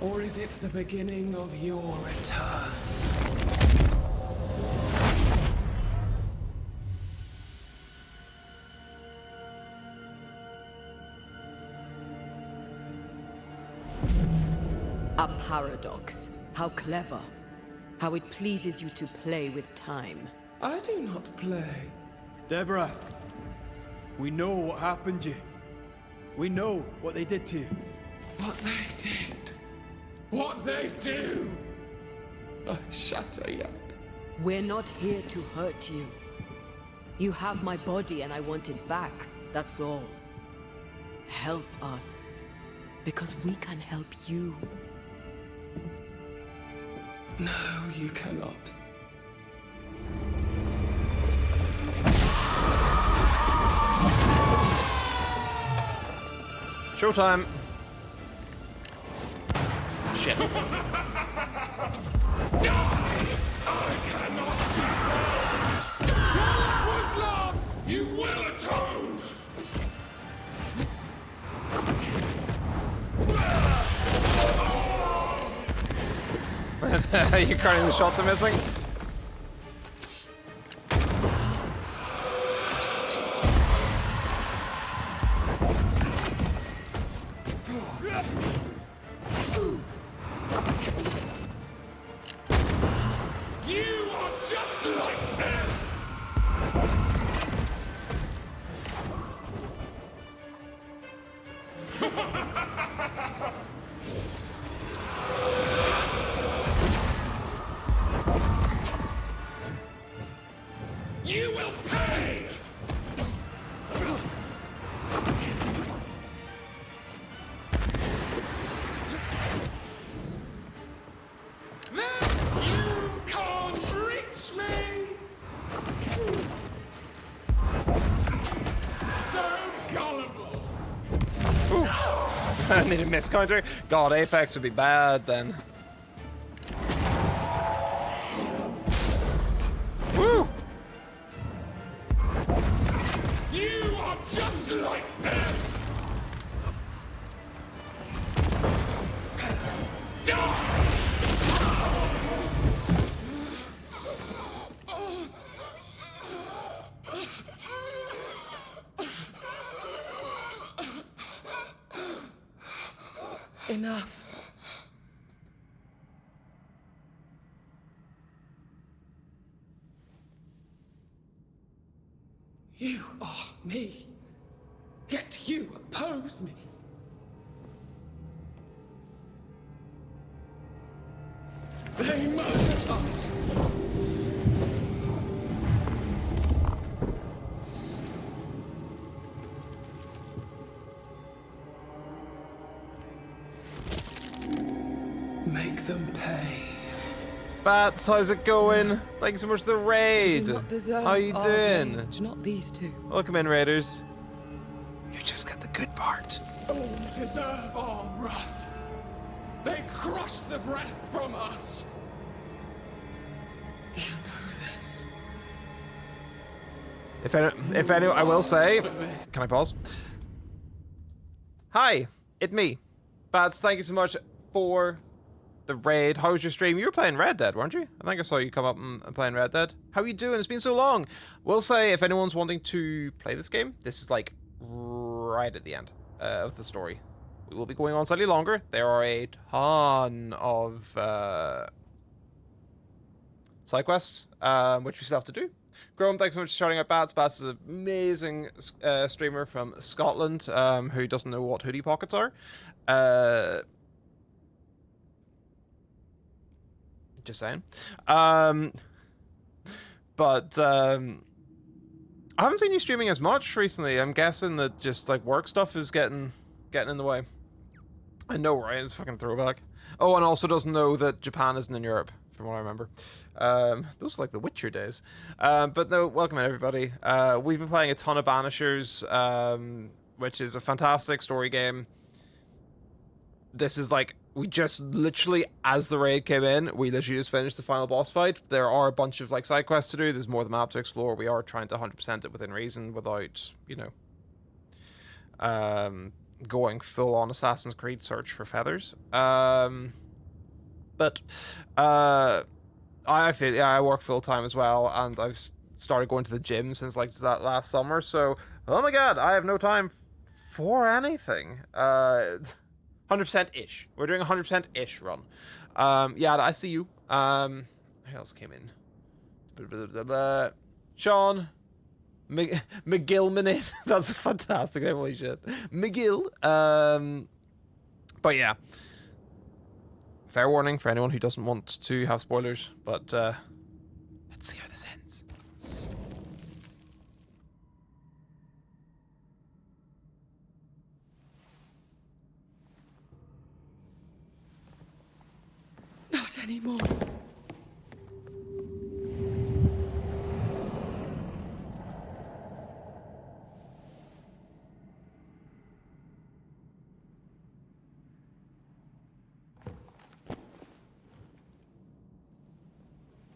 [SPEAKER 13] Or is it the beginning of your return?
[SPEAKER 4] A paradox. How clever. How it pleases you to play with time.
[SPEAKER 13] I do not play.
[SPEAKER 3] Deborah, we know what happened to you. We know what they did to you.
[SPEAKER 13] What they did. What they do. I shatter yet.
[SPEAKER 4] We're not here to hurt you. You have my body and I want it back. That's all. Help us. Because we can help you.
[SPEAKER 13] No, you cannot.
[SPEAKER 1] Showtime. Shit.
[SPEAKER 13] You will atone!
[SPEAKER 1] You're cutting the shots are missing?
[SPEAKER 13] You are just like them! You will pay! You can't reach me! So gullible!
[SPEAKER 1] Ooh. I need a miss counter. God, Apex would be bad then. Woo!
[SPEAKER 13] You are just like them!
[SPEAKER 6] Enough.
[SPEAKER 13] You are me, yet you oppose me. They murdered us. Make them pay.
[SPEAKER 1] Bats, how's it going? Thank you so much for the raid. How you doing?
[SPEAKER 6] Rage, not these two.
[SPEAKER 1] Welcome in, Raiders. You just got the good part.
[SPEAKER 13] All deserve our wrath. They crushed the breath from us. You know this.
[SPEAKER 1] If any, I will say, can I pause? Hi, it's me. Bats, thank you so much for the raid. How was your stream? You were playing Red Dead, weren't you? I think I saw you come up and playing Red Dead. How are you doing? It's been so long. Will say, if anyone's wanting to play this game, this is like right at the end of the story. We will be going on slightly longer. There are a ton of side quests, which we still have to do. Graham, thanks so much for shouting out Bats. Bats is an amazing streamer from Scotland who doesn't know what hoodie pockets are. Just saying. But I haven't seen you streaming as much recently. I'm guessing that just like work stuff is getting in the way. I know, right? It's a fucking throwback. Oh, and also doesn't know that Japan isn't in Europe, from what I remember. Those are like the Witcher days. But no, welcome in everybody. We've been playing a ton of Banishers, which is a fantastic story game. This is like we just literally, as the raid came in, we literally just finished the final boss fight. There are a bunch of like side quests to do. There's more of the map to explore. We are trying to 100% it within reason without, you know, going full on Assassin's Creed search for feathers. But I feel, yeah, I work full time as well, and I've started going to the gym since like that last summer. So, oh my god, I have no time for anything. 100% ish. We're doing a 100% ish run. Yeah, I see you. Who else came in? Sean. McGill. That's a fantastic name, holy shit. McGill. But yeah. Fair warning for anyone who doesn't want to have spoilers, but let's see how this ends.
[SPEAKER 6] Not anymore.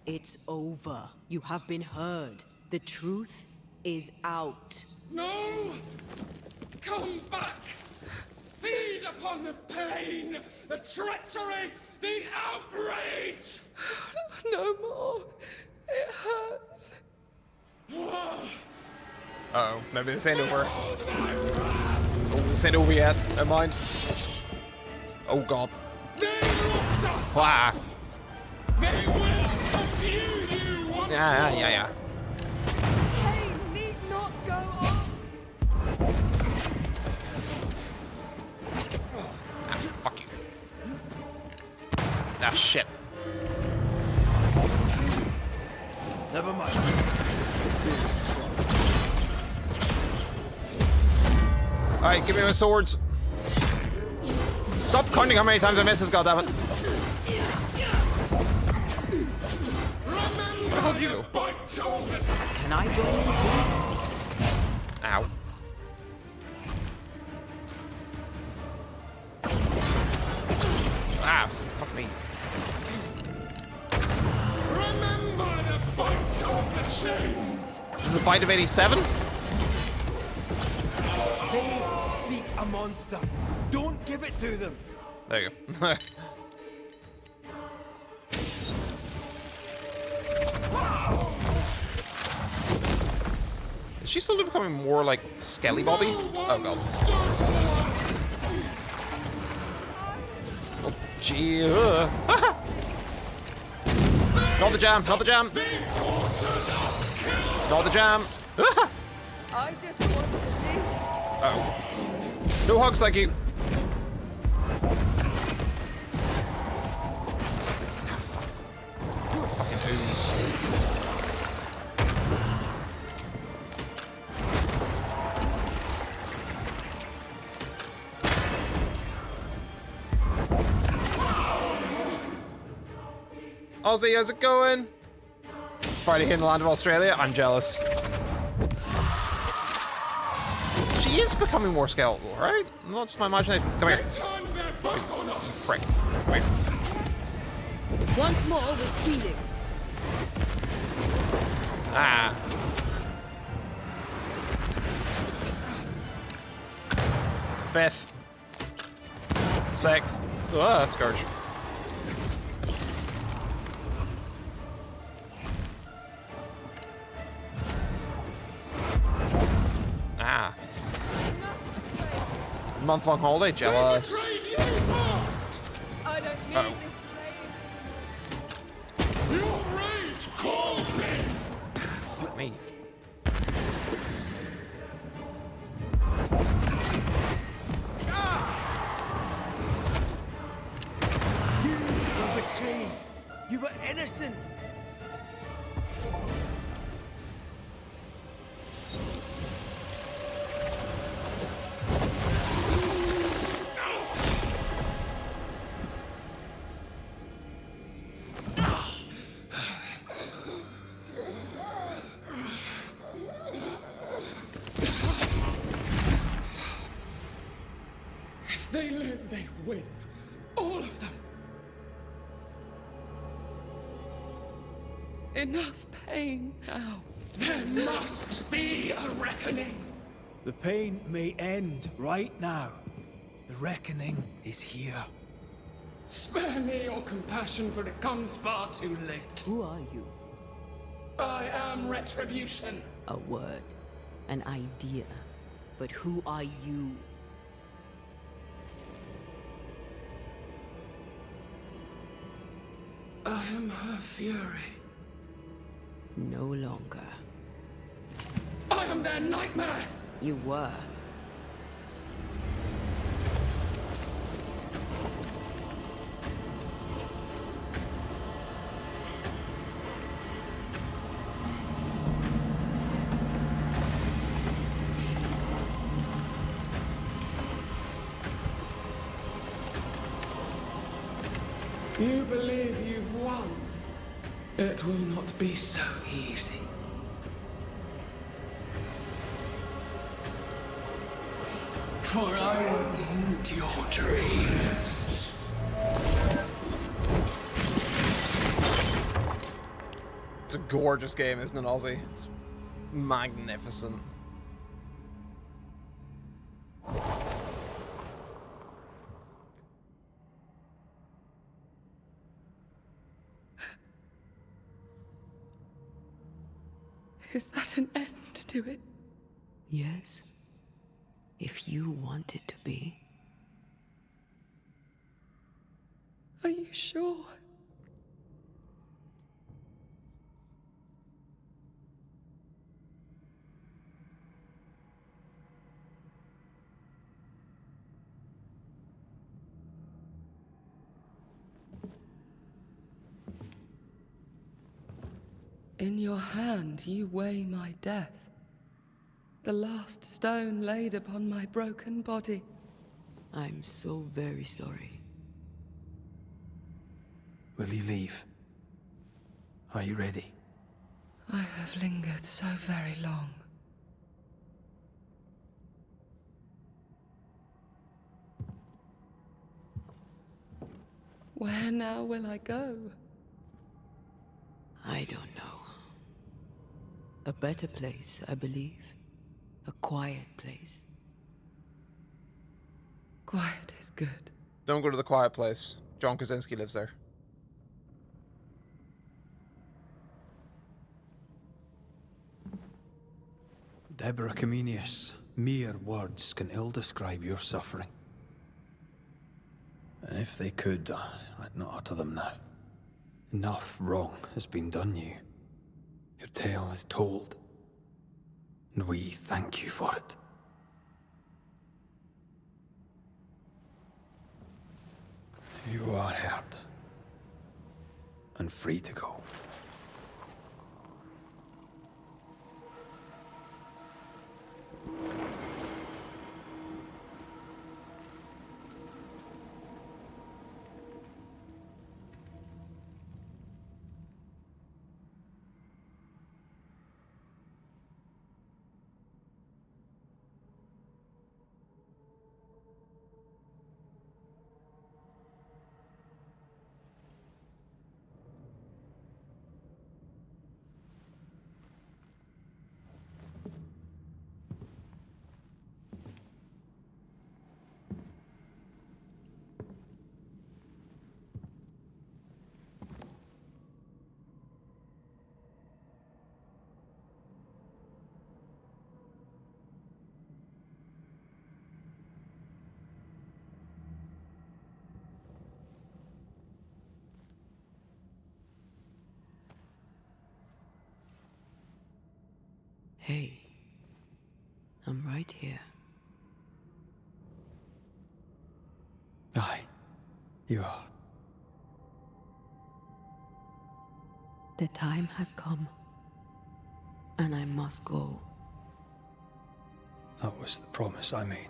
[SPEAKER 4] It's over. You have been heard. The truth is out.
[SPEAKER 20] No! Come back! Feed upon the pain, the treachery, the outrage!
[SPEAKER 6] No more. It hurts.
[SPEAKER 1] Uh-oh, maybe this ain't over. Oh, this ain't over yet. Never mind. Oh god. Wah.
[SPEAKER 20] They will subdue you once more.
[SPEAKER 1] Yeah.
[SPEAKER 6] Pain need not go on.
[SPEAKER 1] Ah, fuck you. Ah, shit.
[SPEAKER 3] Never mind.
[SPEAKER 1] Alright, give me my swords. Stop counting how many times I miss this, goddammit. Where the hell did you go?
[SPEAKER 4] Can I join you too?
[SPEAKER 1] Ow. Ah, fuck me.
[SPEAKER 20] Remember the bite of the chains!
[SPEAKER 1] This is a bite of 87?
[SPEAKER 17] They seek a monster. Don't give it to them.
[SPEAKER 1] There you go. Is she slowly becoming more like Skelly Bobby? Oh god. Oh gee. Not the jam, not the jam. Not the jam.
[SPEAKER 6] I just want to live.
[SPEAKER 1] Uh-oh. No hugs, thank you. Fucking ooze. Aussie, how's it going? Friday here in the land of Australia? I'm jealous. She is becoming more skeletal, right? Not just my imagination. Come here. Frick. Come here.
[SPEAKER 4] Once more with healing.
[SPEAKER 1] Ah. Fifth. Sixth. Ah, Scourge. Ah. Month-long holiday, jealous.
[SPEAKER 6] I don't need
[SPEAKER 1] Uh-oh.
[SPEAKER 6] this rain.
[SPEAKER 20] Your rage calls me!
[SPEAKER 1] Fuck me.
[SPEAKER 17] You were betrayed. You were innocent.
[SPEAKER 20] If they live, they win. All of
[SPEAKER 13] enough pain now. There must be a reckoning.
[SPEAKER 3] The pain may end right now. The reckoning is here.
[SPEAKER 13] Spare me your compassion, for it comes far too late.
[SPEAKER 4] Who are you?
[SPEAKER 13] I am Retribution.
[SPEAKER 4] A word. An idea. But who are you?
[SPEAKER 13] I am her fury.
[SPEAKER 4] No longer.
[SPEAKER 13] I am their nightmare!
[SPEAKER 4] You were.
[SPEAKER 13] You believe you've won? It will not be so easy. For I will haunt your dreams.
[SPEAKER 1] It's a gorgeous game, isn't it, Ozzy? It's magnificent.
[SPEAKER 13] Is that an end to it?
[SPEAKER 4] Yes. If you want it to be.
[SPEAKER 13] Are you sure? In your hand you weigh my death. The last stone laid upon my broken body.
[SPEAKER 4] I'm so very sorry.
[SPEAKER 3] Will you leave? Are you ready?
[SPEAKER 13] I have lingered so very long. Where now will I go?
[SPEAKER 4] I don't know. A better place, I believe. A quiet place.
[SPEAKER 13] Quiet is good.
[SPEAKER 1] Don't go to the quiet place. John Krasinski lives there.
[SPEAKER 3] Deborah Comenius, mere words can ill describe your suffering. And if they could, I'd not utter them now. Enough wrong has been done you. Your tale is told, and we thank you for it. You are hurt, and free to go.
[SPEAKER 4] Hey, I'm right here.
[SPEAKER 3] Aye, you are.
[SPEAKER 4] The time has come, and I must go.
[SPEAKER 3] That was the promise I made.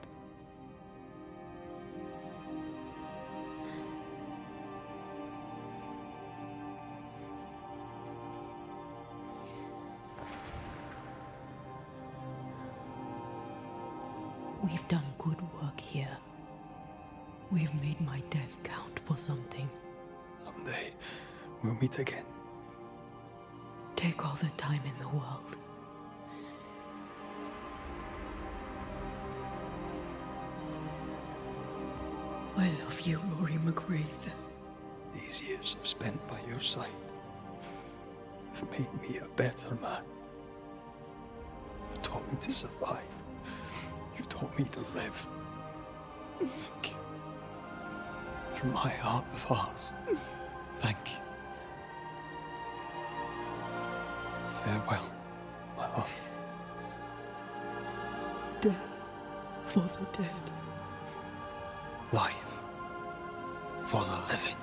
[SPEAKER 4] We've done good work here. We've made my death count for something.
[SPEAKER 3] Someday, we'll meet again.
[SPEAKER 21] take all the time in the world. I love you, Rory McGrath.
[SPEAKER 3] These years I've spent by your side have made me a better man. You've taught me to survive. You've taught me to live. Thank you. From my heart of hearts, thank you. Farewell, my love.
[SPEAKER 21] Death for the dead.
[SPEAKER 3] Life for the living.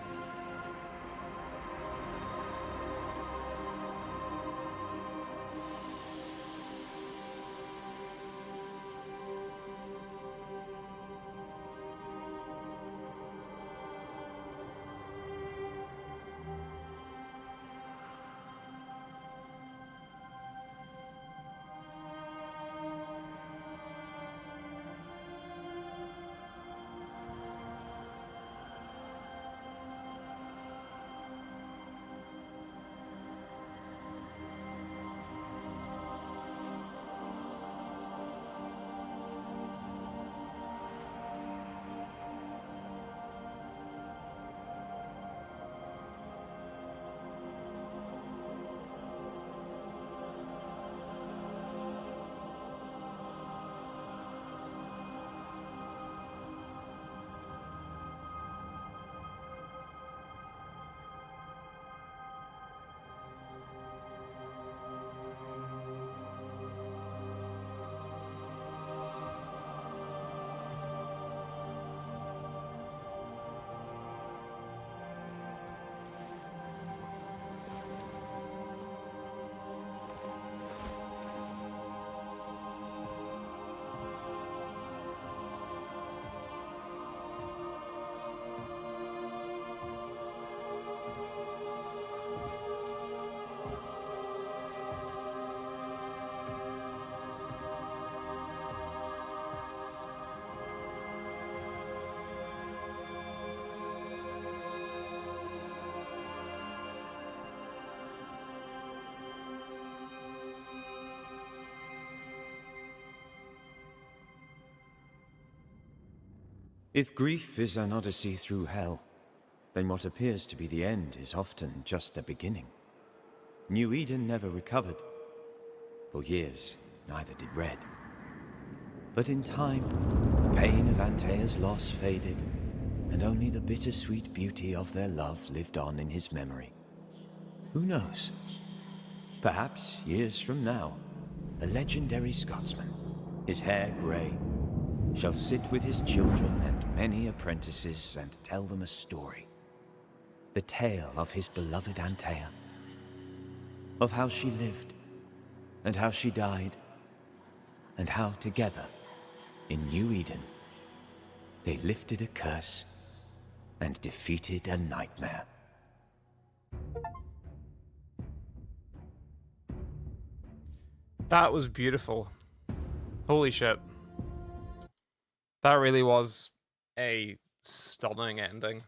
[SPEAKER 22] If grief is an odyssey through hell, then what appears to be the end is often just a beginning. New Eden never recovered. For years, neither did Red. But in time, the pain of Antea's loss faded, and only the bittersweet beauty of their love lived on in his memory. Who knows? Perhaps, years from now, a legendary Scotsman, his hair grey, shall sit with his children and many apprentices and tell them a story. The tale of his beloved Antea. Of how she lived, and how she died, and how together, in New Eden, they lifted a curse and defeated a nightmare.
[SPEAKER 1] That was beautiful. Holy shit. That really was a stunning ending.